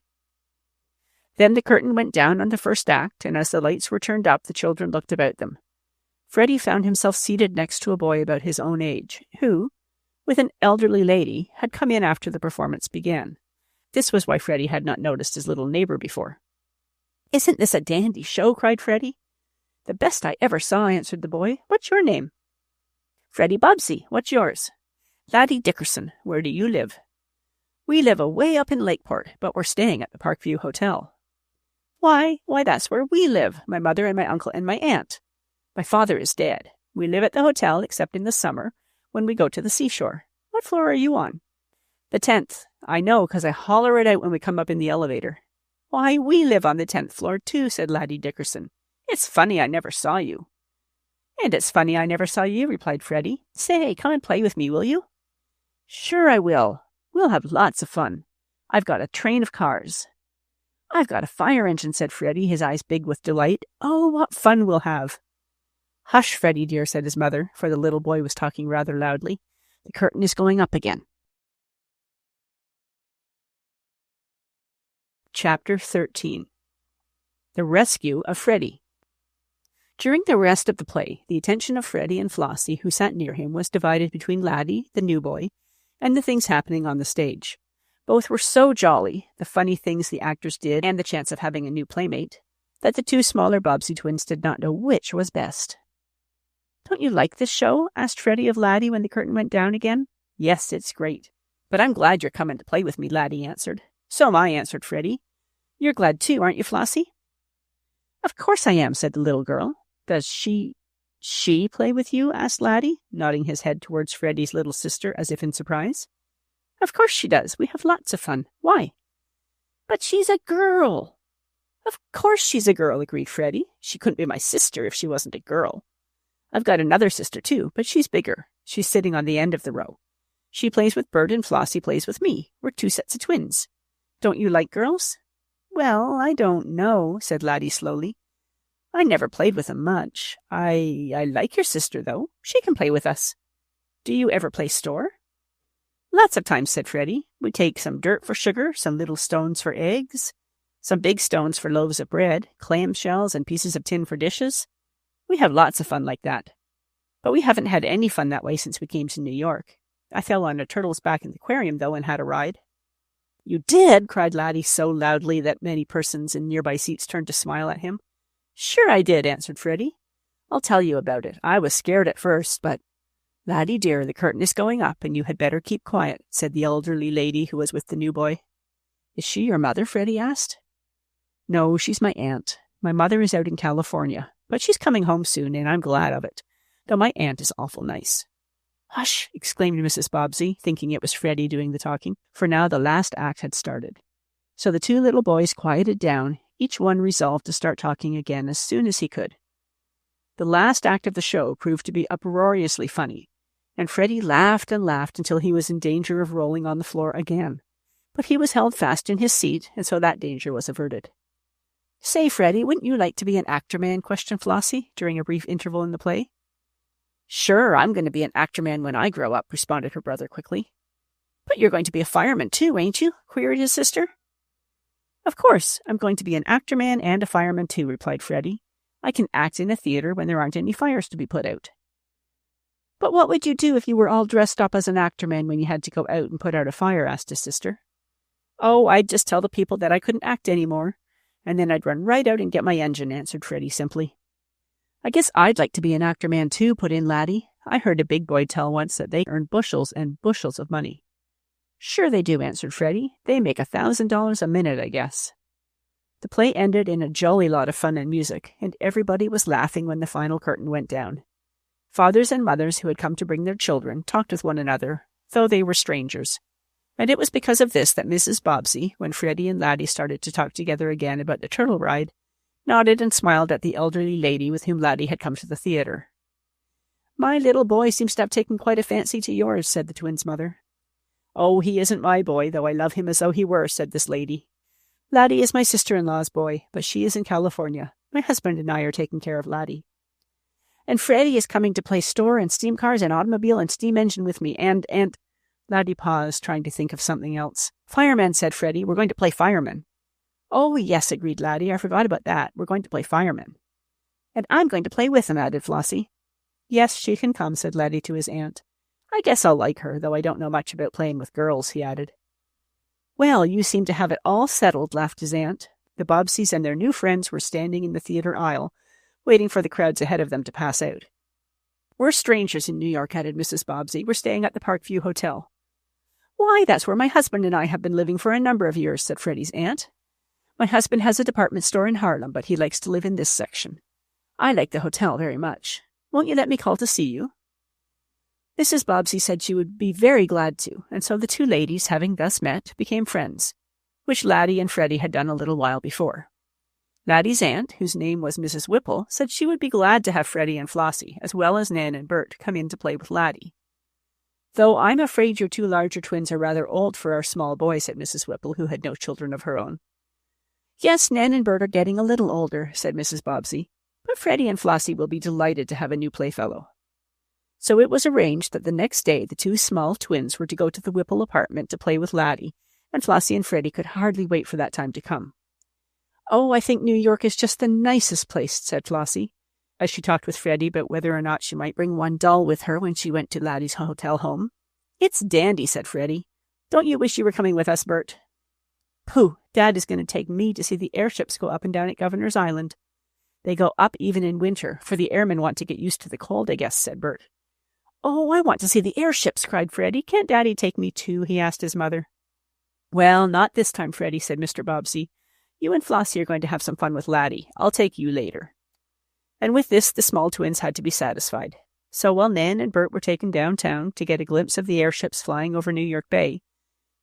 Then the curtain went down on the first act, and as the lights were turned up, the children looked about them. Freddie found himself seated next to a boy about his own age, who, with an elderly lady, had come in after the performance began. This was why Freddie had not noticed his little neighbor before. "Isn't this a dandy show?" cried Freddie. "The best I ever saw," answered the boy. "What's your name?" "Freddie Bobbsey. What's yours?" "Laddie Dickerson. Where do you live?" "We live away up in Lakeport, but we're staying at the Parkview Hotel." Why, that's where we live, my mother and my uncle and my aunt. My father is dead. We live at the hotel except in the summer, when we go to the seashore. What floor are you on?" "The 10th. I know, 'cause I holler it out when we come up in the elevator." "Why, we live on the 10th floor, too," said Laddie Dickerson. "It's funny I never saw you." "And it's funny I never saw you," replied Freddie. "Say, come and play with me, will you?" "Sure I will. We'll have lots of fun. I've got a train of cars." "I've got a fire engine," said Freddie, his eyes big with delight. "Oh, what fun we'll have." "Hush, Freddie dear," said his mother, for the little boy was talking rather loudly. "The curtain is going up again." Chapter 13. The Rescue of Freddie. During the rest of the play, the attention of Freddie and Flossie, who sat near him, was divided between Laddie, the new boy, and the things happening on the stage. Both were so jolly, the funny things the actors did and the chance of having a new playmate, that the 2 smaller Bobbsey twins did not know which was best. "Don't you like this show?" asked Freddie of Laddie when the curtain went down again. Yes, it's great. But I'm glad you're coming to play with me, Laddie answered. So am I, answered Freddie. You're glad too, aren't you, Flossie? Of course I am, said the little girl. Does she play with you? Asked Laddie, nodding his head towards Freddie's little sister as if in surprise. Of course she does. We have lots of fun. Why? But she's a girl. Of course she's a girl, agreed Freddie. She couldn't be my sister if she wasn't a girl. I've got another sister too, but she's bigger. She's sitting on the end of the row. She plays with Bert and Flossie plays with me. We're two sets of twins. Don't you like girls? Well, I don't know, said Laddie slowly. I never played with them much. I like your sister, though. She can play with us. Do you ever play store? Lots of times, said Freddie. We take some dirt for sugar, some little stones for eggs, some big stones for loaves of bread, clamshells and pieces of tin for dishes. We have lots of fun like that. But we haven't had any fun that way since we came to New York. I fell on a turtle's back in the aquarium, though, and had a ride. You did? Cried Laddie so loudly that many persons in nearby seats turned to smile at him. Sure I did, answered Freddie. I'll tell you about it. I was scared at first, but... Laddie dear, the curtain is going up, and you had better keep quiet, said the elderly lady who was with the new boy. Is she your mother? Freddie asked. No, she's my aunt. My mother is out in California, but she's coming home soon, and I'm glad of it, though my aunt is awful nice. Hush, exclaimed Mrs. Bobbsey, thinking it was Freddie doing the talking, for now the last act had started. So the two little boys quieted down, each one resolved to start talking again as soon as he could. The last act of the show proved to be uproariously funny, and Freddie laughed and laughed until he was in danger of rolling on the floor again. But he was held fast in his seat, and so that danger was averted. Say, Freddie, wouldn't you like to be an actor man? Questioned Flossie during a brief interval in the play. Sure, I'm going to be an actor man when I grow up, responded her brother quickly. But you're going to be a fireman too, ain't you? Queried his sister. Of course, I'm going to be an actor man and a fireman too, replied Freddie. I can act in a theater when there aren't any fires to be put out. But what would you do if you were all dressed up as an actor man when you had to go out and put out a fire? Asked his sister. Oh, I'd just tell the people that I couldn't act anymore, and then I'd run right out and get my engine, answered Freddie simply. I guess I'd like to be an actor man too, put in Laddie. I heard a big boy tell once that they earn bushels and bushels of money. Sure they do, answered Freddie. They make $1,000 a minute, I guess. The play ended in a jolly lot of fun and music, and everybody was laughing when the final curtain went down. Fathers and mothers who had come to bring their children talked with one another, though they were strangers. And it was because of this that Mrs. Bobbsey, when Freddie and Laddie started to talk together again about the turtle ride, nodded and smiled at the elderly lady with whom Laddie had come to the theater. My little boy seems to have taken quite a fancy to yours, said the twins' mother. Oh, he isn't my boy, though I love him as though he were, said this lady. Laddie is my sister-in-law's boy, but she is in California. My husband and I are taking care of Laddie. And Freddie is coming to play store and steam cars and automobile and steam engine with me, and... Laddie paused, trying to think of something else. Fireman, said Freddie. We're going to play fireman. Oh, yes, agreed Laddie. I forgot about that. We're going to play fireman. And I'm going to play with him, added Flossie. Yes, she can come, said Laddie to his aunt. I guess I'll like her, though I don't know much about playing with girls, he added. Well, you seem to have it all settled, laughed his aunt. The Bobbseys and their new friends were standing in the theater aisle, waiting for the crowds ahead of them to pass out. We're strangers in New York, added Mrs. Bobbsey. We're staying at the Parkview Hotel. Why, that's where my husband and I have been living for a number of years, said Freddie's aunt. My husband has a department store in Harlem, but he likes to live in this section. I like the hotel very much. Won't you let me call to see you? Mrs. Bobbsey said she would be very glad to, and so the two ladies, having thus met, became friends, which Laddie and Freddie had done a little while before. Laddie's aunt, whose name was Mrs. Whipple, said she would be glad to have Freddie and Flossie, as well as Nan and Bert, come in to play with Laddie. Though I'm afraid your two larger twins are rather old for our small boy, said Mrs. Whipple, who had no children of her own. Yes, Nan and Bert are getting a little older, said Mrs. Bobbsey, but Freddie and Flossie will be delighted to have a new playfellow. So it was arranged that the next day the two small twins were to go to the Whipple apartment to play with Laddie, and Flossie and Freddie could hardly wait for that time to come. Oh, I think New York is just the nicest place, said Flossie, as she talked with Freddie about whether or not she might bring one doll with her when she went to Laddie's hotel home. It's dandy, said Freddie. Don't you wish you were coming with us, Bert? Pooh, Dad is going to take me to see the airships go up and down at Governor's Island. They go up even in winter, for the airmen want to get used to the cold, I guess, said Bert. "Oh, I want to see the airships," cried Freddie. "Can't Daddy take me too?" he asked his mother. "Well, not this time, Freddie," said Mr. Bobbsey. "You and Flossie are going to have some fun with Laddie. I'll take you later." And with this, the small twins had to be satisfied. So while Nan and Bert were taken downtown to get a glimpse of the airships flying over New York Bay,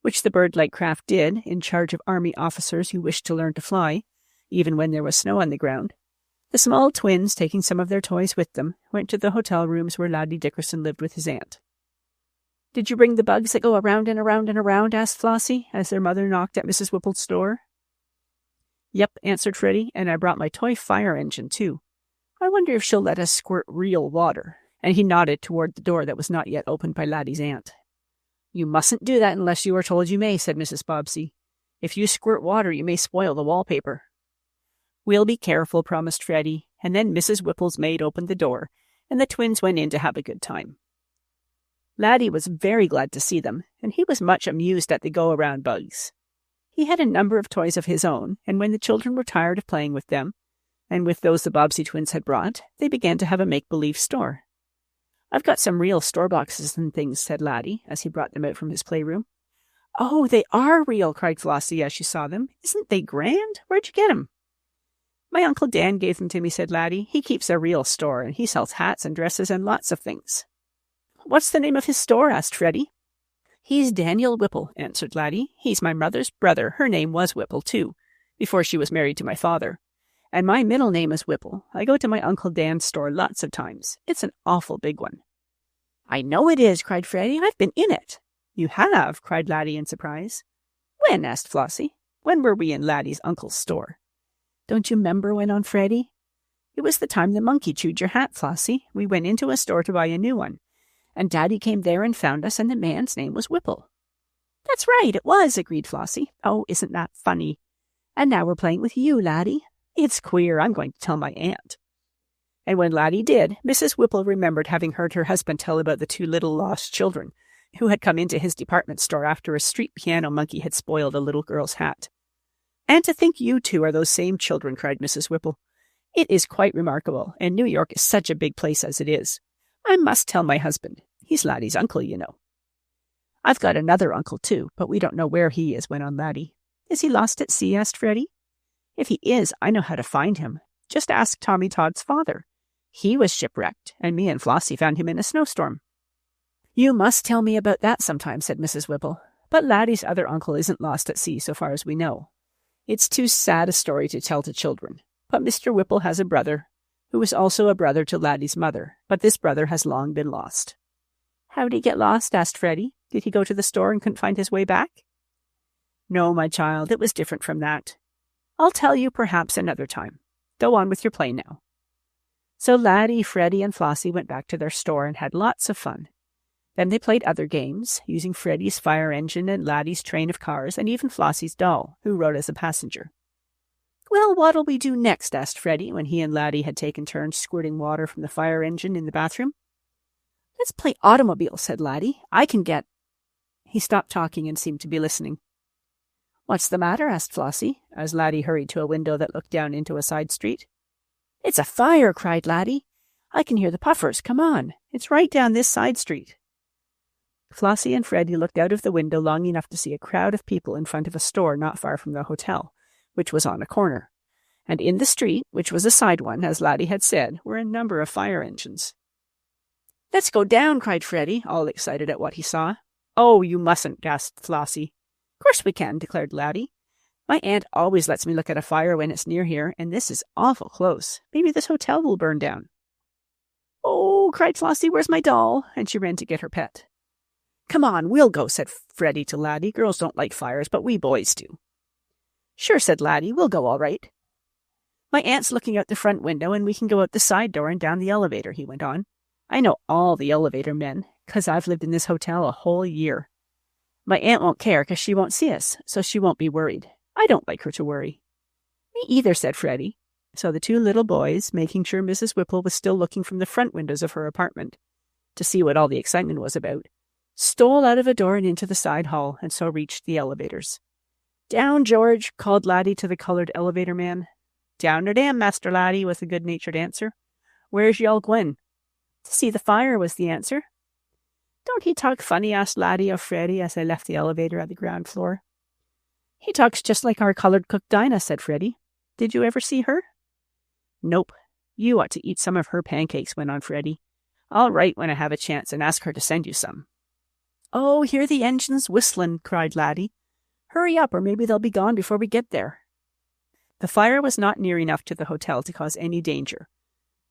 which the bird-like craft did in charge of Army officers who wished to learn to fly, even when there was snow on the ground, the small twins, taking some of their toys with them, went to the hotel rooms where Laddie Dickerson lived with his aunt. "Did you bring the bugs that go around and around and around?" asked Flossie, as their mother knocked at Mrs. Whipple's door. "Yep," answered Freddie, "and I brought my toy fire engine, too. I wonder if she'll let us squirt real water." And he nodded toward the door that was not yet opened by Laddie's aunt. "You mustn't do that unless you are told you may," said Mrs. Bobbsey. "If you squirt water, you may spoil the wallpaper." "We'll be careful," promised Freddie, and then Mrs. Whipple's maid opened the door, and the twins went in to have a good time. Laddie was very glad to see them, and he was much amused at the go-around bugs. He had a number of toys of his own, and when the children were tired of playing with them, and with those the Bobbsey twins had brought, they began to have a make-believe store. "I've got some real store boxes and things," said Laddie, as he brought them out from his playroom. "Oh, they are real," cried Flossie as she saw them. "Isn't they grand? Where'd you get them?" "My Uncle Dan gave them to me," said Laddie. "He keeps a real store, and he sells hats and dresses and lots of things." "What's the name of his store?" asked Freddie. "He's Daniel Whipple," answered Laddie. "He's my mother's brother. Her name was Whipple, too, before she was married to my father. And my middle name is Whipple. I go to my Uncle Dan's store lots of times. It's an awful big one." "I know it is," cried Freddie. "I've been in it." "You have?" cried Laddie in surprise. "When?" asked Flossie. "When were we in Laddie's uncle's store?" "Don't you remember?" went on Freddie. "It was the time the monkey chewed your hat, Flossie. We went into a store to buy a new one, and Daddy came there and found us, and the man's name was Whipple." "That's right, it was," agreed Flossie. "Oh, isn't that funny? And now we're playing with you, Laddie. It's queer. I'm going to tell my aunt." And when Laddie did, Mrs. Whipple remembered having heard her husband tell about the two little lost children who had come into his department store after a street piano monkey had spoiled a little girl's hat. "And to think you two are those same children," cried Mrs. Whipple. "It is quite remarkable, and New York is such a big place as it is. I must tell my husband. He's Laddie's uncle, you know." "I've got another uncle, too, but we don't know where he is," went on Laddie. "Is he lost at sea?" asked Freddie. "If he is, I know how to find him. Just ask Tommy Todd's father. He was shipwrecked, and me and Flossie found him in a snowstorm." "You must tell me about that sometime," said Mrs. Whipple. "But Laddie's other uncle isn't lost at sea, so far as we know. It's too sad a story to tell to children. But Mr. Whipple has a brother, who is also a brother to Laddie's mother, but this brother has long been lost." "How did he get lost?" asked Freddie. "Did he go to the store and couldn't find his way back?" "No, my child, it was different from that. I'll tell you perhaps another time. Go on with your play now." So Laddie, Freddie, and Flossie went back to their store and had lots of fun. Then they played other games, using Freddie's fire engine and Laddie's train of cars, and even Flossie's doll, who rode as a passenger. "Well, what'll we do next?" asked Freddie, when he and Laddie had taken turns squirting water from the fire engine in the bathroom. "Let's play automobile," said Laddie. "I can get—" He stopped talking and seemed to be listening. "What's the matter?" asked Flossie, as Laddie hurried to a window that looked down into a side street. "It's a fire!" cried Laddie. "I can hear the puffers. Come on. It's right down this side street." Flossie and Freddie looked out of the window long enough to see a crowd of people in front of a store not far from the hotel, which was on a corner. And in the street, which was a side one, as Laddie had said, were a number of fire engines. "Let's go down," cried Freddie, all excited at what he saw. "Oh, you mustn't," gasped Flossie. "Of course we can," declared Laddie. "My aunt always lets me look at a fire when it's near here, and this is awful close. Maybe this hotel will burn down." "Oh," cried Flossie, "where's my doll?" And she ran to get her pet. "Come on, we'll go," said Freddie to Laddie. "Girls don't like fires, but we boys do." "Sure," said Laddie. "We'll go all right." "My aunt's looking out the front window, and we can go out the side door and down the elevator," he went on. "I know all the elevator men, 'cause I've lived in this hotel a whole year. My aunt won't care 'cause she won't see us, so she won't be worried. I don't like her to worry." "Me either," said Freddie. So the two little boys, making sure Mrs. Whipple was still looking from the front windows of her apartment to see what all the excitement was about, stole out of a door and into the side hall, and so reached the elevators. "Down, George," called Laddie to the colored elevator man. "Down or damn, Master Laddie," was the good-natured answer. "Where's y'all gwine?" "To see the fire," was the answer. Don't he talk funny? Asked Laddie of Freddie as they left the elevator at the ground floor. He talks just like our colored cook Dinah, said Freddie. Did you ever see her? Nope. You ought to eat some of her pancakes, went on Freddie. I'll write when I have a chance and ask her to send you some. Oh, hear the engines whistling, cried Laddie. Hurry up, or maybe they'll be gone before we get there. The fire was not near enough to the hotel to cause any danger,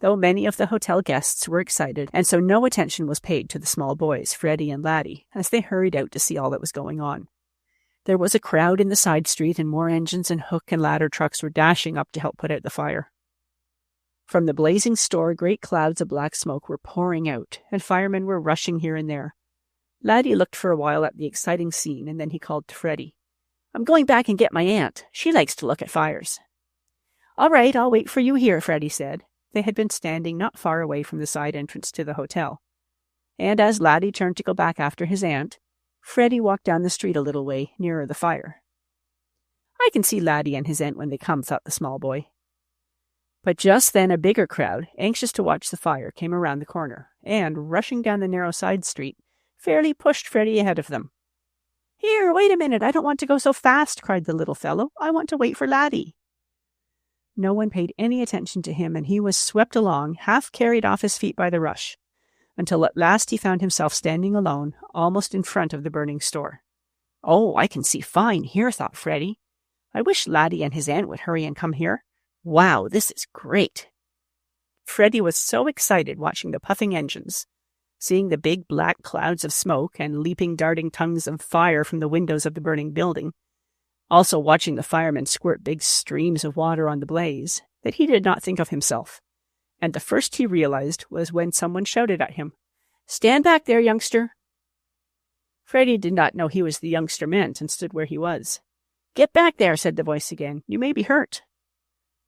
though many of the hotel guests were excited, and so no attention was paid to the small boys, Freddie and Laddie, as they hurried out to see all that was going on. There was a crowd in the side street, and more engines and hook and ladder trucks were dashing up to help put out the fire. From the blazing store, great clouds of black smoke were pouring out, and firemen were rushing here and there. Laddie looked for a while at the exciting scene, and then he called to Freddie. I'm going back and get my aunt. She likes to look at fires. All right, I'll wait for you here, Freddie said. They had been standing not far away from the side entrance to the hotel. And as Laddie turned to go back after his aunt, Freddie walked down the street a little way, nearer the fire. I can see Laddie and his aunt when they come, thought the small boy. But just then a bigger crowd, anxious to watch the fire, came around the corner, and, rushing down the narrow side street, fairly pushed Freddie ahead of them. Here, wait a minute, I don't want to go so fast, cried the little fellow. I want to wait for Laddie. No one paid any attention to him, and he was swept along, half carried off his feet by the rush, until at last he found himself standing alone, almost in front of the burning store. Oh, I can see fine here, thought Freddie. I wish Laddie and his aunt would hurry and come here. Wow, this is great. Freddie was so excited watching the puffing engines, seeing the big black clouds of smoke and leaping, darting tongues of fire from the windows of the burning building, also watching the firemen squirt big streams of water on the blaze, that he did not think of himself. And the first he realized was when someone shouted at him, Stand back there, youngster. Freddie did not know he was the youngster meant and stood where he was. Get back there, said the voice again. You may be hurt.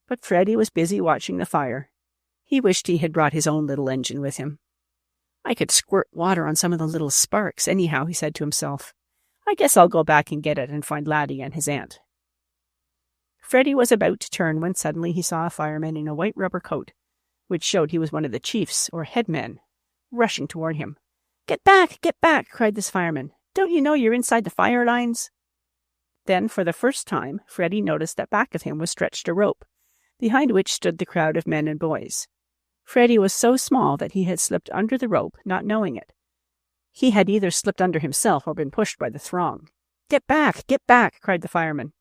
But Freddie was busy watching the fire. He wished he had brought his own little engine with him. I could squirt water on some of the little sparks anyhow, he said to himself. I guess I'll go back and get it and find Laddie and his aunt. Freddie was about to turn when suddenly he saw a fireman in a white rubber coat, which showed he was one of the chiefs or headmen, rushing toward him. Get back, cried this fireman. Don't you know you're inside the fire lines? Then, for the first time, Freddie noticed that back of him was stretched a rope, behind which stood the crowd of men and boys. Freddie was so small that he had slipped under the rope, not knowing it. He had either slipped under himself or been pushed by the throng. Get back, cried the fireman.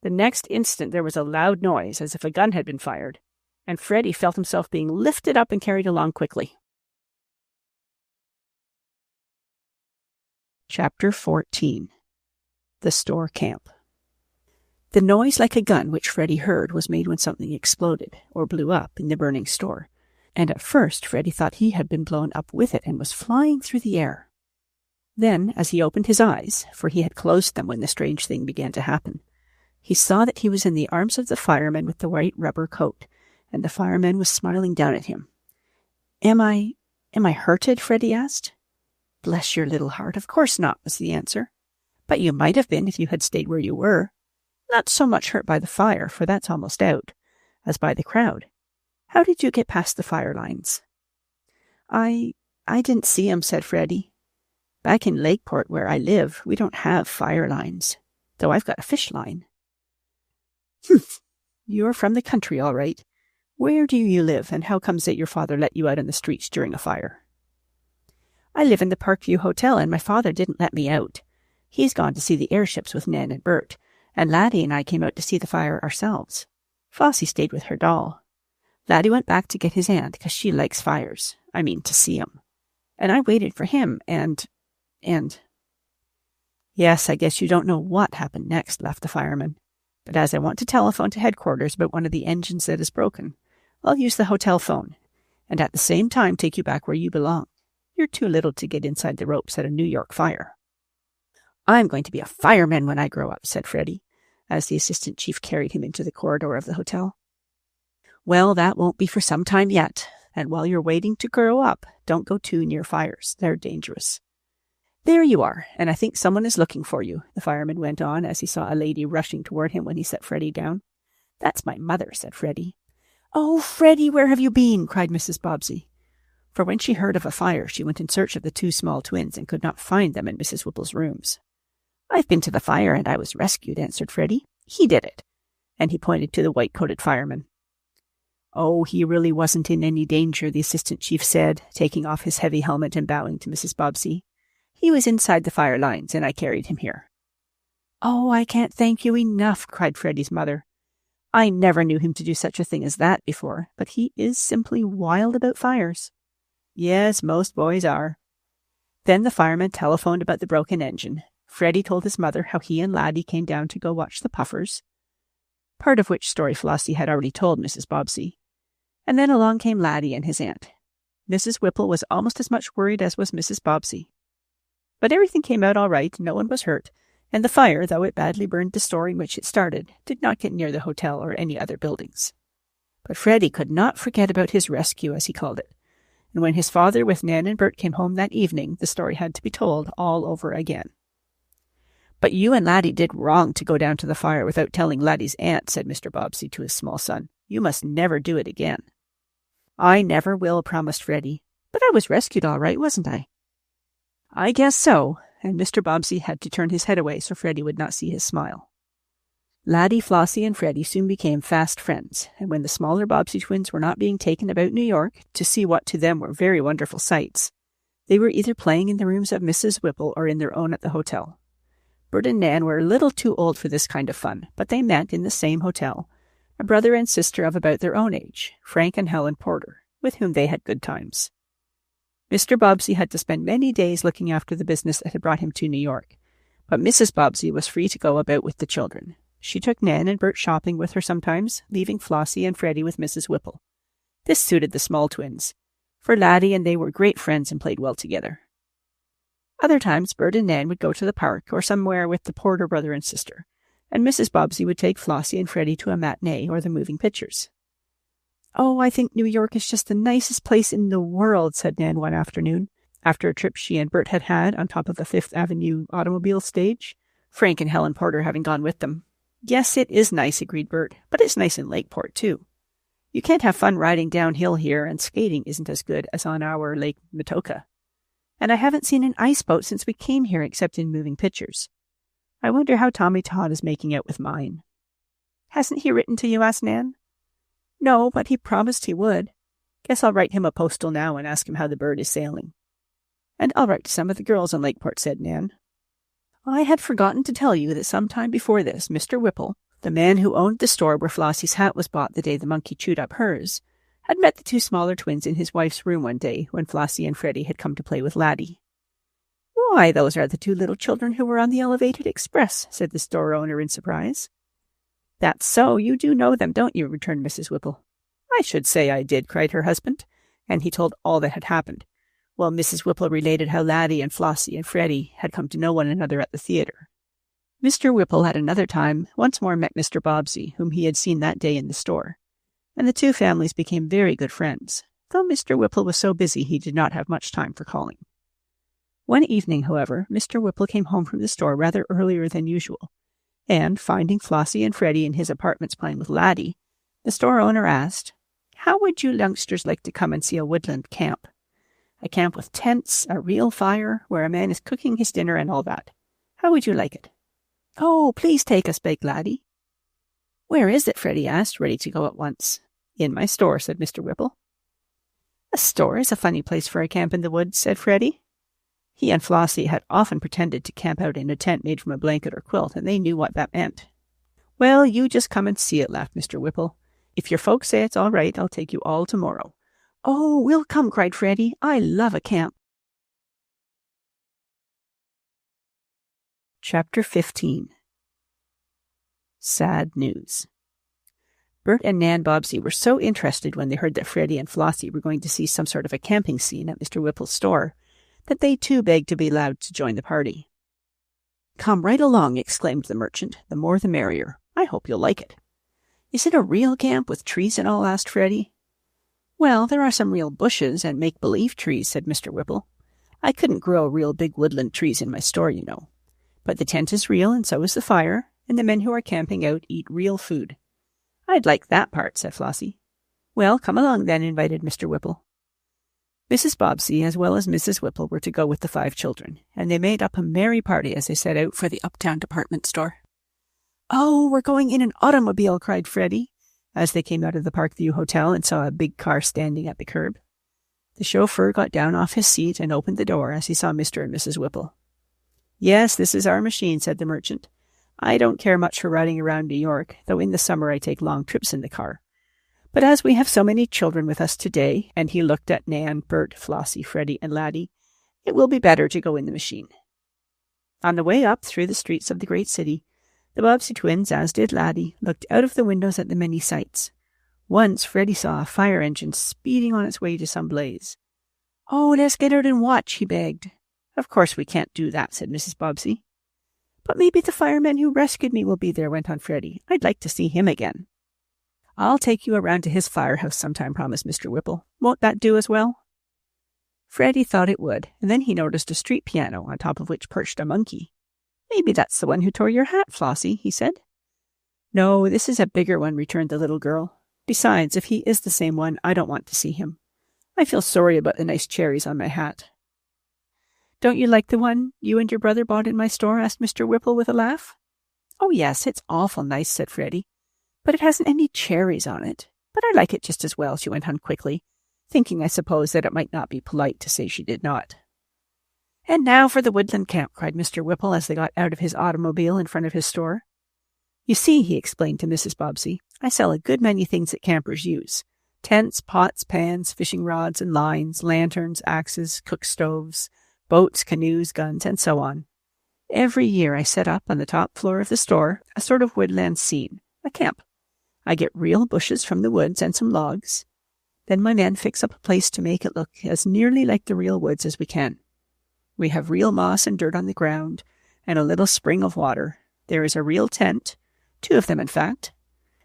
The next instant there was a loud noise, as if a gun had been fired, and Freddie felt himself being lifted up and carried along quickly. Chapter 14. The Store Camp. The noise like a gun which Freddie heard was made when something exploded, or blew up, in the burning store, and at first Freddie thought he had been blown up with it and was flying through the air. Then, as he opened his eyes, for he had closed them when the strange thing began to happen, he saw that he was in the arms of the fireman with the white rubber coat, and the fireman was smiling down at him. Am I hurted? Freddie asked. Bless your little heart, of course not, was the answer. But you might have been if you had stayed where you were. Not so much hurt by the fire, for that's almost out, as by the crowd. How did you get past the fire lines? I didn't see 'em, said Freddie. Back in Lakeport, where I live, we don't have fire lines, though I've got a fish line. Humph, you're from the country, all right. Where do you live, and how comes it your father let you out on the streets during a fire? I live in the Parkview Hotel, and my father didn't let me out. He's gone to see the airships with Nan and Bert, and Laddie and I came out to see the fire ourselves. Flossie stayed with her doll. Laddie went back to get his aunt, because she likes fires. I mean, to see 'em. And I waited for him, and... Yes, I guess you don't know what happened next, laughed the fireman. But as I want to telephone to headquarters about one of the engines that is broken, I'll use the hotel phone, and at the same time take you back where you belong. You're too little to get inside the ropes at a New York fire. I'm going to be a fireman when I grow up, said Freddie, as the assistant chief carried him into the corridor of the hotel. Well, that won't be for some time yet, and while you're waiting to grow up, don't go too near fires. They're dangerous. There you are, and I think someone is looking for you, the fireman went on as he saw a lady rushing toward him when he set Freddie down. That's my mother, said Freddie. Oh, Freddie, where have you been? Cried Mrs. Bobbsey. For when she heard of a fire, she went in search of the two small twins and could not find them in Mrs. Whipple's rooms. "I've been to the fire and I was rescued," answered Freddie. "He did it." And he pointed to the white-coated fireman. "Oh, he really wasn't in any danger," the assistant chief said, taking off his heavy helmet and bowing to Mrs. Bobbsey. "He was inside the fire lines, and I carried him here." "Oh, I can't thank you enough," cried Freddie's mother. "I never knew him to do such a thing as that before, but he is simply wild about fires." "Yes, most boys are." Then the fireman telephoned about the broken engine. Freddie told his mother how he and Laddie came down to go watch the puffers, part of which story Flossie had already told Mrs. Bobbsey. And then along came Laddie and his aunt. Mrs. Whipple was almost as much worried as was Mrs. Bobbsey. But everything came out all right, no one was hurt, and the fire, though it badly burned the store in which it started, did not get near the hotel or any other buildings. But Freddie could not forget about his rescue, as he called it. And when his father with Nan and Bert came home that evening, the story had to be told all over again. "But you and Laddie did wrong to go down to the fire without telling Laddie's aunt," said Mr. Bobbsey to his small son. "You must never do it again." "I never will," promised Freddie. "But I was rescued all right, wasn't I?" "I guess so," and Mr. Bobbsey had to turn his head away so Freddie would not see his smile. Laddie, Flossie, and Freddie soon became fast friends, and when the smaller Bobbsey twins were not being taken about New York to see what to them were very wonderful sights, they were either playing in the rooms of Mrs. Whipple or in their own at the hotel. Bert and Nan were a little too old for this kind of fun, but they met in the same hotel, a brother and sister of about their own age, Frank and Helen Porter, with whom they had good times. Mr. Bobbsey had to spend many days looking after the business that had brought him to New York, but Mrs. Bobbsey was free to go about with the children. She took Nan and Bert shopping with her sometimes, leaving Flossie and Freddie with Mrs. Whipple. This suited the small twins, for Laddie and they were great friends and played well together. Other times, Bert and Nan would go to the park or somewhere with the Porter brother and sister, and Mrs. Bobbsey would take Flossie and Freddie to a matinee or the moving pictures. "Oh, I think New York is just the nicest place in the world," said Nan one afternoon, after a trip she and Bert had had on top of the Fifth Avenue automobile stage, Frank and Helen Porter having gone with them. "Yes, it is nice," agreed Bert, "but it's nice in Lakeport, too. You can't have fun riding downhill here, and skating isn't as good as on our Lake Metoka. And I haven't seen an ice boat since we came here except in moving pictures. I wonder how Tommy Todd is making out with mine." "Hasn't he written to you?" asked Nan. "No, but he promised he would. Guess I'll write him a postal now and ask him how the Bird is sailing." "And I'll write to some of the girls in Lakeport," said Nan. "I had forgotten to tell you that some time before this, Mr. Whipple, the man who owned the store where Flossie's hat was bought the day the monkey chewed up hers, had met the two smaller twins in his wife's room one day when Flossie and Freddie had come to play with Laddie. "Why, those are the two little children who were on the elevated express," said the store owner in surprise. "That's so. You do know them, don't you?" returned Mrs. Whipple. "I should say I did," cried her husband, and he told all that had happened, while Mrs. Whipple related how Laddie and Flossie and Freddie had come to know one another at the theater. Mr. Whipple at another time once more met Mr. Bobbsey, whom he had seen that day in the store, and the two families became very good friends, though Mr. Whipple was so busy he did not have much time for calling. One evening, however, Mr. Whipple came home from the store rather earlier than usual, and, finding Flossie and Freddie in his apartments playing with Laddie, the store owner asked, "How would you youngsters like to come and see a woodland camp? A camp with tents, a real fire, where a man is cooking his dinner and all that. How would you like it?" "Oh, please take us," begged Laddie. "Where is it?" Freddie asked, ready to go at once. "In my store," said Mr. Whipple. "A store is a funny place for a camp in the woods," said Freddie. He and Flossie had often pretended to camp out in a tent made from a blanket or quilt, and they knew what that meant. "Well, you just come and see it," laughed Mr. Whipple. "If your folks say it's all right, I'll take you all tomorrow." "Oh, we'll come," cried Freddie. "I love a camp." Chapter 15. Sad News. Bert and Nan Bobbsey were so interested when they heard that Freddie and Flossie were going to see some sort of a camping scene at Mr. Whipple's store that they too begged to be allowed to join the party. "Come right along," exclaimed the merchant. "The more the merrier. I hope you'll like it." "Is it a real camp with trees and all?" asked Freddie. "Well, there are some real bushes and make-believe trees," said Mr. Whipple. "I couldn't grow real big woodland trees in my store, you know. But the tent is real and so is the fire, and the men who are camping out eat real food." "I'd like that part," said Flossie. "Well, come along then," invited Mr. Whipple. Mrs. Bobbsey, as well as Mrs. Whipple, were to go with the 5 children, and they made up a merry party as they set out for the uptown department store. "Oh, we're going in an automobile," cried Freddie, as they came out of the Parkview Hotel and saw a big car standing at the curb. The chauffeur got down off his seat and opened the door as he saw Mr. and Mrs. Whipple. "Yes, this is our machine," said the merchant. "I don't care much for riding around New York, though in the summer I take long trips in the car. But as we have so many children with us today," and he looked at Nan, Bert, Flossie, Freddie, and Laddie, "it will be better to go in the machine." On the way up through the streets of the great city, the Bobbsey twins, as did Laddie, looked out of the windows at the many sights. Once Freddie saw a fire engine speeding on its way to some blaze. "Oh, let's get out and watch," he begged. "Of course we can't do that," said Mrs. Bobbsey. "But maybe the fireman who rescued me will be there," went on Freddie. "I'd like to see him again." "I'll take you around to his firehouse sometime," promised Mr. Whipple. "Won't that do as well?" Freddie thought it would, and then he noticed a street piano on top of which perched a monkey. "Maybe that's the one who tore your hat, Flossie," he said. "No, this is a bigger one," returned the little girl. "Besides, if he is the same one, I don't want to see him. I feel sorry about the nice cherries on my hat." "Don't you like the one you and your brother bought in my store?" asked Mr. Whipple with a laugh. "Oh, yes, it's awful nice," said Freddie. "But it hasn't any cherries on it. But I like it just as well," she went on quickly, thinking, I suppose, that it might not be polite to say she did not. "And now for the woodland camp," cried Mr. Whipple as they got out of his automobile in front of his store. "You see," he explained to Mrs. Bobbsey, "I sell a good many things that campers use. Tents, pots, pans, fishing rods and lines, lanterns, axes, cook stoves, boats, canoes, guns, and so on. Every year I set up on the top floor of the store a sort of woodland scene, a camp. I get real bushes from the woods and some logs. Then my men fix up a place to make it look as nearly like the real woods as we can. We have real moss and dirt on the ground, and a little spring of water. There is a real tent, 2 of them in fact,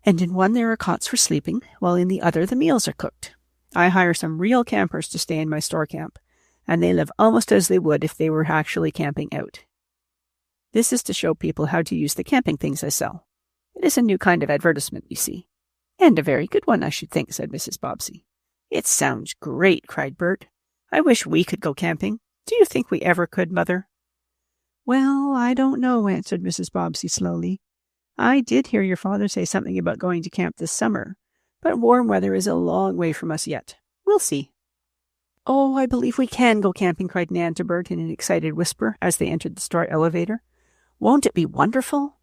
and in one there are cots for sleeping, while in the other the meals are cooked. I hire some real campers to stay in my store camp, and they live almost as they would if they were actually camping out. This is to show people how to use the camping things I sell. It is a new kind of advertisement, you see. And a very good one, I should think," said Mrs. Bobbsey. "It sounds great," cried Bert. "I wish we could go camping. Do you think we ever could, Mother?" "Well, I don't know," answered Mrs. Bobbsey slowly. "I did hear your father say something about going to camp this summer, but warm weather is a long way from us yet. We'll see." "Oh, I believe we can go camping," cried Nan to Bert in an excited whisper as they entered the store elevator. "Won't it be wonderful?"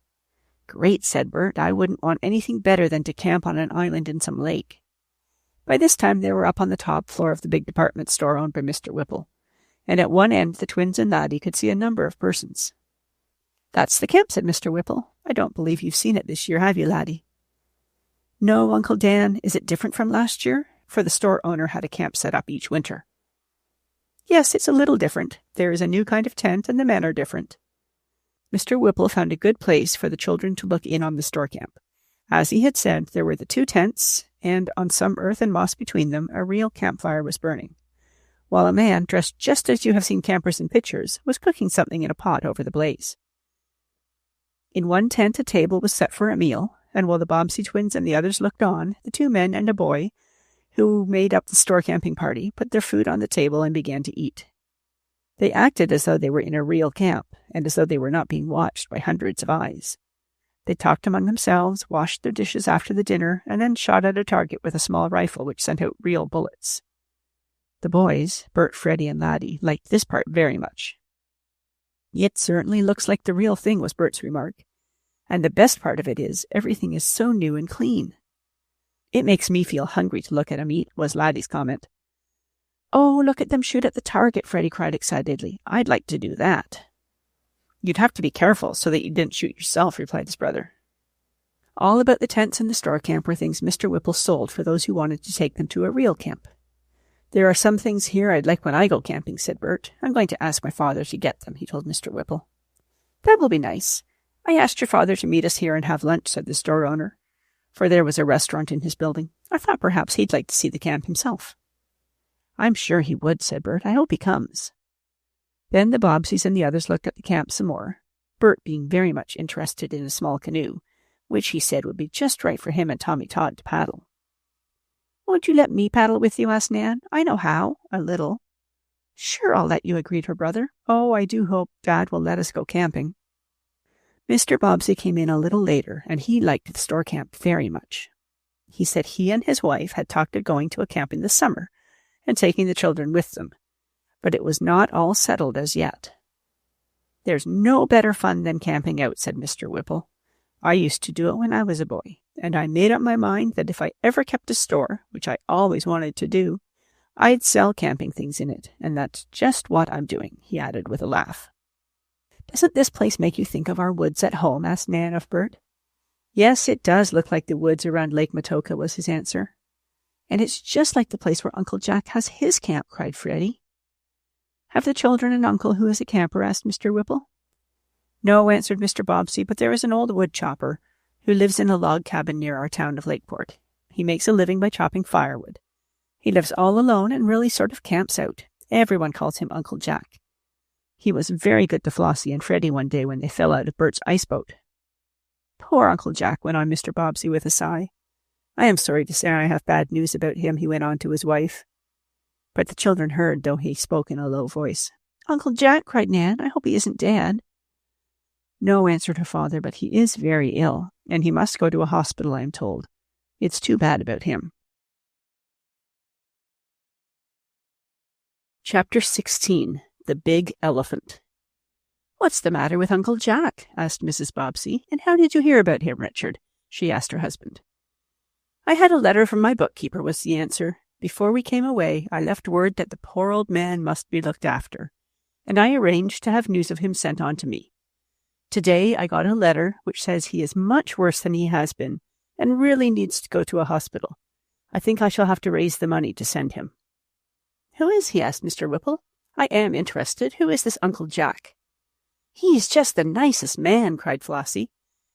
"Great," said Bert. "I wouldn't want anything better than to camp on an island in some lake." By this time they were up on the top floor of the big department store owned by Mr. Whipple, and at one end the twins and Laddie could see a number of persons. "That's the camp," said Mr. Whipple. "I don't believe you've seen it this year, have you, Laddie?" "No, Uncle Dan. Is it different from last year?" For the store owner had a camp set up each winter. "Yes, it's a little different. There is a new kind of tent, and the men are different." Mr. Whipple found a good place for the children to look in on the store camp. As he had said, there were the 2 tents, and on some earth and moss between them, a real campfire was burning, while a man, dressed just as you have seen campers in pictures, was cooking something in a pot over the blaze. In one tent a table was set for a meal, and while the Bobbsey twins and the others looked on, the 2 men and a boy, who made up the store camping party, put their food on the table and began to eat. They acted as though they were in a real camp, and as though they were not being watched by hundreds of eyes. They talked among themselves, washed their dishes after the dinner, and then shot at a target with a small rifle which sent out real bullets. The boys, Bert, Freddie, and Laddie, liked this part very much. "It certainly looks like the real thing," was Bert's remark. "And the best part of it is, everything is so new and clean." "It makes me feel hungry to look at 'em eat," was Laddie's comment. "Oh, look at them shoot at the target," Freddie cried excitedly. "I'd like to do that." "You'd have to be careful so that you didn't shoot yourself," replied his brother. All about the tents and the store camp were things Mr. Whipple sold for those who wanted to take them to a real camp. "There are some things here I'd like when I go camping," said Bert. "I'm going to ask my father to get them," he told Mr. Whipple. "That will be nice. I asked your father to meet us here and have lunch," said the store owner, for there was a restaurant in his building. "I thought perhaps he'd like to see the camp himself." "I'm sure he would," said Bert. "I hope he comes." Then the Bobbseys and the others looked at the camp some more, Bert being very much interested in a small canoe, which he said would be just right for him and Tommy Todd to paddle. Won't you let me paddle with you? Asked Nan. I know how, a little. Sure, I'll let you, agreed her brother. Oh, I do hope Dad will let us go camping. Mr. Bobbsey came in a little later, and he liked the store camp very much. He said he and his wife had talked of going to a camp in the summer and taking the children with them, but it was not all settled as yet. There's no better fun than camping out, said Mr. Whipple. I used to do it when I was a boy, and I made up my mind that if I ever kept a store, which I always wanted to do, I'd sell camping things in it, and that's just what I'm doing, he added with a laugh. Doesn't this place make you think of our woods at home? Asked Nan of Bert. Yes, it does look like the woods around Lake Metoka, was his answer. And it's just like the place where Uncle Jack has his camp, cried Freddie. Have the children an uncle who is a camper? Asked Mr. Whipple. No, answered Mr. Bobbsey, but there is an old woodchopper who lives in a log cabin near our town of Lakeport. He makes a living by chopping firewood. He lives all alone and really sort of camps out. Everyone calls him Uncle Jack. He was very good to Flossie and Freddie one day when they fell out of Bert's ice boat. Poor Uncle Jack, went on Mr. Bobbsey with a sigh. I am sorry to say I have bad news about him, he went on to his wife. But the children heard, though he spoke in a low voice. Uncle Jack, cried Nan, I hope he isn't dead. No, answered her father, but he is very ill, and he must go to a hospital, I am told. It's too bad about him. Chapter 16. The Big Elephant. What's the matter with Uncle Jack? Asked Mrs. Bobbsey. And how did you hear about him, Richard? She asked her husband. I had a letter from my bookkeeper, was the answer. Before we came away, I left word that the poor old man must be looked after, and I arranged to have news of him sent on to me. Today I got a letter which says he is much worse than he has been, and really needs to go to a hospital. I think I shall have to raise the money to send him. Who is he? Asked Mr. Whipple. I am interested. Who is this Uncle Jack? He's just the nicest man, cried Flossie.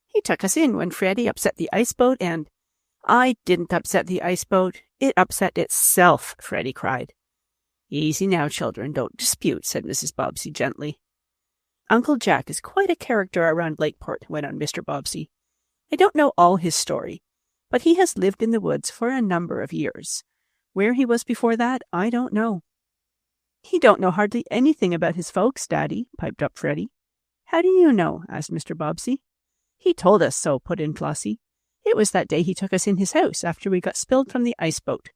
He took us in when Freddie upset the ice boat and— I didn't upset the ice boat. It upset itself, Freddie cried. Easy now, children, don't dispute, said Mrs. Bobbsey gently. Uncle Jack is quite a character around Lakeport, went on Mr. Bobbsey. I don't know all his story, but he has lived in the woods for a number of years. Where he was before that, I don't know. He don't know hardly anything about his folks, Daddy, piped up Freddie. How do you know? Asked Mr. Bobbsey. He told us so, put in Flossie. It was that day he took us in his house after we got spilled from the ice boat.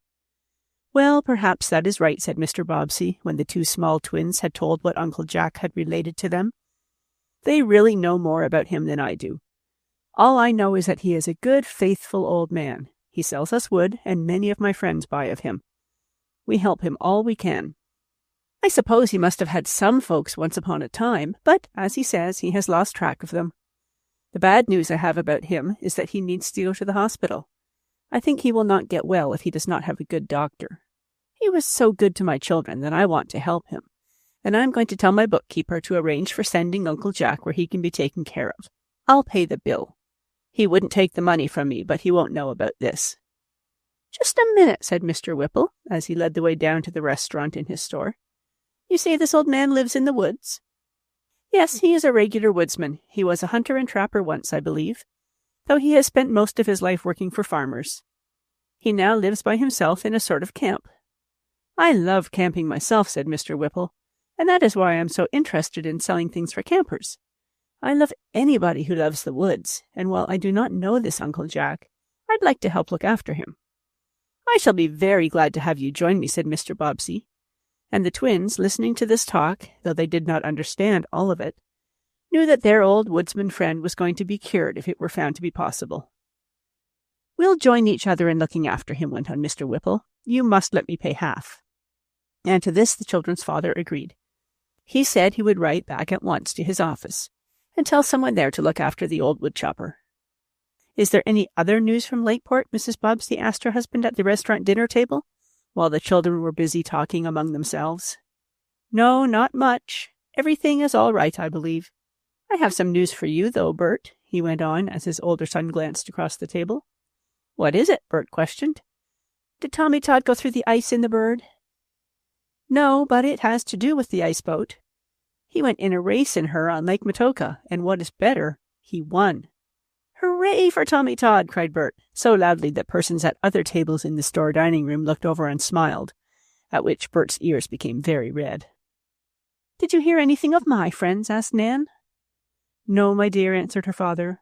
Well, perhaps that is right, said Mr. Bobbsey, when the two small twins had told what Uncle Jack had related to them. They really know more about him than I do. All I know is that he is a good, faithful old man. He sells us wood, and many of my friends buy of him. We help him all we can. I suppose he must have had some folks once upon a time, but, as he says, he has lost track of them. The bad news I have about him is that he needs to go to the hospital. I think he will not get well if he does not have a good doctor. He was so good to my children that I want to help him, and I'm going to tell my bookkeeper to arrange for sending Uncle Jack where he can be taken care of. I'll pay the bill. He wouldn't take the money from me, but he won't know about this. Just a minute, said Mr. Whipple, as he led the way down to the restaurant in his store. You say this old man lives in the woods? Yes, he is a regular woodsman. He was a hunter and trapper once, I believe, though he has spent most of his life working for farmers. He now lives by himself in a sort of camp. I love camping myself, said Mr. Whipple, and that is why I am so interested in selling things for campers. I love anybody who loves the woods, and while I do not know this Uncle Jack, I'd like to help look after him. I shall be very glad to have you join me, said Mr. Bobbsey. And the twins, listening to this talk, though they did not understand all of it, knew that their old woodsman friend was going to be cured if it were found to be possible. We'll join each other in looking after him, went on Mr. Whipple. You must let me pay half. And to this the children's father agreed. He said he would write back at once to his office and tell someone there to look after the old woodchopper. Is there any other news from Lakeport? Mrs. Bobbsey asked her husband at the restaurant dinner table, while the children were busy talking among themselves. No, not much. Everything is all right, I believe. I have some news for you, though, Bert, he went on as his older son glanced across the table. What is it? Bert questioned. Did Tommy Todd go through the ice in the Bird? No, but it has to do with the ice boat. He went in a race in her on Lake Metoka, and what is better, he won. Hooray! "Hooray for Tommy Todd!" cried Bert, so loudly that persons at other tables in the store dining room looked over and smiled, at which Bert's ears became very red. "Did you hear anything of my friends?" asked Nan. "No, my dear," answered her father.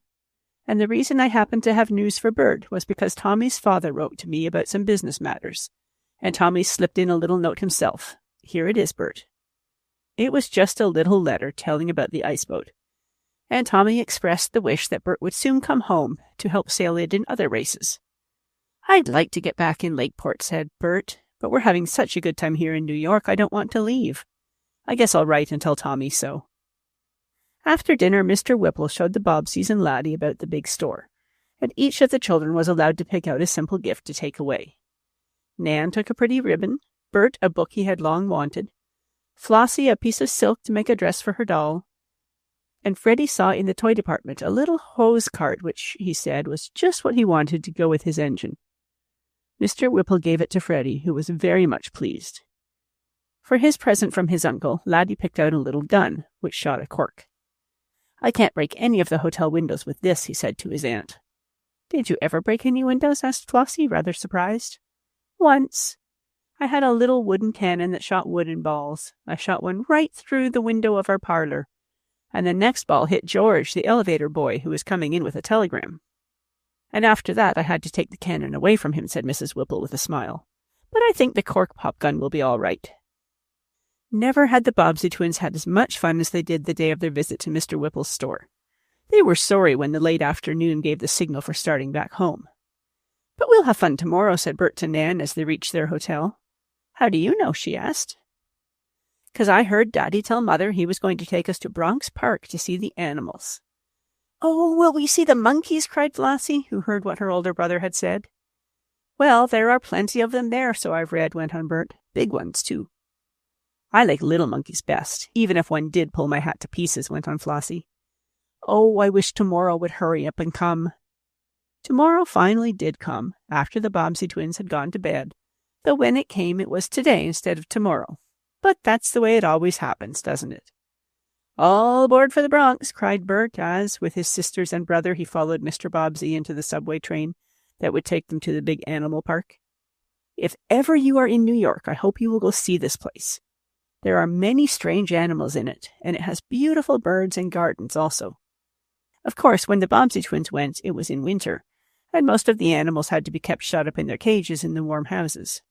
"And the reason I happened to have news for Bert was because Tommy's father wrote to me about some business matters, and Tommy slipped in a little note himself. Here it is, Bert." It was just a little letter telling about the ice boat, and Tommy expressed the wish that Bert would soon come home to help sail it in other races. "I'd like to get back in Lakeport," said Bert, "but we're having such a good time here in New York I don't want to leave. I guess I'll write and tell Tommy so." After dinner, Mr. Whipple showed the Bobbseys and Laddie about the big store, and each of the children was allowed to pick out a simple gift to take away. Nan took a pretty ribbon, Bert a book he had long wanted, Flossie a piece of silk to make a dress for her doll, and Freddie saw in the toy department a little hose cart which, he said, was just what he wanted to go with his engine. Mr. Whipple gave it to Freddie, who was very much pleased. For his present from his uncle, Laddie picked out a little gun, which shot a cork. "I can't break any of the hotel windows with this," he said to his aunt. "Did you ever break any windows?" asked Flossie, rather surprised. "Once. I had a little wooden cannon that shot wooden balls. I shot one right through the window of our parlor, and the next ball hit George, the elevator boy, who was coming in with a telegram. And after that I had to take the cannon away from him," said Mrs. Whipple with a smile. "But I think the cork pop gun will be all right." Never had the Bobbsey twins had as much fun as they did the day of their visit to Mr. Whipple's store. They were sorry when the late afternoon gave the signal for starting back home. "But we'll have fun tomorrow," said Bert to Nan as they reached their hotel. "How do you know?" she asked. "'Cause I heard Daddy tell Mother he was going to take us to Bronx Park to see the animals." "Oh, will we see the monkeys?" cried Flossie, who heard what her older brother had said. "Well, there are plenty of them there, so I've read," went on Bert. "Big ones, too." "I like little monkeys best, even if one did pull my hat to pieces," went on Flossie. "Oh, I wish tomorrow would hurry up and come." Tomorrow finally did come, after the Bobbsey twins had gone to bed, though when it came it was today instead of tomorrow. But that's the way it always happens, doesn't it? "All aboard for the Bronx," cried Bert as, with his sisters and brother, he followed Mr. Bobbsey into the subway train that would take them to the big animal park. "If ever you are in New York, I hope you will go see this place. There are many strange animals in it, and it has beautiful birds and gardens also." Of course, when the Bobbsey twins went, it was in winter, and most of the animals had to be kept shut up in their cages in the warm houses.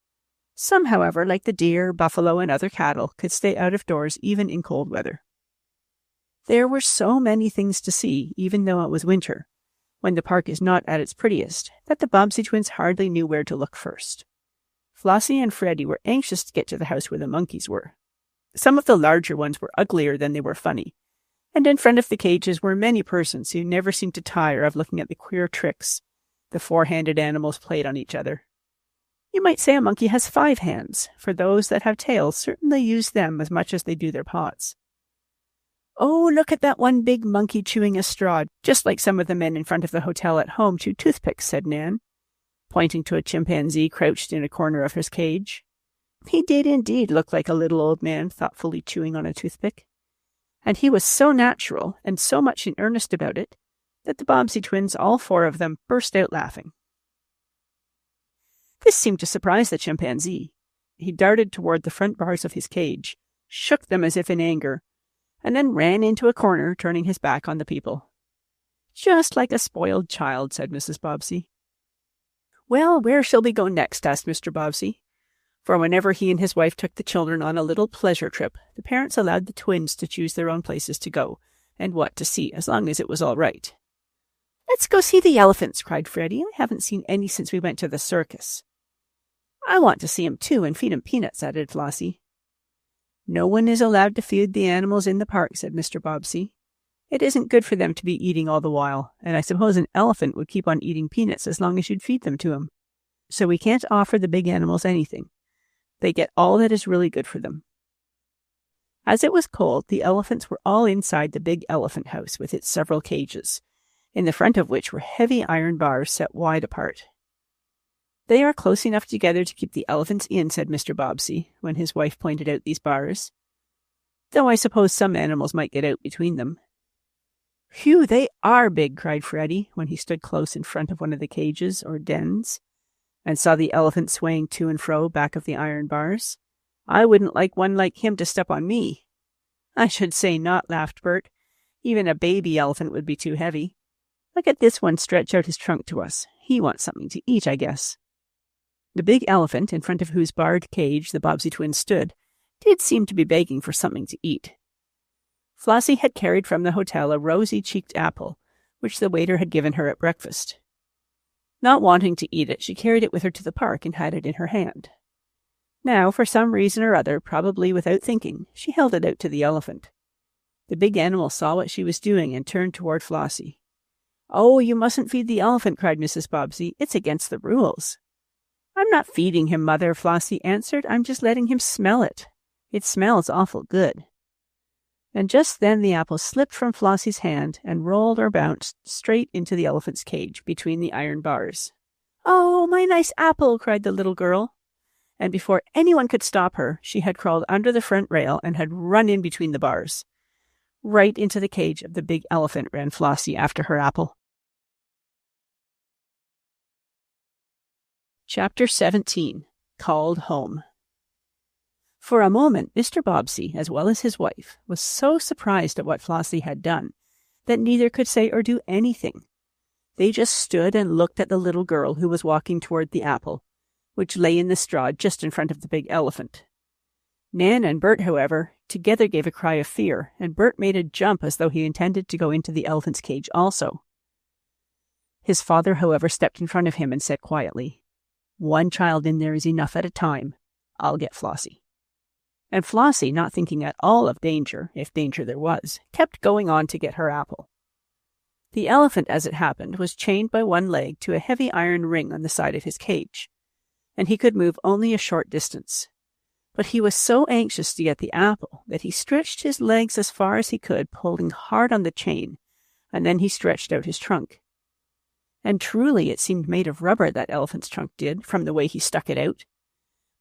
Some, however, like the deer, buffalo, and other cattle, could stay out of doors even in cold weather. There were so many things to see, even though it was winter, when the park is not at its prettiest, that the Bobbsey twins hardly knew where to look first. Flossie and Freddie were anxious to get to the house where the monkeys were. Some of the larger ones were uglier than they were funny, and in front of the cages were many persons who never seemed to tire of looking at the queer tricks the four-handed animals played on each other. You might say a monkey has 5 hands, for those that have tails certainly use them as much as they do their paws. "Oh, look at that one big monkey chewing a straw, just like some of the men in front of the hotel at home chew toothpicks," said Nan, pointing to a chimpanzee crouched in a corner of his cage. He did indeed look like a little old man thoughtfully chewing on a toothpick. And he was so natural and so much in earnest about it that the Bobbsey twins, all 4 of them, burst out laughing. This seemed to surprise the chimpanzee. He darted toward the front bars of his cage, shook them as if in anger, and then ran into a corner, turning his back on the people. "Just like a spoiled child," said Mrs. Bobbsey. "Well, where shall we go next?" asked Mr. Bobbsey. For whenever he and his wife took the children on a little pleasure trip, the parents allowed the twins to choose their own places to go and what to see, as long as it was all right. "Let's go see the elephants," cried Freddie. "I haven't seen any since we went to the circus." "I want to see 'em too, and feed 'em peanuts," added Flossie. "No one is allowed to feed the animals in the park," said Mr. Bobbsey. "It isn't good for them to be eating all the while, and I suppose an elephant would keep on eating peanuts as long as you'd feed them to him. So we can't offer the big animals anything. They get all that is really good for them." As it was cold, the elephants were all inside the big elephant house with its several cages, in the front of which were heavy iron bars set wide apart. "They are close enough together to keep the elephants in," said Mr. Bobbsey, when his wife pointed out these bars. "Though I suppose some animals might get out between them." Phew, they are big, cried Freddie, when he stood close in front of one of the cages, or dens, and saw the elephant swaying to and fro back of the iron bars. I wouldn't like one like him to step on me. I should say not, laughed Bert. Even a baby elephant would be too heavy. Look at this one stretch out his trunk to us. He wants something to eat, I guess. The big elephant, in front of whose barred cage the Bobbsey twins stood, did seem to be begging for something to eat. Flossie had carried from the hotel a rosy-cheeked apple, which the waiter had given her at breakfast. Not wanting to eat it, she carried it with her to the park and had it in her hand. Now, for some reason or other, probably without thinking, she held it out to the elephant. The big animal saw what she was doing and turned toward Flossie. "Oh, you mustn't feed the elephant," cried Mrs. Bobbsey. "It's against the rules." "I'm not feeding him, Mother," Flossie answered. "I'm just letting him smell it. It smells awful good." And just then the apple slipped from Flossie's hand and rolled or bounced straight into the elephant's cage between the iron bars. "Oh, my nice apple!" cried the little girl. And before anyone could stop her, she had crawled under the front rail and had run in between the bars. Right into the cage of the big elephant ran Flossie after her apple. Chapter 17. Called Home. For a moment, Mr. Bobbsey, as well as his wife, was so surprised at what Flossie had done that neither could say or do anything. They just stood and looked at the little girl who was walking toward the apple, which lay in the straw just in front of the big elephant. Nan and Bert, however, together gave a cry of fear, and Bert made a jump as though he intended to go into the elephant's cage also. His father, however, stepped in front of him and said quietly, "One child in there is enough at a time. I'll get Flossie." And Flossie, not thinking at all of danger, if danger there was, kept going on to get her apple. The elephant, as it happened, was chained by one leg to a heavy iron ring on the side of his cage, and he could move only a short distance. But he was so anxious to get the apple that he stretched his legs as far as he could, pulling hard on the chain, and then he stretched out his trunk. And truly it seemed made of rubber, that elephant's trunk did, from the way he stuck it out.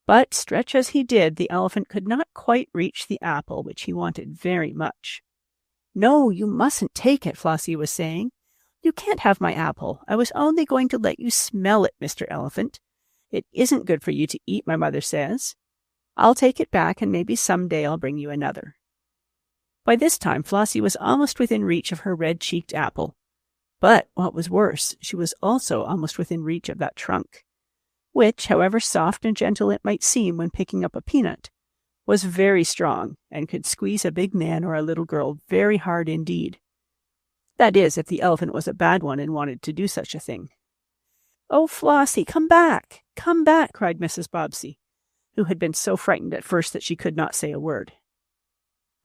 But, stretch as he did, the elephant could not quite reach the apple, which he wanted very much. "No, you mustn't take it," Flossie was saying. "You can't have my apple. I was only going to let you smell it, Mr. Elephant. It isn't good for you to eat, my mother says. I'll take it back, and maybe someday I'll bring you another." By this time, Flossie was almost within reach of her red-cheeked apple. But, what was worse, she was also almost within reach of that trunk, which, however soft and gentle it might seem when picking up a peanut, was very strong and could squeeze a big man or a little girl very hard indeed. That is, if the elephant was a bad one and wanted to do such a thing. "Oh, Flossie, come back! Come back!" cried Mrs. Bobbsey, who had been so frightened at first that she could not say a word.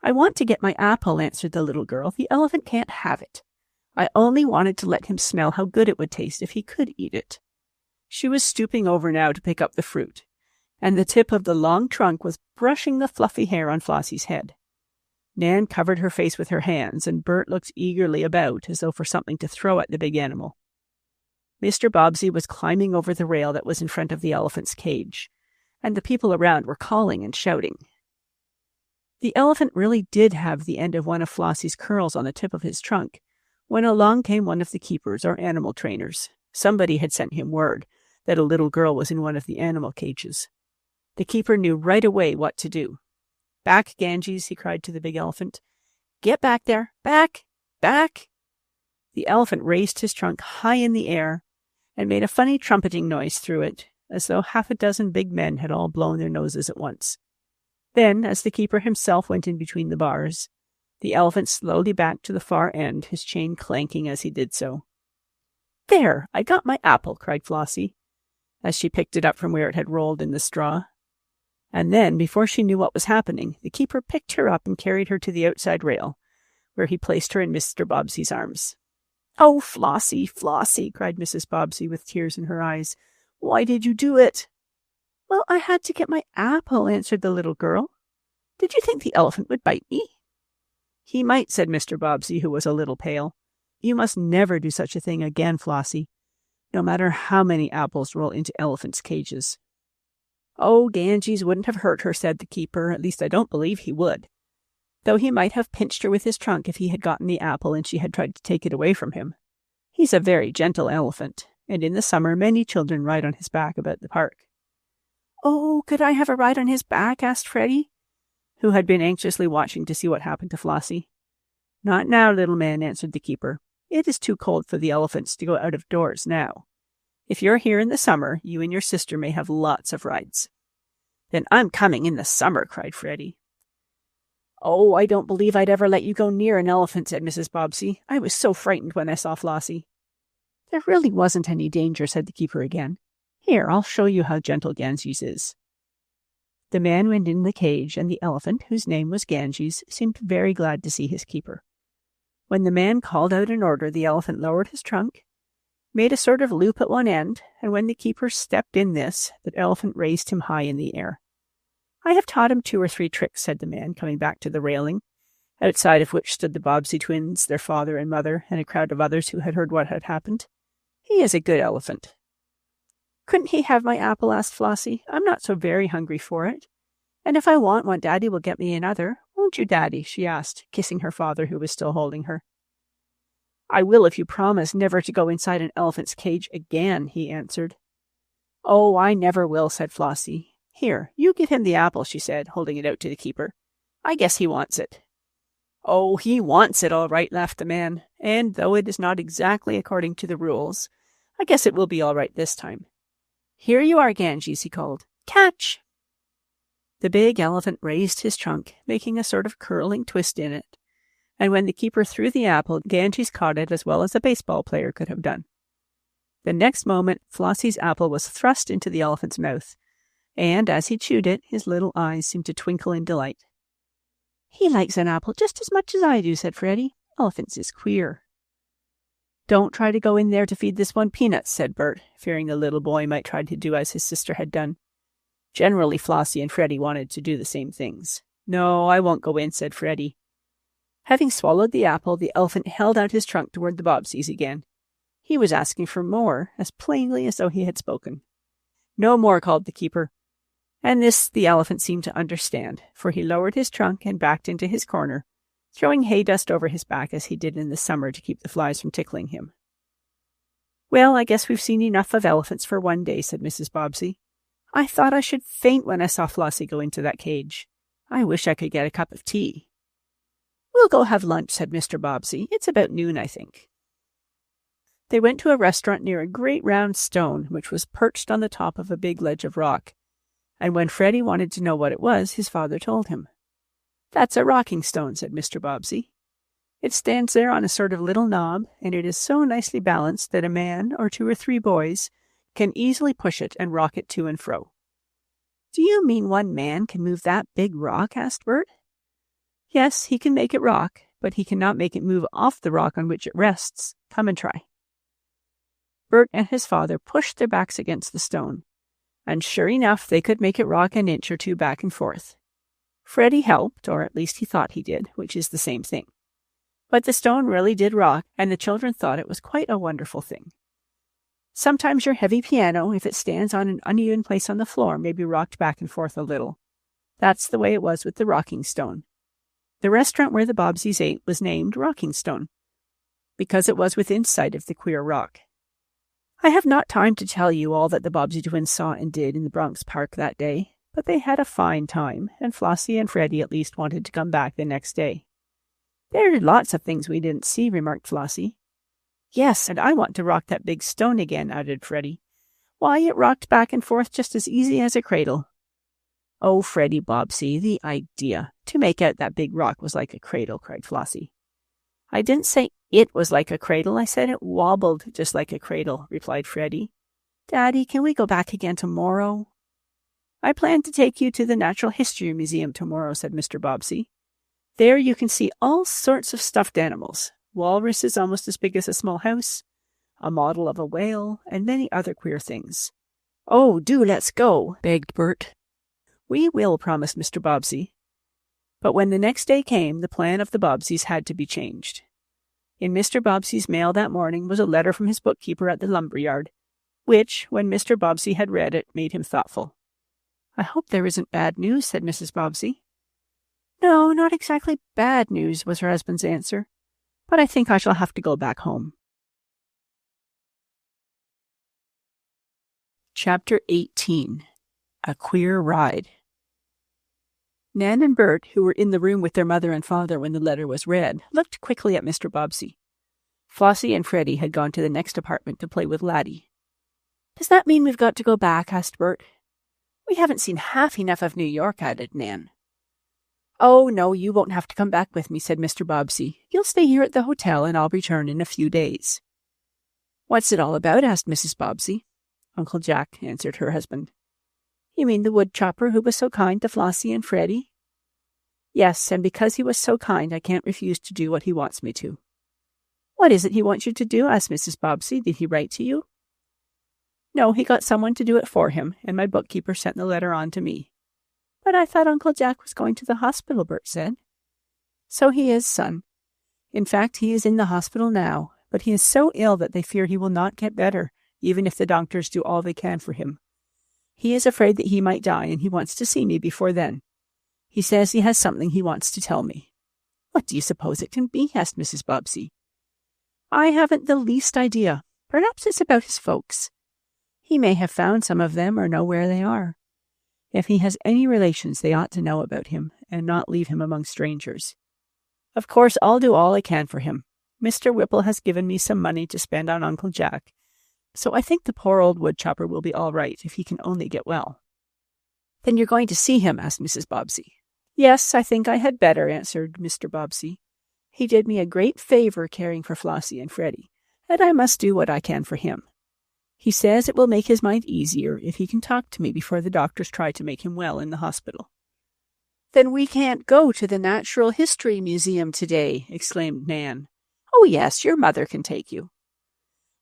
"I want to get my apple," answered the little girl. "The elephant can't have it. I only wanted to let him smell how good it would taste if he could eat it." She was stooping over now to pick up the fruit, and the tip of the long trunk was brushing the fluffy hair on Flossie's head. Nan covered her face with her hands, and Bert looked eagerly about, as though for something to throw at the big animal. Mr. Bobbsey was climbing over the rail that was in front of the elephant's cage, and the people around were calling and shouting. The elephant really did have the end of one of Flossie's curls on the tip of his trunk, when along came one of the keepers or animal trainers. Somebody had sent him word that a little girl was in one of the animal cages. The keeper knew right away what to do. "Back, Ganges," he cried to the big elephant. "Get back there! Back! Back!" The elephant raised his trunk high in the air and made a funny trumpeting noise through it, as though half a dozen big men had all blown their noses at once. Then, as the keeper himself went in between the bars, the elephant slowly backed to the far end, his chain clanking as he did so. "There! I got my apple!" cried Flossie, as she picked it up from where it had rolled in the straw. And then, before she knew what was happening, the keeper picked her up and carried her to the outside rail, where he placed her in Mr. Bobbsey's arms. "Oh, Flossie, Flossie!" cried Mrs. Bobbsey with tears in her eyes. "Why did you do it?" "Well, I had to get my apple," answered the little girl. "Did you think the elephant would bite me?" "He might," said Mr. Bobbsey, who was a little pale. "You must never do such a thing again, Flossie, no matter how many apples roll into elephants' cages." "Oh, Ganges wouldn't have hurt her," said the keeper. "At least I don't believe he would." though he might have pinched her with his trunk if he had gotten the apple and she had tried to take it away from him. He's a very gentle elephant, and in the summer many children ride on his back about the park. "Oh, could I have a ride on his back?" asked Freddie, who had been anxiously watching to see what happened to Flossie. "Not now, little man," answered the keeper. "It is too cold for the elephants to go out of doors now. If you're here in the summer, you and your sister may have lots of rides." "Then I'm coming in the summer," cried Freddie. "Oh, I don't believe I'd ever let you go near an elephant," said Mrs. Bobbsey. "I was so frightened when I saw Flossie." "There really wasn't any danger," said the keeper again. "Here, I'll show you how gentle Ganges is." The man went in the cage, and the elephant, whose name was Ganges, seemed very glad to see his keeper. When the man called out an order, the elephant lowered his trunk, made a sort of loop at one end, and when the keeper stepped in this, the elephant raised him high in the air. "I have taught him 2 or 3 tricks," said the man, coming back to the railing, outside of which stood the Bobbsey twins, their father and mother, and a crowd of others who had heard what had happened. "He is a good elephant." "Couldn't he have my apple?" asked Flossie. "I'm not so very hungry for it. And if I want one, Daddy will get me another. Won't you, Daddy?" she asked, kissing her father, who was still holding her. "I will if you promise never to go inside an elephant's cage again," he answered. "Oh, I never will," said Flossie. "Here, you give him the apple," she said, holding it out to the keeper. "I guess he wants it." "Oh, he wants it all right," laughed the man. "And though it is not exactly according to the rules, I guess it will be all right this time. Here you are, Ganges," he called. "Catch!" The big elephant raised his trunk, making a sort of curling twist in it, and when the keeper threw the apple, Ganges caught it as well as a baseball player could have done. The next moment, Flossie's apple was thrust into the elephant's mouth, and as he chewed it, his little eyes seemed to twinkle in delight. "He likes an apple just as much as I do," said Freddie. "Elephants is queer." "Don't try to go in there to feed this one peanuts," said Bert, fearing the little boy might try to do as his sister had done. Generally, Flossie and Freddie wanted to do the same things. "No, I won't go in," said Freddie. Having swallowed the apple, the elephant held out his trunk toward the Bobbseys again. He was asking for more, as plainly as though he had spoken. "No more," called the keeper. And this the elephant seemed to understand, for he lowered his trunk and backed into his corner, throwing hay dust over his back as he did in the summer to keep the flies from tickling him. "Well, I guess we've seen enough of elephants for one day," said Mrs. Bobbsey. "I thought I should faint when I saw Flossie go into that cage. I wish I could get a cup of tea." "We'll go have lunch," said Mr. Bobbsey. "It's about noon, I think." They went to a restaurant near a great round stone, which was perched on the top of a big ledge of rock, and when Freddie wanted to know what it was, his father told him. "That's a rocking stone," said Mr. Bobbsey. "It stands there on a sort of little knob, and it is so nicely balanced that a man or 2 or 3 boys can easily push it and rock it to and fro." "Do you mean one man can move that big rock?" asked Bert. "Yes, he can make it rock, but he cannot make it move off the rock on which it rests. Come and try." Bert and his father pushed their backs against the stone, and sure enough, they could make it rock an inch or 2 back and forth. Freddie helped, or at least he thought he did, which is the same thing. But the stone really did rock, and the children thought it was quite a wonderful thing. Sometimes your heavy piano, if it stands on an uneven place on the floor, may be rocked back and forth a little. That's the way it was with the rocking stone. The restaurant where the Bobbseys ate was named Rocking Stone, because it was within sight of the queer rock. I have not time to tell you all that the Bobbsey twins saw and did in the Bronx Park that day, but they had a fine time, and Flossie and Freddie at least wanted to come back the next day. "There are lots of things we didn't see," remarked Flossie. "Yes, and I want to rock that big stone again," added Freddie. "Why, it rocked back and forth just as easy as a cradle." "Oh, Freddie Bobbsey, the idea! To make out that big rock was like a cradle," cried Flossie. "I didn't say it was like a cradle. I said it wobbled just like a cradle," replied Freddie. "Daddy, can we go back again tomorrow?" "I plan to take you to the Natural History Museum tomorrow," said Mr. Bobbsey. "There you can see all sorts of stuffed animals, walruses almost as big as a small house, a model of a whale, and many other queer things." "Oh, do let's go," begged Bert. "We will," promised Mr. Bobbsey. But when the next day came, the plan of the Bobbseys had to be changed. In Mr. Bobbsey's mail that morning was a letter from his bookkeeper at the lumber yard, which, when Mr. Bobbsey had read it, made him thoughtful. "I hope there isn't bad news," said Mrs. Bobbsey. No, not exactly bad news, was her husband's answer. But I think I shall have to go back home. Chapter 18. A Queer Ride. Nan and Bert, who were in the room with their mother and father when the letter was read, looked quickly at Mr. Bobbsey. Flossie and Freddie had gone to the next apartment to play with Laddie. "Does that mean we've got to go back?" asked Bert. "We haven't seen half enough of New York," added Nan. "Oh, no, you won't have to come back with me," said Mr. Bobbsey. "You'll stay here at the hotel, and I'll return in a few days." "What's it all about?" asked Mrs. Bobbsey. "Uncle Jack," answered her husband. "You mean the woodchopper who was so kind to Flossie and Freddie?" "Yes, and because he was so kind, I can't refuse to do what he wants me to." "What is it he wants you to do?" asked Mrs. Bobbsey. "Did he write to you?" "No, he got someone to do it for him, and my bookkeeper sent the letter on to me." "But I thought Uncle Jack was going to the hospital," Bert said. "So he is, son. In fact, he is in the hospital now, but he is so ill that they fear he will not get better, even if the doctors do all they can for him. He is afraid that he might die, and he wants to see me before then. He says he has something he wants to tell me." "What do you suppose it can be?" asked Mrs. Bobbsey. "I haven't the least idea. Perhaps it's about his folks. He may have found some of them or know where they are. If he has any relations, they ought to know about him and not leave him among strangers. Of course, I'll do all I can for him. Mr. Whipple has given me some money to spend on Uncle Jack, so I think the poor old woodchopper will be all right if he can only get well." "Then you're going to see him?" asked Mrs. Bobbsey. "Yes, I think I had better," answered Mr. Bobbsey. "He did me a great favor caring for Flossie and Freddie, and I must do what I can for him. He says it will make his mind easier if he can talk to me before the doctors try to make him well in the hospital." "Then we can't go to the Natural History Museum today," exclaimed Nan. "Oh, yes, your mother can take you."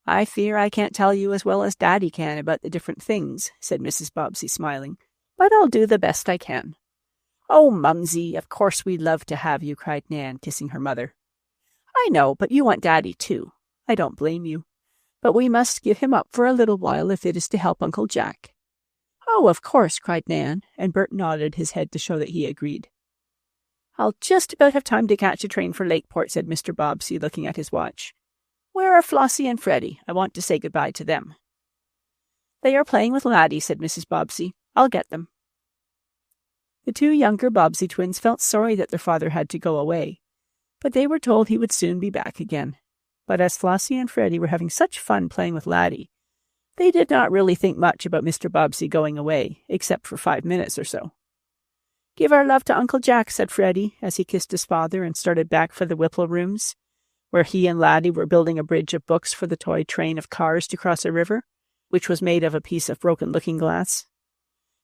"I fear I can't tell you as well as Daddy can about the different things," said Mrs. Bobbsey, smiling, "but I'll do the best I can." "Oh, Mumsy, of course we'd love to have you," cried Nan, kissing her mother. "I know, but you want Daddy too. I don't blame you. But we must give him up for a little while if it is to help Uncle Jack." "Oh, of course," cried Nan, and Bert nodded his head to show that he agreed. "I'll just about have time to catch a train for Lakeport," said Mr. Bobbsey, looking at his watch. "Where are Flossie and Freddie? I want to say goodbye to them." "They are playing with Laddie," said Mrs. Bobbsey. "I'll get them." The two younger Bobbsey twins felt sorry that their father had to go away, but they were told he would soon be back again. But as Flossie and Freddie were having such fun playing with Laddie, they did not really think much about Mr. Bobbsey going away, except for 5 minutes or so. "Give our love to Uncle Jack," said Freddie, as he kissed his father and started back for the Whipple rooms, where he and Laddie were building a bridge of books for the toy train of cars to cross a river, which was made of a piece of broken looking-glass.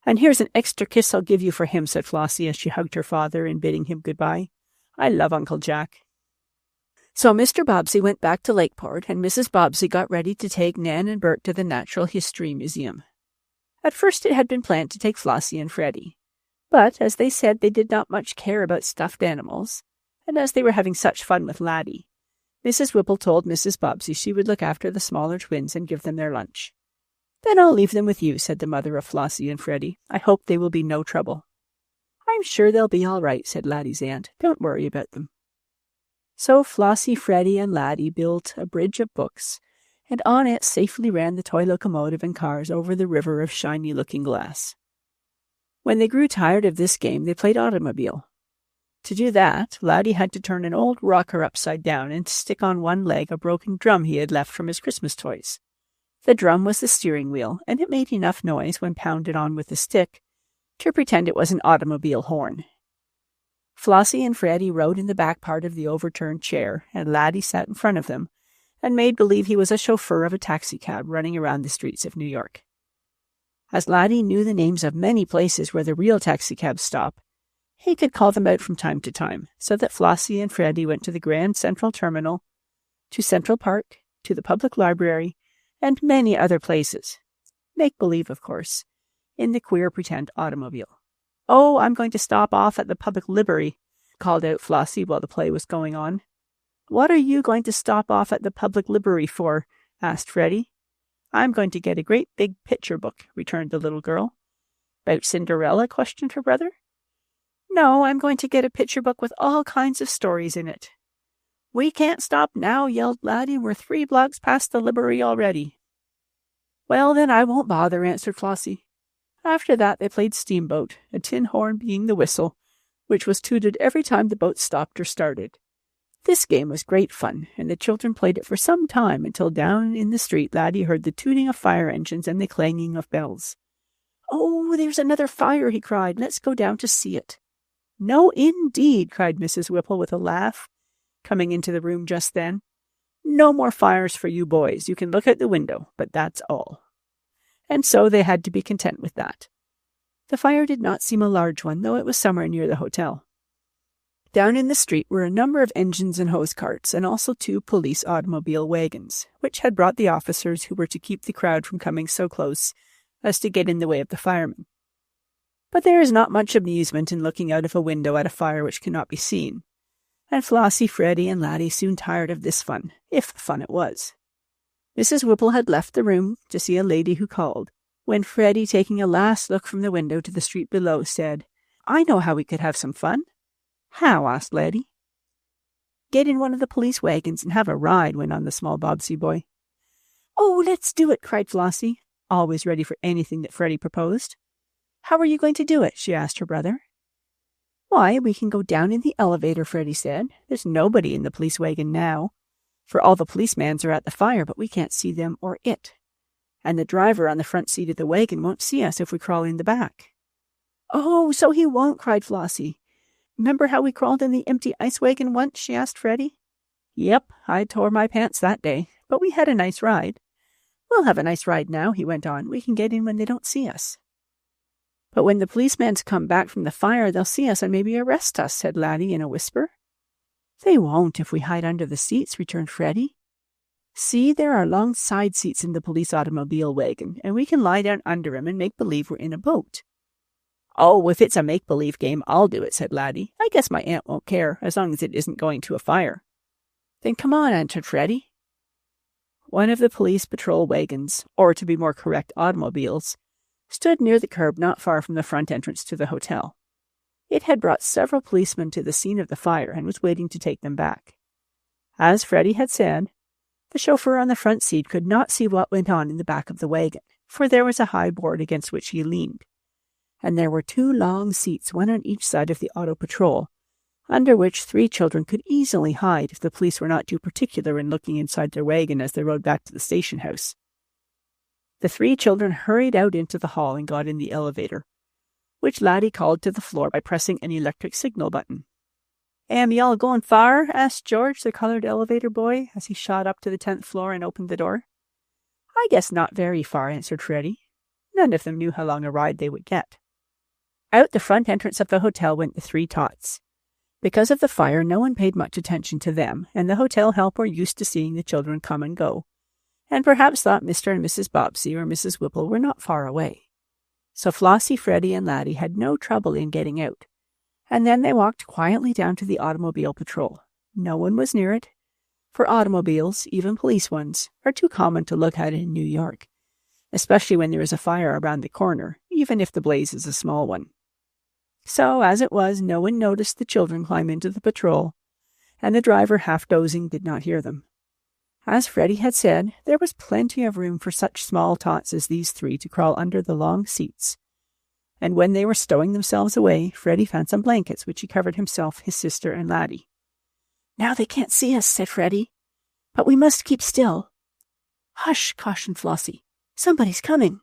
"And here's an extra kiss I'll give you for him," said Flossie as she hugged her father in bidding him goodbye. "I love Uncle Jack." So Mr. Bobbsey went back to Lakeport, and Mrs. Bobbsey got ready to take Nan and Bert to the Natural History Museum. At first it had been planned to take Flossie and Freddie, but, as they said, they did not much care about stuffed animals, and as they were having such fun with Laddie, Mrs. Whipple told Mrs. Bobbsey she would look after the smaller twins and give them their lunch. "Then I'll leave them with you," said the mother of Flossie and Freddie. "I hope they will be no trouble." "I'm sure they'll be all right," said Laddie's aunt. "Don't worry about them." So Flossie, Freddie, and Laddie built a bridge of books, and on it safely ran the toy locomotive and cars over the river of shiny-looking glass. When they grew tired of this game, they played automobile. To do that, Laddie had to turn an old rocker upside down and stick on one leg a broken drum he had left from his Christmas toys. The drum was the steering wheel, and it made enough noise when pounded on with a stick to pretend it was an automobile horn. Flossie and Freddie rode in the back part of the overturned chair, and Laddie sat in front of them and made believe he was a chauffeur of a taxicab running around the streets of New York. As Laddie knew the names of many places where the real taxicabs stop, he could call them out from time to time, so that Flossie and Freddie went to the Grand Central Terminal, to Central Park, to the public library, and many other places. Make-believe, of course, in the queer pretend automobile. "Oh, I'm going to stop off at the public library," called out Flossie while the play was going on. "What are you going to stop off at the public library for?" asked Freddie. "I'm going to get a great big picture book," returned the little girl. "'Bout Cinderella?" questioned her brother. No, I'm going to get a picture book with all kinds of stories in it. We can't stop now, yelled Laddie. We're 3 blocks past the library already. Well, then I won't bother, answered Flossie. After that they played Steamboat, a tin horn being the whistle, which was tooted every time the boat stopped or started. This game was great fun, and the children played it for some time until down in the street Laddie heard the tooting of fire engines and the clanging of bells. Oh, there's another fire, he cried. Let's go down to see it. No, indeed, cried Mrs. Whipple with a laugh, coming into the room just then. No more fires for you boys. You can look out the window, but that's all. And so they had to be content with that. The fire did not seem a large one, though it was somewhere near the hotel. Down in the street were a number of engines and hose carts, and also 2 police automobile wagons, which had brought the officers who were to keep the crowd from coming so close as to get in the way of the firemen. But there is not much amusement in looking out of a window at a fire which cannot be seen, and Flossie, Freddie, and Laddie soon tired of this fun, if fun it was. Mrs. Whipple had left the room to see a lady who called, when Freddie, taking a last look from the window to the street below, said, I know how we could have some fun. How? Asked Laddie. Get in one of the police wagons and have a ride, went on the small Bobbsey boy. Oh, let's do it, cried Flossie, always ready for anything that Freddie proposed. How are you going to do it? She asked her brother. Why, we can go down in the elevator, Freddie said. There's nobody in the police wagon now, for all the policemans are at the fire, but we can't see them or it. And the driver on the front seat of the wagon won't see us if we crawl in the back. Oh, so he won't, cried Flossie. Remember how we crawled in the empty ice wagon once? She asked Freddie. Yep, I tore my pants that day, but we had a nice ride. We'll have a nice ride now, he went on. We can get in when they don't see us. But when the policemen come back from the fire, they'll see us and maybe arrest us, said Laddie in a whisper. They won't if we hide under the seats, returned Freddie. See, there are long side seats in the police automobile wagon, and we can lie down under 'em and make believe we're in a boat. Oh, if it's a make-believe game, I'll do it, said Laddie. I guess my aunt won't care, as long as it isn't going to a fire. Then come on, answered Freddie. One of the police patrol wagons, or to be more correct, automobiles, stood near the curb not far from the front entrance to the hotel. It had brought several policemen to the scene of the fire and was waiting to take them back. As Freddie had said, the chauffeur on the front seat could not see what went on in the back of the wagon, for there was a high board against which he leaned, and there were 2 long seats, one on each side of the auto patrol, under which 3 children could easily hide if the police were not too particular in looking inside their wagon as they rode back to the station house. The 3 children hurried out into the hall and got in the elevator, which Laddie called to the floor by pressing an electric signal button. Am y'all going far? Asked George, the colored elevator boy, as he shot up to the 10th floor and opened the door. I guess not very far, answered Freddie. None of them knew how long a ride they would get. Out the front entrance of the hotel went the 3 tots. Because of the fire, no one paid much attention to them, and the hotel help were used to seeing the children come and go, and perhaps thought Mr. and Mrs. Bobbsey or Mrs. Whipple were not far away. So Flossie, Freddie, and Laddie had no trouble in getting out, and then they walked quietly down to the automobile patrol. No one was near it, for automobiles, even police ones, are too common to look at in New York, especially when there is a fire around the corner, even if the blaze is a small one. So, as it was, no one noticed the children climb into the patrol, and the driver, half dozing, did not hear them. As Freddie had said, there was plenty of room for such small tots as these 3 to crawl under the long seats, and when they were stowing themselves away, Freddie found some blankets, which he covered himself, his sister, and Laddie. Now they can't see us, said Freddie, but we must keep still. Hush, cautioned Flossie. Somebody's coming.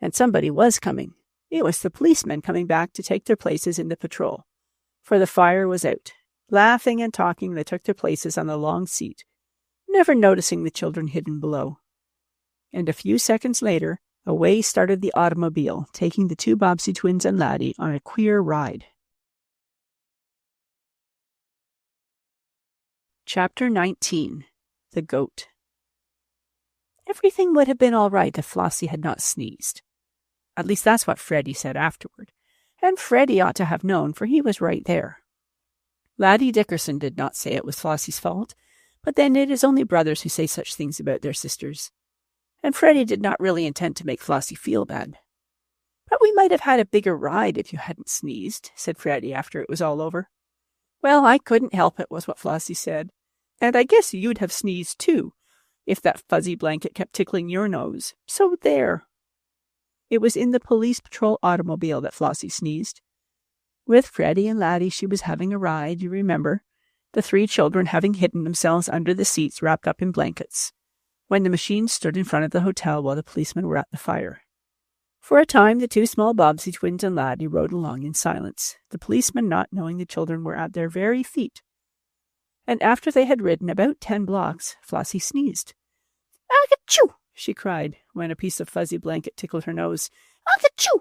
And somebody was coming. It was the policemen coming back to take their places in the patrol, for the fire was out. Laughing and talking, they took their places on the long seat, never noticing the children hidden below. And a few seconds later, away started the automobile, taking the 2 Bobbsey twins and Laddie on a queer ride. Chapter 19. The Goat. Everything would have been all right if Flossie had not sneezed. At least that's what Freddie said afterward, and Freddie ought to have known, for he was right there. Laddie Dickerson did not say it was Flossie's fault, but then it is only brothers who say such things about their sisters, and Freddie did not really intend to make Flossie feel bad. But we might have had a bigger ride if you hadn't sneezed, said Freddie after it was all over. Well, I couldn't help it, was what Flossie said. And I guess you'd have sneezed too, if that fuzzy blanket kept tickling your nose. So there. It was in the police patrol automobile that Flossie sneezed. With Freddie and Laddie she was having a ride, you remember, the 3 children having hidden themselves under the seats wrapped up in blankets, when the machine stood in front of the hotel while the policemen were at the fire. For a time the 2 small Bobbsey twins and Laddie rode along in silence, the policemen not knowing the children were at their very feet. And after they had ridden about 10 blocks, Flossie sneezed. "Achoo!" she cried, when a piece of fuzzy blanket tickled her nose. "Achoo!"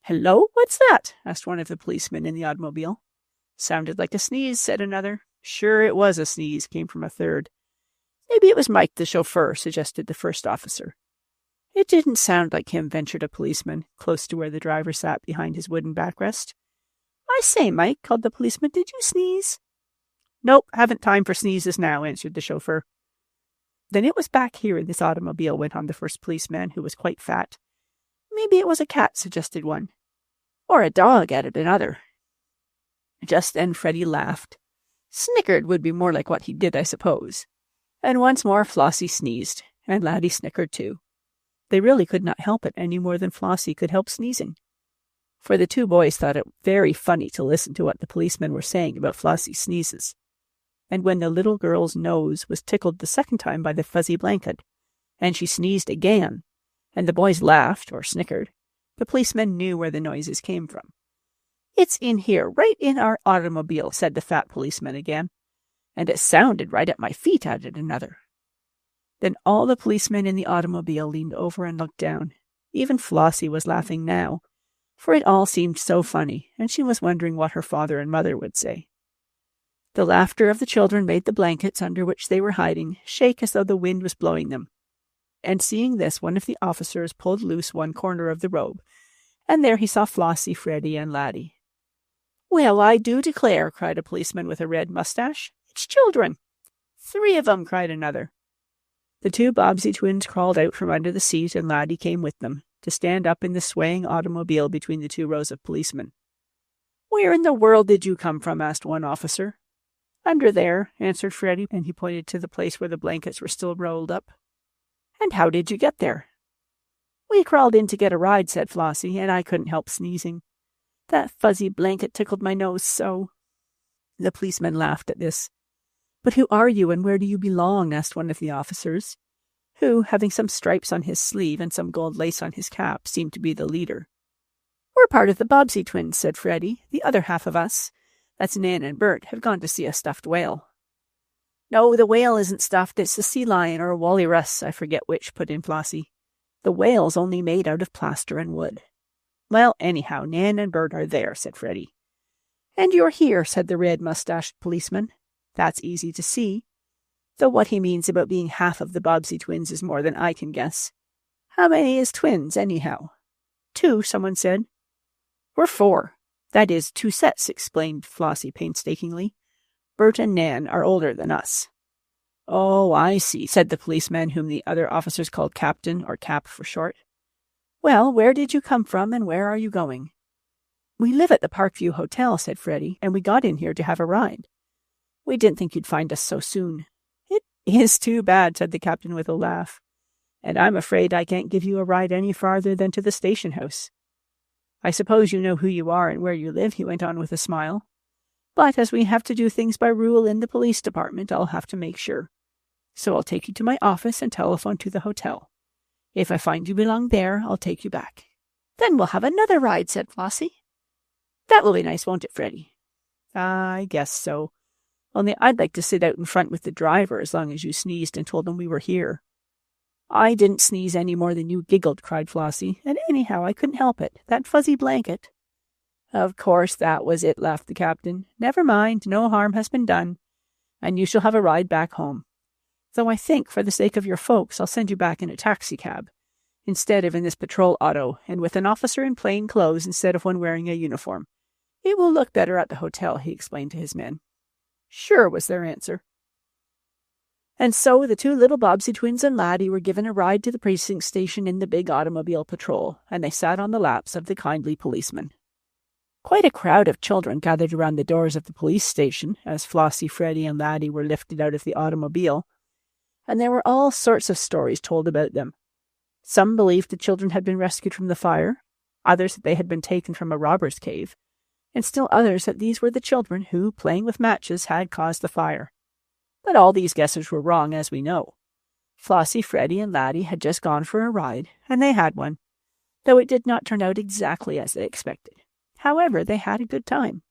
"Hello, what's that?" asked one of the policemen in the automobile. "Sounded like a sneeze," said another. "Sure it was a sneeze," came from a third. "Maybe it was Mike the chauffeur," suggested the first officer. "It didn't sound like him," ventured a policeman, close to where the driver sat behind his wooden backrest. "I say, Mike," called the policeman, "did you sneeze?" "Nope, haven't time for sneezes now," answered the chauffeur. "Then it was back here in this automobile," went on the first policeman, who was quite fat. "Maybe it was a cat," suggested one. "Or a dog," added another. Just then Freddie laughed. "Snickered" would be more like what he did, I suppose. And once more Flossie sneezed, and Laddie snickered too. They really could not help it any more than Flossie could help sneezing. For the 2 boys thought it very funny to listen to what the policemen were saying about Flossie's sneezes. And when the little girl's nose was tickled the second time by the fuzzy blanket, and she sneezed again, and the boys laughed or snickered, the policemen knew where the noises came from. "It's in here, right in our automobile," said the fat policeman again. "And it sounded right at my feet," added another. Then all the policemen in the automobile leaned over and looked down. Even Flossie was laughing now, for it all seemed so funny, and she was wondering what her father and mother would say. The laughter of the children made the blankets under which they were hiding shake as though the wind was blowing them. And seeing this, one of the officers pulled loose one corner of the robe, and there he saw Flossie, Freddie, and Laddie. "Well, I do declare," cried a policeman with a red mustache. "It's children." "3 of 'em," cried another. The 2 Bobbsey twins crawled out from under the seat, and Laddie came with them, to stand up in the swaying automobile between the 2 rows of policemen. "Where in the world did you come from?" asked one officer. "Under there," answered Freddie, and he pointed to the place where the blankets were still rolled up. "And how did you get there?" "We crawled in to get a ride," said Flossie, "and I couldn't help sneezing. That fuzzy blanket tickled my nose so." The policeman laughed at this. "But who are you, and where do you belong?" asked one of the officers, who, having some stripes on his sleeve and some gold lace on his cap, seemed to be the leader. "We're part of the Bobbsey Twins," said Freddie. "The other half of us, that's Nan and Bert, have gone to see a stuffed whale." "No, the whale isn't stuffed. It's a sea lion or a walrus, I forget which," put in Flossie. "The whale's only made out of plaster and wood." "Well, anyhow, Nan and Bert are there," said Freddie. "And you're here," said the red-mustached policeman. "That's easy to see, though what he means about being half of the Bobbsey twins is more than I can guess. How many is twins, anyhow?" "2, someone said. "We're 4. That is, 2 sets," explained Flossie painstakingly. "Bert and Nan are older than us." "Oh, I see," said the policeman, whom the other officers called Captain, or Cap for short. "Well, where did you come from, and where are you going?" "We live at the Parkview Hotel," said Freddie, "and we got in here to have a ride. We didn't think you'd find us so soon." "It is too bad," said the captain with a laugh. "And I'm afraid I can't give you a ride any farther than to the station house. I suppose you know who you are and where you live," he went on with a smile. "But as we have to do things by rule in the police department, I'll have to make sure. So I'll take you to my office and telephone to the hotel. If I find you belong there, I'll take you back." "Then we'll have another ride," said Flossie. "That will be nice, won't it, Freddie?" "I guess so. Only I'd like to sit out in front with the driver as long as you sneezed and told him we were here." "I didn't sneeze any more than you giggled," cried Flossie. "And anyhow, I couldn't help it. That fuzzy blanket—" "Of course that was it," laughed the captain. "Never mind, no harm has been done, and you shall have a ride back home. Though I think, for the sake of your folks, I'll send you back in a taxicab, instead of in this patrol auto, and with an officer in plain clothes instead of one wearing a uniform. It will look better at the hotel," he explained to his men. "Sure," was their answer. And so the two little Bobbsey twins and Laddie were given a ride to the precinct station in the big automobile patrol, and they sat on the laps of the kindly policeman. Quite a crowd of children gathered around the doors of the police station as Flossie, Freddie, and Laddie were lifted out of the automobile, and there were all sorts of stories told about them. Some believed the children had been rescued from the fire, others that they had been taken from a robber's cave, and still others that these were the children who, playing with matches, had caused the fire. But all these guesses were wrong, as we know. Flossie, Freddie, and Laddie had just gone for a ride, and they had one, though it did not turn out exactly as they expected. However, they had a good time.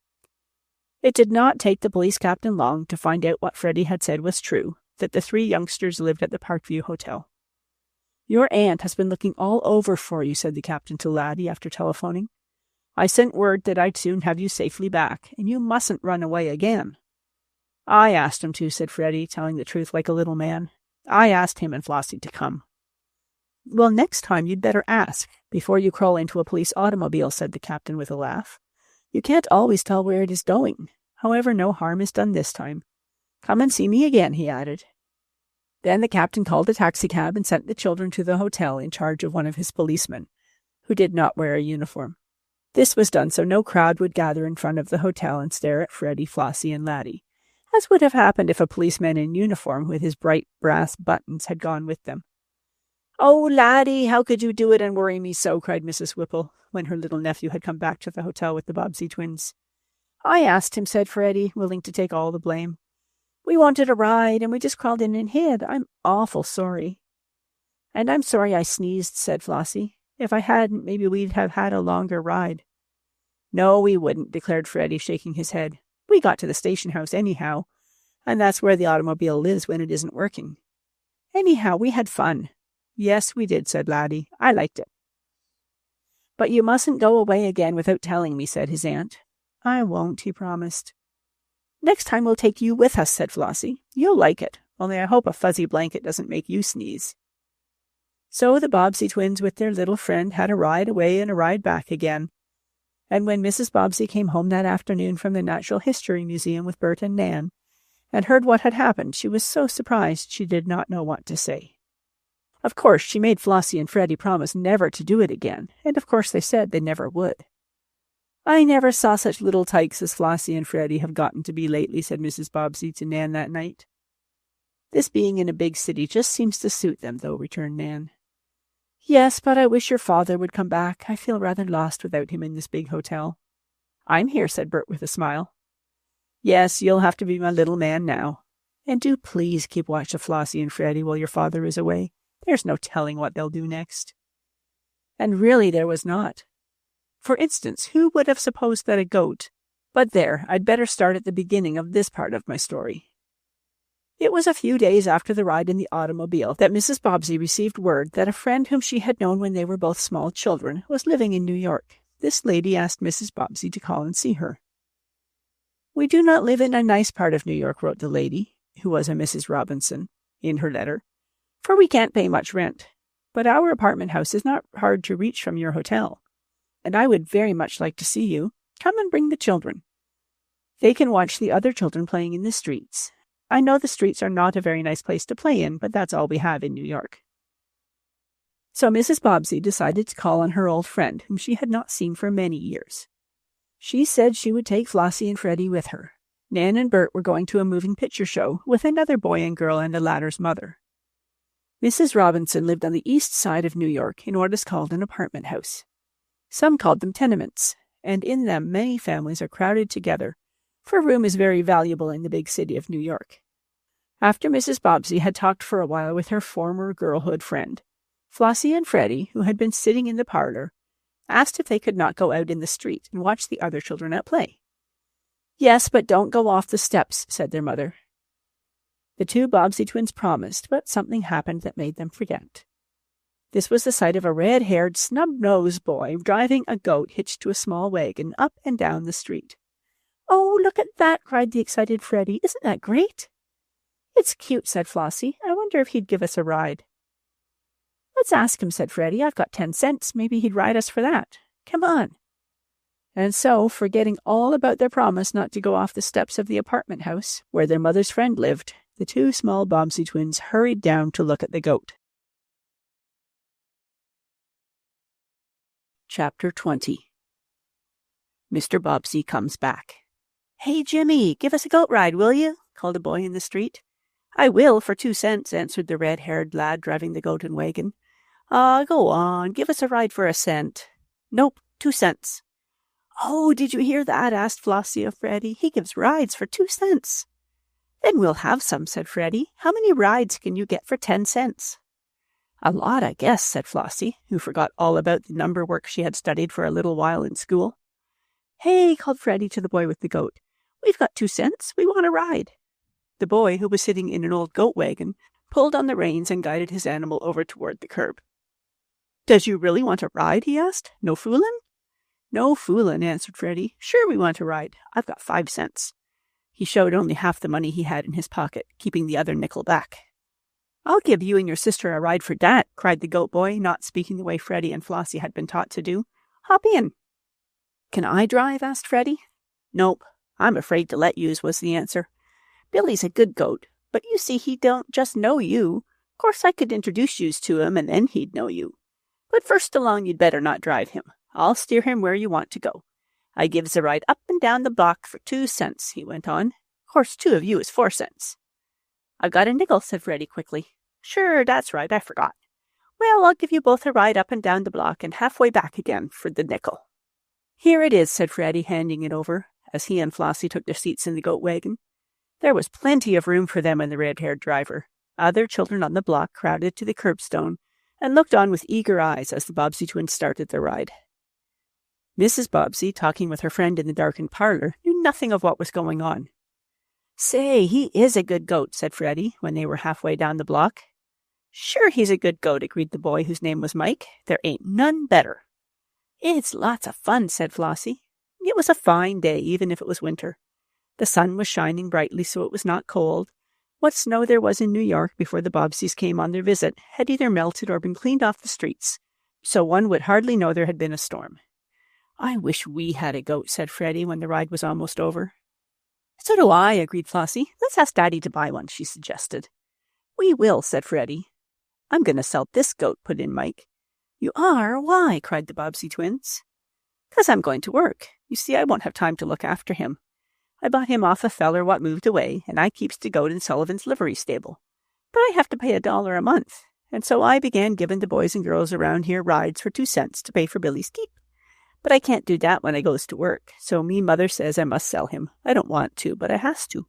It did not take the police captain long to find out what Freddie had said was true, that the three youngsters lived at the Parkview Hotel. "Your aunt has been looking all over for you," said the captain to Laddie after telephoning. "I sent word that I'd soon have you safely back, and you mustn't run away again." "I asked him to," said Freddie, telling the truth like a little man. "I asked him and Flossie to come." "Well, next time you'd better ask, before you crawl into a police automobile," said the captain with a laugh. "You can't always tell where it is going. However, no harm is done this time. Come and see me again," he added. Then the captain called a taxicab and sent the children to the hotel in charge of one of his policemen, who did not wear a uniform. This was done so no crowd would gather in front of the hotel and stare at Freddie, Flossie, and Laddie, as would have happened if a policeman in uniform with his bright brass buttons had gone with them. "Oh, Laddie, how could you do it and worry me so?" cried Mrs. Whipple, when her little nephew had come back to the hotel with the Bobbsey twins. "I asked him," said Freddie, willing to take all the blame. "We wanted a ride, and we just crawled in and hid. I'm awful sorry." "And I'm sorry I sneezed," said Flossie. "If I hadn't, maybe we'd have had a longer ride." "No, we wouldn't," declared Freddie, shaking his head. "We got to the station house anyhow, and that's where the automobile lives when it isn't working. Anyhow, we had fun." "Yes, we did," said Laddie. "I liked it." "But you mustn't go away again without telling me," said his aunt. "I won't," he promised. "Next time we'll take you with us," said Flossie. "You'll like it, only I hope a fuzzy blanket doesn't make you sneeze." So the Bobbsey twins with their little friend had a ride away and a ride back again. And when Mrs. Bobbsey came home that afternoon from the Natural History Museum with Bert and Nan, and heard what had happened, she was so surprised she did not know what to say. Of course, she made Flossie and Freddie promise never to do it again, and of course they said they never would. "I never saw such little tykes as Flossie and Freddie have gotten to be lately," said Mrs. Bobbsey to Nan that night. "This being in a big city just seems to suit them, though," returned Nan. "Yes, but I wish your father would come back. I feel rather lost without him in this big hotel." "I'm here," said Bert with a smile. "Yes, you'll have to be my little man now. And do please keep watch of Flossie and Freddie while your father is away. There's no telling what they'll do next." And really there was not. For instance, who would have supposed that a goat— But there, I'd better start at the beginning of this part of my story. It was a few days after the ride in the automobile that Mrs. Bobbsey received word that a friend whom she had known when they were both small children was living in New York. This lady asked Mrs. Bobbsey to call and see her. "We do not live in a nice part of New York," wrote the lady, who was a Mrs. Robinson, in her letter, "for we can't pay much rent. But our apartment house is not hard to reach from your hotel, and I would very much like to see you. Come and bring the children. They can watch the other children playing in the streets. I know the streets are not a very nice place to play in, but that's all we have in New York." So Mrs. Bobbsey decided to call on her old friend, whom she had not seen for many years. She said she would take Flossie and Freddie with her. Nan and Bert were going to a moving picture show with another boy and girl and the latter's mother. Mrs. Robinson lived on the east side of New York in what is called an apartment house. Some called them tenements, and in them many families are crowded together, for room is very valuable in the big city of New York. After Mrs. Bobbsey had talked for a while with her former girlhood friend, Flossie and Freddie, who had been sitting in the parlor, asked if they could not go out in the street and watch the other children at play. "Yes, but don't go off the steps," said their mother. The two Bobbsey twins promised, but something happened that made them forget. This was the sight of a red-haired, snub-nosed boy driving a goat hitched to a small wagon up and down the street. "Oh, look at that!" cried the excited Freddie. "Isn't that great?" "It's cute," said Flossie. "I wonder if he'd give us a ride." "Let's ask him," said Freddie. "I've got 10 cents. Maybe he'd ride us for that. Come on." And so, forgetting all about their promise not to go off the steps of the apartment house where their mother's friend lived, The two small Bobbsey twins hurried down to look at the goat. Chapter 20. Mr. Bobbsey comes back. "Hey, Jimmy, give us a goat ride, will you?" called a boy in the street. "I will, for 2 cents, answered the red-haired lad driving the goat and wagon. Go on, give us a ride for 1 cent. "Nope, 2 cents. "Oh, did you hear that?" asked Flossie of Freddie. "He gives rides for 2 cents. "Then we'll have some," said Freddie. "How many rides can you get for 10 cents? "A lot, I guess," said Flossie, who forgot all about the number work she had studied for a little while in school. "Hey," called Freddie to the boy with the goat. "We've got 2 cents. We want a ride." The boy, who was sitting in an old goat wagon, pulled on the reins and guided his animal over toward the curb. "Does you really want a ride?" he asked. "No foolin'?" "No foolin'," answered Freddie. "Sure we want a ride. I've got 5 cents. He showed only half the money he had in his pocket, keeping the other nickel back. "I'll give you and your sister a ride for dat," cried the goat boy, not speaking the way Freddie and Flossie had been taught to do. "Hop in." "Can I drive?" asked Freddie. "Nope. I'm afraid to let yous," was the answer. "Billy's a good goat, but you see he don't just know you. Course I could introduce yous to him, and then he'd know you. But first along you'd better not drive him. I'll steer him where you want to go. I gives a ride up and down the block for 2 cents, he went on. Course 2 of you is 4 cents. "I've got a nickel," said Freddie quickly. "Sure, that's right, I forgot. Well, I'll give you both a ride up and down the block and halfway back again for the nickel." "Here it is," said Freddie, handing it over, as he and Flossie took their seats in the goat wagon. There was plenty of room for them and the red-haired driver. Other children on the block crowded to the curbstone and looked on with eager eyes as the Bobbsey twins started their ride. Mrs. Bobbsey, talking with her friend in the darkened parlor, knew nothing of what was going on. "Say, he is a good goat," said Freddie, when they were halfway down the block. "Sure he's a good goat," agreed the boy, whose name was Mike. "There ain't none better." "It's lots of fun," said Flossie. It was a fine day, even if it was winter. The sun was shining brightly, so it was not cold. What snow there was in New York before the Bobbseys came on their visit had either melted or been cleaned off the streets, so one would hardly know there had been a storm. "I wish we had a goat," said Freddie when the ride was almost over. "So do I," agreed Flossie. "Let's ask Daddy to buy one," she suggested. "We will," said Freddie. "I'm going to sell this goat," put in Mike. "You are? Why?" cried the Bobbsey twins. "'Cause I'm going to work. You see, I won't have time to look after him. I bought him off a feller what moved away, and I keeps the goat in Sullivan's livery stable. But I have to pay $1 a month, and so I began giving the boys and girls around here rides for 2 cents to pay for Billy's keep. But I can't do that when I goes to work, so me mother says I must sell him. I don't want to, but I has to."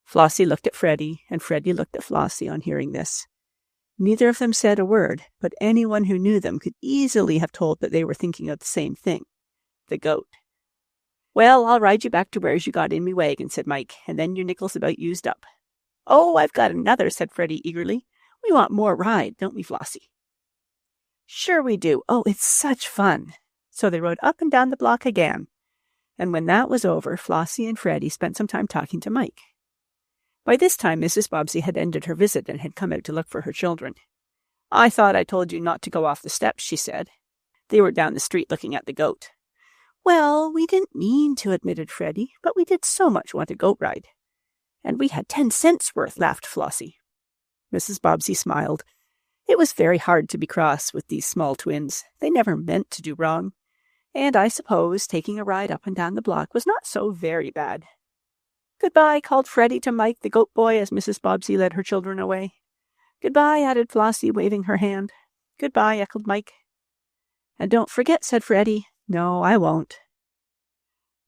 Flossie looked at Freddie, and Freddie looked at Flossie on hearing this. Neither of them said a word, but anyone who knew them could easily have told that they were thinking of the same thing, the goat. "Well, I'll ride you back to where's you got in me wagon," said Mike, "and then your nickel's about used up." "Oh, I've got another," said Freddie eagerly. "We want more ride, don't we, Flossie?" "Sure we do. Oh, it's such fun." So they rode up and down the block again, and when that was over, Flossie and Freddie spent some time talking to Mike. By this time, Mrs. Bobbsey had ended her visit and had come out to look for her children. "I thought I told you not to go off the steps," she said. They were down the street looking at the goat. "Well, we didn't mean to," admitted Freddie, "but we did so much want a goat ride." "And we had 10 cents worth," laughed Flossie. Mrs. Bobbsey smiled. It was very hard to be cross with these small twins. They never meant to do wrong. And I suppose taking a ride up and down the block was not so very bad. "Goodbye," called Freddie to Mike, the goat boy, as Mrs. Bobbsey led her children away. "Goodbye," added Flossie, waving her hand. "Goodbye," echoed Mike. "And don't forget," said Freddie. "No, I won't."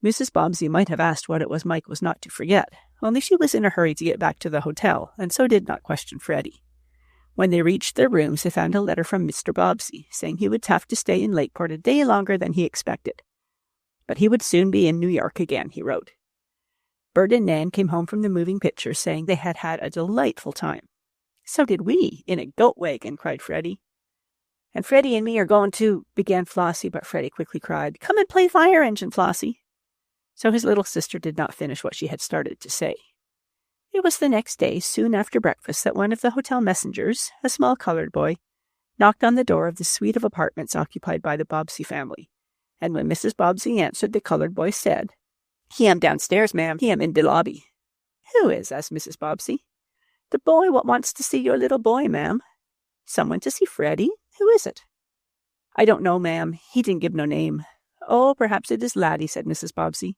Mrs. Bobbsey might have asked what it was Mike was not to forget, only she was in a hurry to get back to the hotel, and so did not question Freddie. When they reached their rooms, they found a letter from Mr. Bobbsey, saying he would have to stay in Lakeport a day longer than he expected. But he would soon be in New York again, he wrote. Bert and Nan came home from the moving picture, saying they had had a delightful time. "So did we, in a goat wagon," cried Freddie. "And Freddie and me are going to," began Flossie, but Freddie quickly cried, "Come and play fire engine, Flossie." So his little sister did not finish what she had started to say. It was the next day, soon after breakfast, that one of the hotel messengers, a small colored boy, knocked on the door of the suite of apartments occupied by the Bobbsey family, and when Mrs. Bobbsey answered, the colored boy said, "He am downstairs, ma'am. He am in de lobby." "Who is?" asked Mrs. Bobbsey. The boy what wants to see your little boy, ma'am. Someone to see Freddie? Who is it? I don't know, ma'am. He didn't give no name. Oh, perhaps it is Laddie, said Mrs. Bobbsey.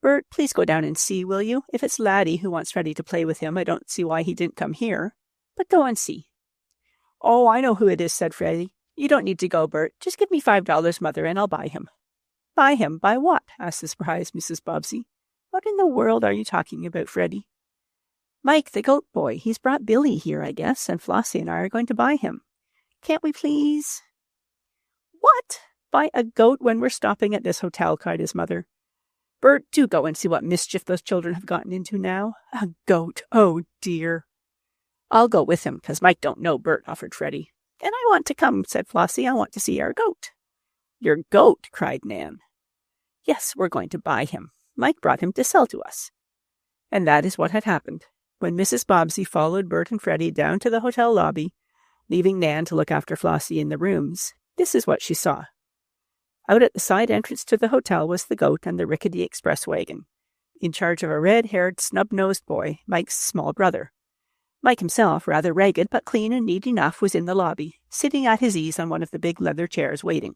Bert, please go down and see, will you? If it's Laddie who wants Freddie to play with him, I don't see why he didn't come here. But go and see. Oh, I know who it is, said Freddie. You don't need to go, Bert. Just give me $5, Mother, and I'll buy him. Buy him? Buy what? Asked the surprised Mrs. Bobbsey. What in the world are you talking about, Freddie? Mike, the goat boy. He's brought Billy here, I guess, and Flossie and I are going to buy him. Can't we please? What? Buy a goat when we're stopping at this hotel, cried his mother. Bert, do go and see what mischief those children have gotten into now. A goat. Oh, dear. I'll go with him, 'cause Mike don't know Bert, offered Freddie. And I want to come, said Flossie. I want to see our goat. Your goat, cried Nan. Yes, we're going to buy him. Mike brought him to sell to us. And that is what had happened. When Mrs. Bobbsey followed Bert and Freddie down to the hotel lobby, leaving Nan to look after Flossie in the rooms, this is what she saw. Out at the side entrance to the hotel was the goat and the rickety express wagon, in charge of a red-haired, snub-nosed boy, Mike's small brother. Mike himself, rather ragged but clean and neat enough, was in the lobby, sitting at his ease on one of the big leather chairs, waiting.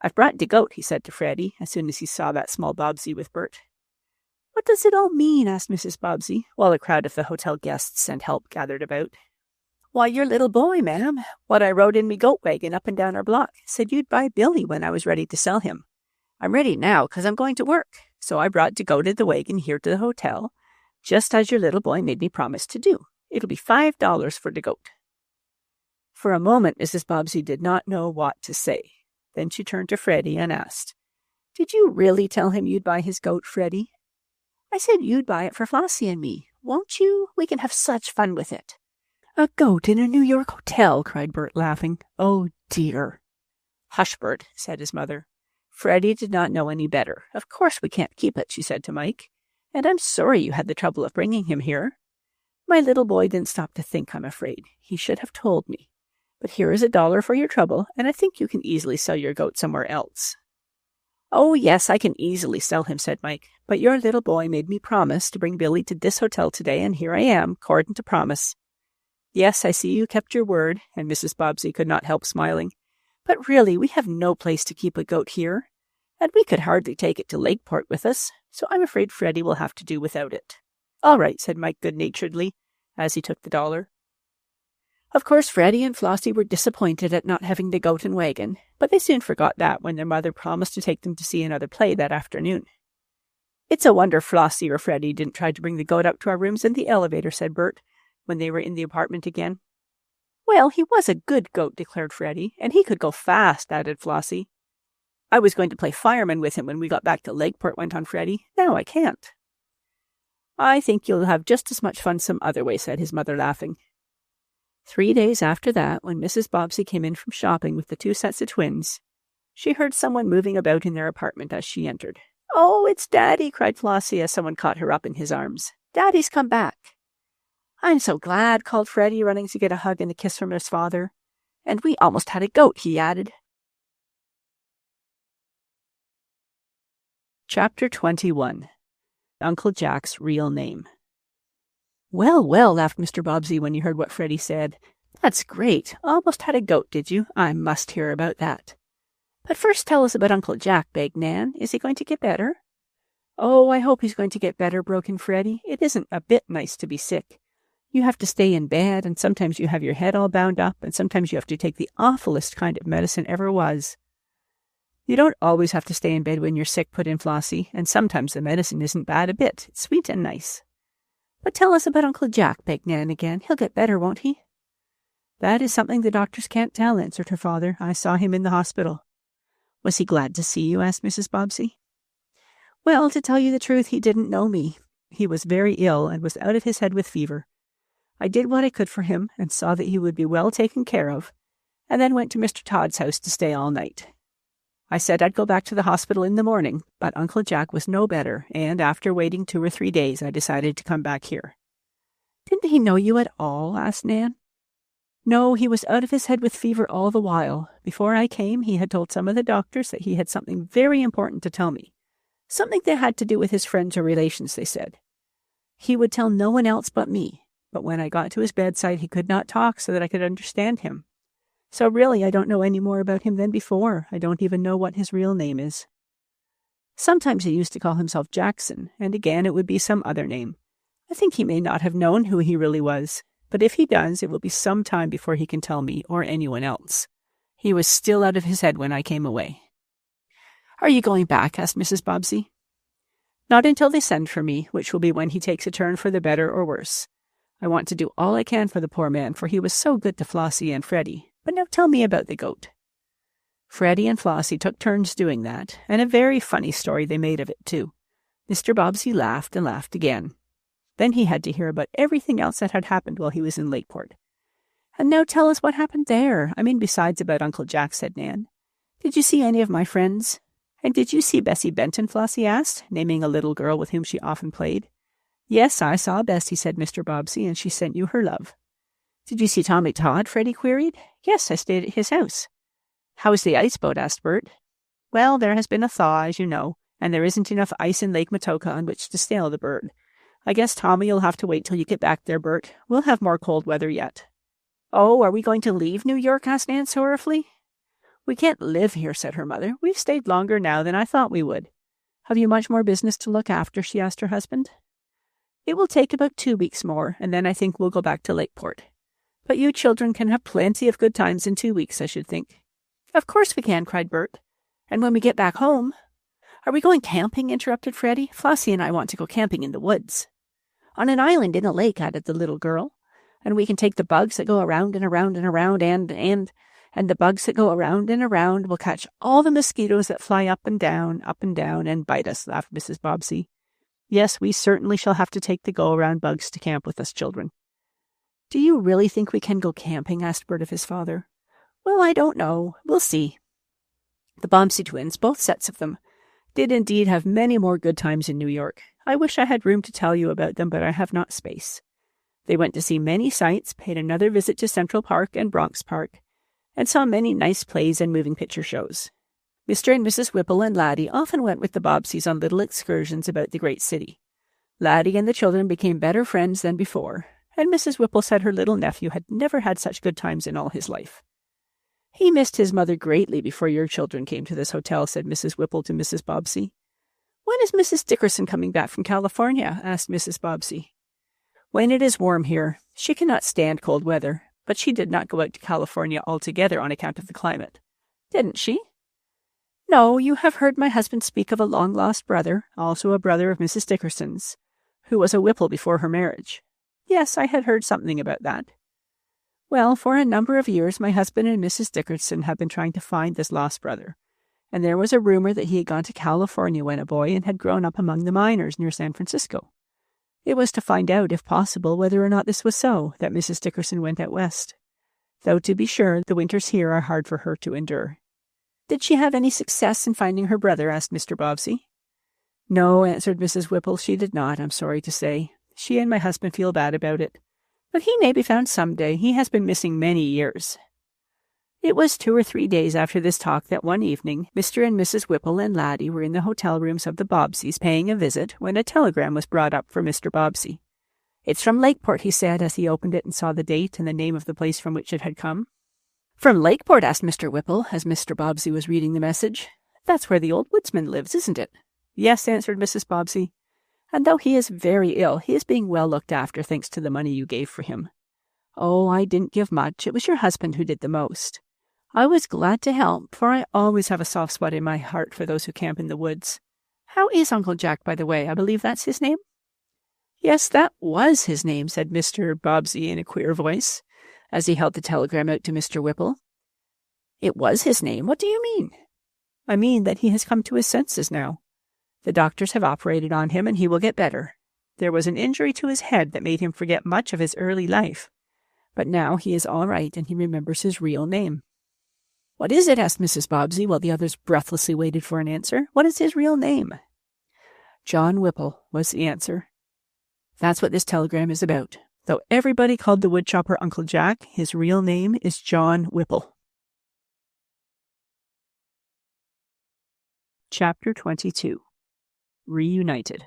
I've brought de goat, he said to Freddie, as soon as he saw that small Bobbsey with Bert. What does it all mean? Asked Mrs. Bobbsey, while a crowd of the hotel guests and help gathered about. Why, your little boy, ma'am, what I rode in me goat wagon up and down our block, said you'd buy Billy when I was ready to sell him. I'm ready now, 'cause I'm going to work, so I brought de goat in the wagon here to the hotel, just as your little boy made me promise to do. It'll be $5 for de goat. For a moment, Mrs. Bobbsey did not know what to say. Then she turned to Freddie and asked, Did you really tell him you'd buy his goat, Freddie? I said you'd buy it for Flossie and me. Won't you? We can have such fun with it. A goat in a New York hotel, cried Bert, laughing. Oh, dear. Hush, Bert, said his mother. Freddie did not know any better. Of course we can't keep it, she said to Mike. And I'm sorry you had the trouble of bringing him here. My little boy didn't stop to think, I'm afraid. He should have told me. But here is $1 for your trouble, and I think you can easily sell your goat somewhere else. Oh, yes, I can easily sell him, said Mike. But your little boy made me promise to bring Billy to this hotel today, and here I am, according to promise. Yes, I see you kept your word, and Mrs. Bobbsey could not help smiling. But really, we have no place to keep a goat here, and we could hardly take it to Lakeport with us, so I'm afraid Freddie will have to do without it. All right, said Mike good-naturedly, as he took the $1. Of course, Freddie and Flossie were disappointed at not having the goat and wagon, but they soon forgot that when their mother promised to take them to see another play that afternoon. It's a wonder Flossie or Freddie didn't try to bring the goat up to our rooms in the elevator, said Bert, when they were in the apartment again. Well, he was a good goat, declared Freddie, and he could go fast, added Flossie. I was going to play fireman with him when we got back to Lakeport, went on Freddie. Now I can't. I think you'll have just as much fun some other way, said his mother, laughing. 3 days after that, when Mrs. Bobbsey came in from shopping with the 2 sets of twins, she heard someone moving about in their apartment as she entered. Oh, it's Daddy, cried Flossie as someone caught her up in his arms. Daddy's come back. I'm so glad, called Freddie, running to get a hug and a kiss from his father. And we almost had a goat, he added. Chapter 21. Uncle Jack's Real Name. Well, well, laughed Mr. Bobbsey when he heard what Freddie said. That's great. Almost had a goat, did you? I must hear about that. But first tell us about Uncle Jack, begged Nan. Is he going to get better? Oh, I hope he's going to get better, broke in Freddie. It isn't a bit nice to be sick. You have to stay in bed, and sometimes you have your head all bound up, and sometimes you have to take the awfulest kind of medicine ever was. You don't always have to stay in bed when you're sick, put in Flossie, and sometimes the medicine isn't bad a bit. It's sweet and nice. But tell us about Uncle Jack, begged Nan again. He'll get better, won't he? That is something the doctors can't tell, answered her father. I saw him in the hospital. Was he glad to see you? Asked Mrs. Bobbsey. Well, to tell you the truth, he didn't know me. He was very ill and was out of his head with fever. I did what I could for him and saw that he would be well taken care of, and then went to Mr. Todd's house to stay all night. I said I'd go back to the hospital in the morning, but Uncle Jack was no better, and after waiting 2 or 3 days, I decided to come back here. Didn't he know you at all? Asked Nan. No, he was out of his head with fever all the while. Before I came, he had told some of the doctors that he had something very important to tell me. Something that had to do with his friends or relations, they said. He would tell no one else but me, but when I got to his bedside he could not talk so that I could understand him. So really I don't know any more about him than before. I don't even know what his real name is. Sometimes he used to call himself Jackson, and again it would be some other name. I think he may not have known who he really was, but if he does, it will be some time before he can tell me or anyone else. He was still out of his head when I came away. "Are you going back?" asked Mrs. Bobbsey. "Not until they send for me, which will be when he takes a turn for the better or worse. I want to do all I can for the poor man, for he was so good to Flossie and Freddie. But now tell me about the goat." Freddie and Flossie took turns doing that, and a very funny story they made of it, too. Mr. Bobbsey laughed and laughed again. Then he had to hear about everything else that had happened while he was in Lakeport. "And now tell us what happened there. I mean, besides about Uncle Jack," said Nan. "Did you see any of my friends?" "And did you see Bessie Benton?" Flossie asked, naming a little girl with whom she often played. "Yes, I saw Bessie," said Mr. Bobbsey, "and she sent you her love." "Did you see Tommy Todd?" Freddie queried. "Yes, I stayed at his house." "How is the ice boat?" asked Bert. "Well, there has been a thaw, as you know, and there isn't enough ice in Lake Matoka on which to sail the Bert. I guess Tommy will have to wait till you get back there, Bert. We'll have more cold weather yet." "Oh, are we going to leave New York?" asked Nan sorrowfully. "We can't live here," said her mother. "We've stayed longer now than I thought we would." "Have you much more business to look after?" she asked her husband. "It will take about 2 weeks more, and then I think we'll go back to Lakeport. But you children can have plenty of good times in 2 weeks, I should think." "Of course we can," cried Bert. "And when we get back home—" "Are we going camping?" interrupted Freddie. "Flossie and I want to go camping in the woods." "On an island in a lake," added the little girl. "And we can take the bugs that go around and around and around and the bugs that go around and around will catch all the mosquitoes that fly up and down, and bite us," laughed Mrs. Bobbsey. "Yes, we certainly shall have to take the go-around bugs to camp with us children." "Do you really think we can go camping?" asked Bert of his father. "Well, I don't know. We'll see." The Bobbsey twins, both sets of them, did indeed have many more good times in New York. I wish I had room to tell you about them, but I have not space. They went to see many sights, paid another visit to Central Park and Bronx Park, and saw many nice plays and moving picture shows. Mr. and Mrs. Whipple and Laddie often went with the Bobbseys on little excursions about the great city. Laddie and the children became better friends than before, and Mrs. Whipple said her little nephew had never had such good times in all his life. "He missed his mother greatly before your children came to this hotel," said Mrs. Whipple to Mrs. Bobbsey. "When is Mrs. Dickerson coming back from California?" asked Mrs. Bobbsey. "When it is warm here. She cannot stand cold weather, but she did not go out to California altogether on account of the climate." "Didn't she?" "No, you have heard my husband speak of a long-lost brother, also a brother of Mrs. Dickerson's, who was a Whipple before her marriage." "Yes, I had heard something about that." "Well, for a number of years my husband and Mrs. Dickerson have been trying to find this lost brother, and there was a rumor that he had gone to California when a boy and had grown up among the miners near San Francisco. It was to find out, if possible, whether or not this was so, that Mrs. Dickerson went out west. Though, to be sure, the winters here are hard for her to endure." "Did she have any success in finding her brother?" asked Mr. Bobbsey. "No," answered Mrs. Whipple, "she did not, I'm sorry to say. She and my husband feel bad about it. But he may be found some day. He has been missing many years." It was 2 or 3 days after this talk that one evening Mr. and Mrs. Whipple and Laddie were in the hotel rooms of the Bobbseys paying a visit when a telegram was brought up for Mr. Bobbsey. "It's from Lakeport," he said as he opened it and saw the date and the name of the place from which it had come. "From Lakeport?" asked Mr. Whipple as Mr. Bobbsey was reading the message. "That's where the old woodsman lives, isn't it?" "Yes," answered Mrs. Bobbsey. "And though he is very ill, he is being well looked after thanks to the money you gave for him." "Oh, I didn't give much. It was your husband who did the most. I was glad to help, for I always have a soft spot in my heart for those who camp in the woods. How is Uncle Jack, by the way? I believe that's his name?" "Yes, that was his name," said Mr. Bobbsey in a queer voice, as he held the telegram out to Mr. Whipple. "It was his name? What do you mean?" "I mean that he has come to his senses now. The doctors have operated on him, and he will get better. There was an injury to his head that made him forget much of his early life. But now he is all right, and he remembers his real name." "What is it?" asked Mrs. Bobbsey, while the others breathlessly waited for an answer. "What is his real name?" "John Whipple," was the answer. "That's what this telegram is about. Though everybody called the woodchopper Uncle Jack, his real name is John Whipple." Chapter 22. Reunited.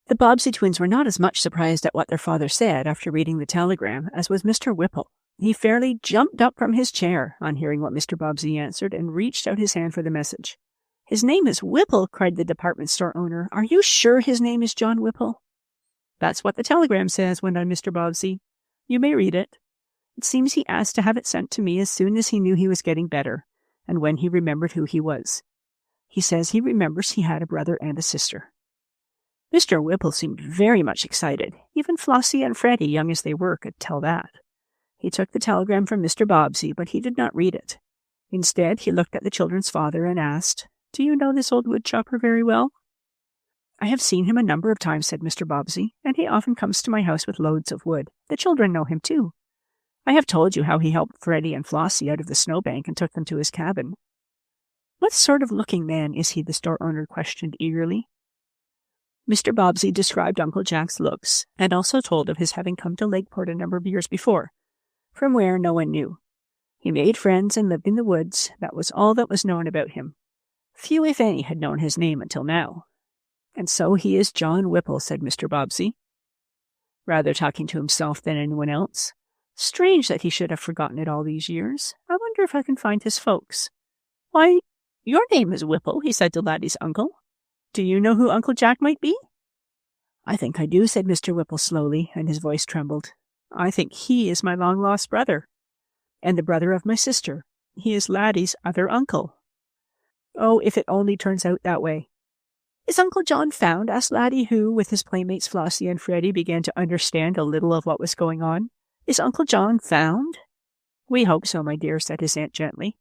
The Bobbsey twins were not as much surprised at what their father said after reading the telegram as was Mr. Whipple. He fairly jumped up from his chair on hearing what Mr. Bobbsey answered and reached out his hand for the message. "His name is Whipple," cried the department store owner. "Are you sure his name is John Whipple?" "That's what the telegram says," went on Mr. Bobbsey. "You may read it. It seems he asked to have it sent to me as soon as he knew he was getting better, and when he remembered who he was. He says he remembers he had a brother and a sister." Mr. Whipple seemed very much excited. Even Flossie and Freddie, young as they were, could tell that. He took the telegram from Mr. Bobbsey, but he did not read it. Instead, he looked at the children's father and asked, "Do you know this old woodchopper very well?" "I have seen him a number of times," said Mr. Bobbsey, "and he often comes to my house with loads of wood. The children know him, too. I have told you how he helped Freddie and Flossie out of the snowbank and took them to his cabin." "What sort of looking man is he?" the store owner questioned eagerly. Mr. Bobbsey described Uncle Jack's looks, and also told of his having come to Lakeport a number of years before, from where no one knew. He made friends and lived in the woods. That was all that was known about him. Few, if any, had known his name until now. "And so he is John Whipple," said Mr. Bobbsey, rather talking to himself than anyone else. "Strange that he should have forgotten it all these years. I wonder if I can find his folks." "Why, your name is Whipple," he said to Laddie's uncle. "Do you know who Uncle Jack might be?" "I think I do," said Mr. Whipple slowly, and his voice trembled. "I think he is my long-lost brother, and the brother of my sister. He is Laddie's other uncle. Oh, if it only turns out that way." "Is Uncle John found?" asked Laddie, who, with his playmates Flossie and Freddie, began to understand a little of what was going on. "Is Uncle John found?" "We hope so, my dear," said his aunt gently.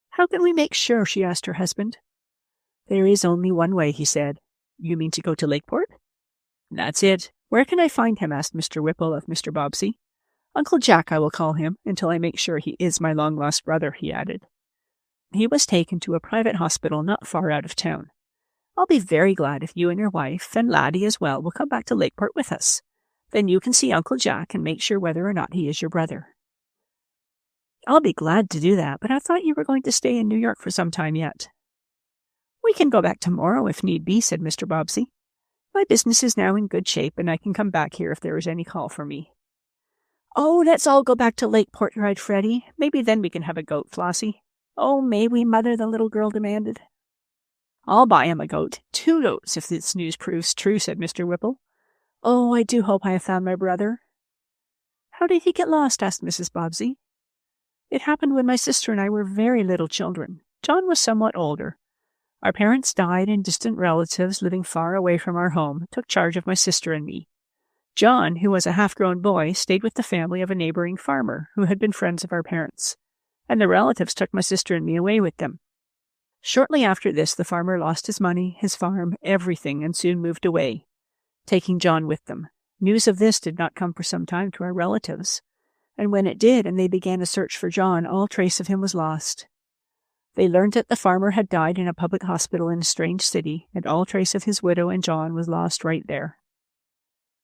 "How can we make sure?" she asked her husband. "There is only one way," he said. "You mean to go to Lakeport?" "That's it. Where can I find him?" asked Mr. Whipple of Mr. Bobbsey. "Uncle Jack, I will call him, until I make sure he is my long-lost brother," he added. "He was taken to a private hospital not far out of town. I'll be very glad if you and your wife, and Laddie as well, will come back to Lakeport with us. Then you can see Uncle Jack and make sure whether or not he is your brother." "I'll be glad to do that, but I thought you were going to stay in New York for some time yet." "We can go back tomorrow if need be," said Mr. Bobbsey. "My business is now in good shape, and I can come back here if there is any call for me." "Oh, let's all go back to Lakeport," cried Freddie. "Maybe then we can have a goat, Flossie." "Oh, may we, Mother?" the little girl demanded. "I'll buy him a goat. 2 goats, if this news proves true," said Mr. Whipple. "Oh, I do hope I have found my brother." "How did he get lost?" asked Mrs. Bobbsey. "It happened when my sister and I were very little children. John was somewhat older. Our parents died, and distant relatives living far away from our home took charge of my sister and me. John, who was a half-grown boy, stayed with the family of a neighboring farmer who had been friends of our parents, and the relatives took my sister and me away with them. Shortly after this, the farmer lost his money, his farm, everything, and soon moved away, taking John with them. News of this did not come for some time to our relatives, and when it did and they began a search for John, all trace of him was lost. They learned that the farmer had died in a public hospital in a strange city, and all trace of his widow and John was lost right there.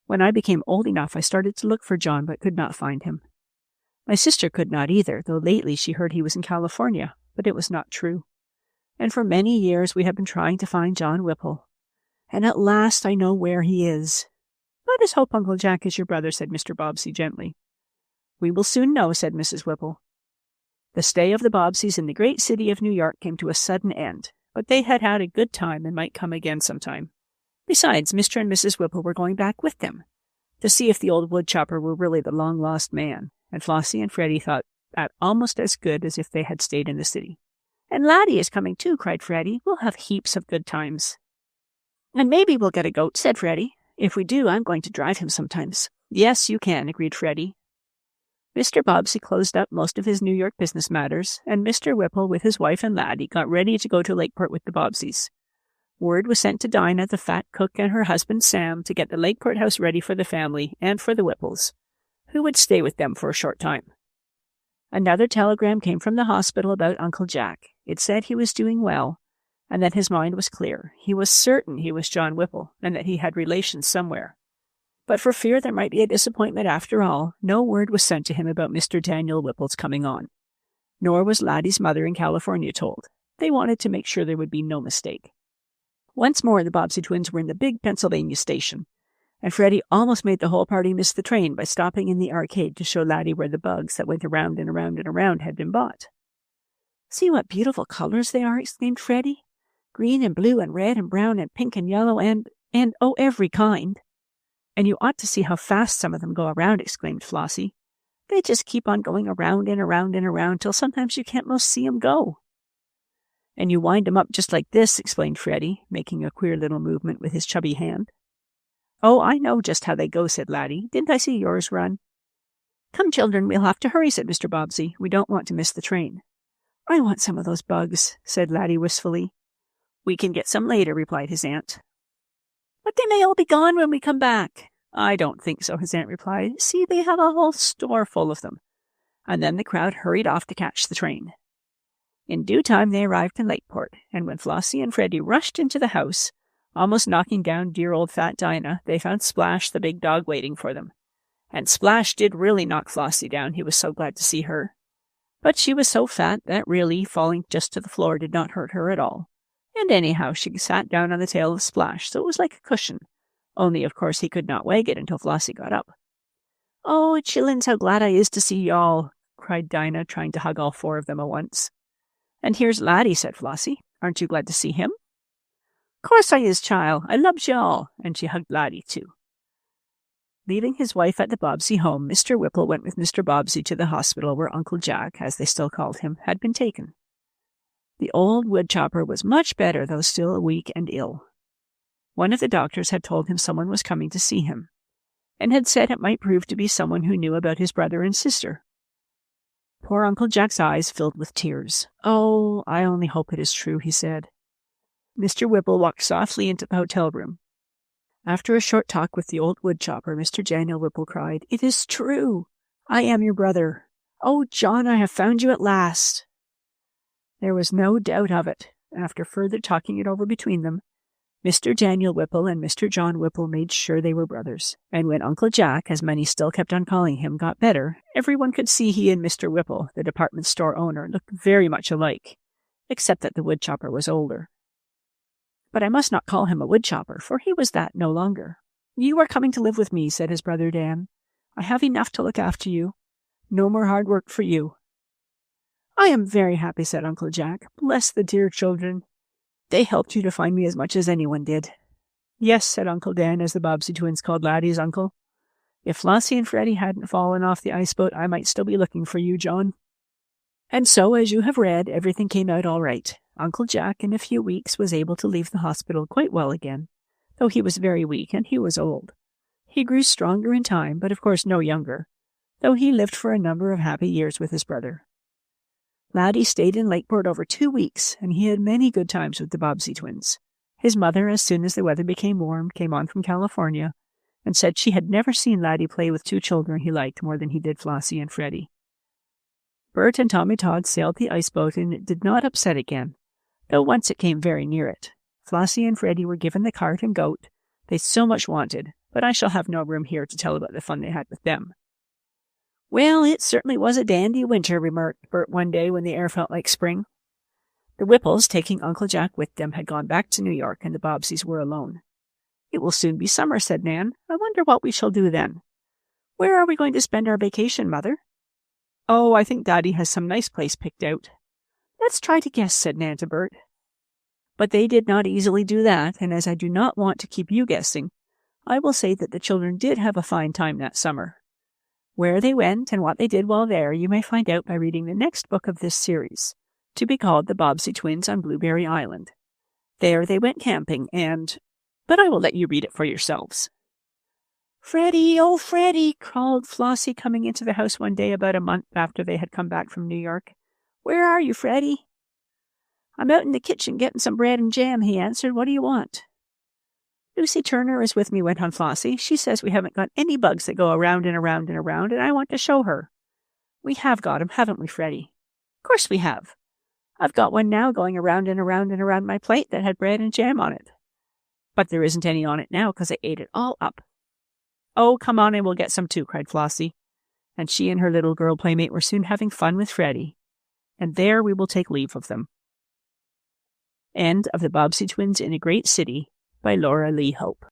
When I became old enough, I started to look for John, but could not find him. My sister could not either, though lately she heard he was in California, but it was not true. And for many years we have been trying to find John Whipple. And at last I know where he is." "Let us hope Uncle Jack is your brother," said Mr. Bobbsey gently. "We will soon know," said Mrs. Whipple. The stay of the Bobbseys in the great city of New York came to a sudden end, but they had had a good time and might come again sometime. Besides, Mr. and Mrs. Whipple were going back with them, to see if the old woodchopper were really the long-lost man, and Flossie and Freddie thought that almost as good as if they had stayed in the city. "And Laddie is coming too," cried Freddie. "We'll have heaps of good times." "And maybe we'll get a goat," said Freddie. "If we do, I'm going to drive him sometimes." "Yes, you can," agreed Freddie. Mr. Bobbsey closed up most of his New York business matters, and Mr. Whipple, with his wife and Laddie, got ready to go to Lakeport with the Bobbseys. Word was sent to Dinah, the fat cook, and her husband Sam to get the Lakeport house ready for the family and for the Whipples, who would stay with them for a short time. Another telegram came from the hospital about Uncle Jack. It said he was doing well, and that his mind was clear. He was certain he was John Whipple, and that he had relations somewhere. But for fear there might be a disappointment after all, no word was sent to him about Mr. Daniel Whipple's coming on. Nor was Laddie's mother in California told. They wanted to make sure there would be no mistake. Once more the Bobbsey twins were in the big Pennsylvania station, And Freddie almost made the whole party miss the train by stopping in the arcade to show Laddie where the bugs that went around and around and around had been bought. "See what beautiful colors they are," exclaimed Freddie. "Green and blue and red and brown and pink and yellow and oh, every kind." "And you ought to see how fast some of them go around," exclaimed Flossie. "They just keep on going around and around and around till sometimes you can't most see 'em go." "And you wind 'em up just like this," explained Freddie, making a queer little movement with his chubby hand. "Oh, I know just how they go," said Laddie. "Didn't I see yours run?" "Come, children, we'll have to hurry," said Mr. Bobbsey. "We don't want to miss the train." "I want some of those bugs," said Laddie wistfully. "We can get some later," replied his aunt. "But they may all be gone when we come back." "I don't think so," his aunt replied. "See, they have a whole store full of them." And then the crowd hurried off to catch the train. In due time they arrived in Lakeport, and when Flossie and Freddie rushed into the house, almost knocking down dear old fat Dinah, they found Splash, the big dog, waiting for them. And Splash did really knock Flossie down, he was so glad to see her. But she was so fat that really falling just to the floor did not hurt her at all. And anyhow, she sat down on the tail of Splash, so it was like a cushion. Only, of course, he could not wag it until Flossie got up. "Oh, chillins, how glad I is to see y'all," cried Dinah, trying to hug all four of them at once. "And here's Laddie," said Flossie. "Aren't you glad to see him?" "Course I is, child. I loves y'all," and she hugged Laddie, too. Leaving his wife at the Bobbsey home, Mr. Whipple went with Mr. Bobbsey to the hospital where Uncle Jack, as they still called him, had been taken. The old woodchopper was much better, though still weak and ill. One of the doctors had told him someone was coming to see him, and had said it might prove to be someone who knew about his brother and sister. Poor Uncle Jack's eyes filled with tears. "Oh, I only hope it is true," he said. Mr. Whipple walked softly into the hotel room. After a short talk with the old woodchopper, Mr. Daniel Whipple cried, "It is true! I am your brother. Oh, John, I have found you at last." There was no doubt of it. After further talking it over between them, Mr. Daniel Whipple and Mr. John Whipple made sure they were brothers. And when Uncle Jack, as many still kept on calling him, got better, everyone could see he and Mr. Whipple, the department store owner, looked very much alike, except that the woodchopper was older. But I must not call him a woodchopper, for he was that no longer. "You are coming to live with me," said his brother Dan. "I have enough to look after you. No more hard work for you." "I am very happy," said Uncle Jack. "Bless the dear children. They helped you to find me as much as anyone did." "Yes," said Uncle Dan, as the Bobbsey twins called Laddie's uncle. "If Flossie and Freddie hadn't fallen off the ice boat, I might still be looking for you, John." And so, as you have read, everything came out all right. Uncle Jack, in a few weeks, was able to leave the hospital quite well again, though he was very weak and he was old. He grew stronger in time, but of course no younger, though he lived for a number of happy years with his brother. Laddie stayed in Lakeport over 2 weeks, and he had many good times with the Bobbsey twins. His mother, as soon as the weather became warm, came on from California, and said she had never seen Laddie play with 2 children he liked more than he did Flossie and Freddie. Bert and Tommy Todd sailed the ice boat, and it did not upset again, though once it came very near it. Flossie and Freddie were given the cart and goat they so much wanted, but I shall have no room here to tell about the fun they had with them. "Well, it certainly was a dandy winter," remarked Bert one day when the air felt like spring. The Whipples, taking Uncle Jack with them, had gone back to New York, and the Bobbseys were alone. "It will soon be summer," said Nan. "I wonder what we shall do then. Where are we going to spend our vacation, Mother?" "Oh, I think Daddy has some nice place picked out." "Let's try to guess," said Nan to Bert. But they did not easily do that, and as I do not want to keep you guessing, I will say that the children did have a fine time that summer. Where they went and what they did while there, you may find out by reading the next book of this series, to be called The Bobbsey Twins on Blueberry Island. There they went camping, but I will let you read it for yourselves. "Freddie, oh, Freddie," called Flossie, coming into the house one day about a month after they had come back from New York. "Where are you, Freddie?" "I'm out in the kitchen getting some bread and jam," he answered. "What do you want?" "Lucy Turner is with me," went on Flossie. "She says we haven't got any bugs that go around and around and around, and I want to show her." "We have got 'em, haven't we, Freddie?" "Course we have. I've got one now going around and around and around my plate that had bread and jam on it. But there isn't any on it now because I ate it all up." "Oh, come on and we'll get some too," cried Flossie. And she and her little girl playmate were soon having fun with Freddie. And there we will take leave of them. End of The Bobbsey Twins in a Great City by Laura Lee Hope.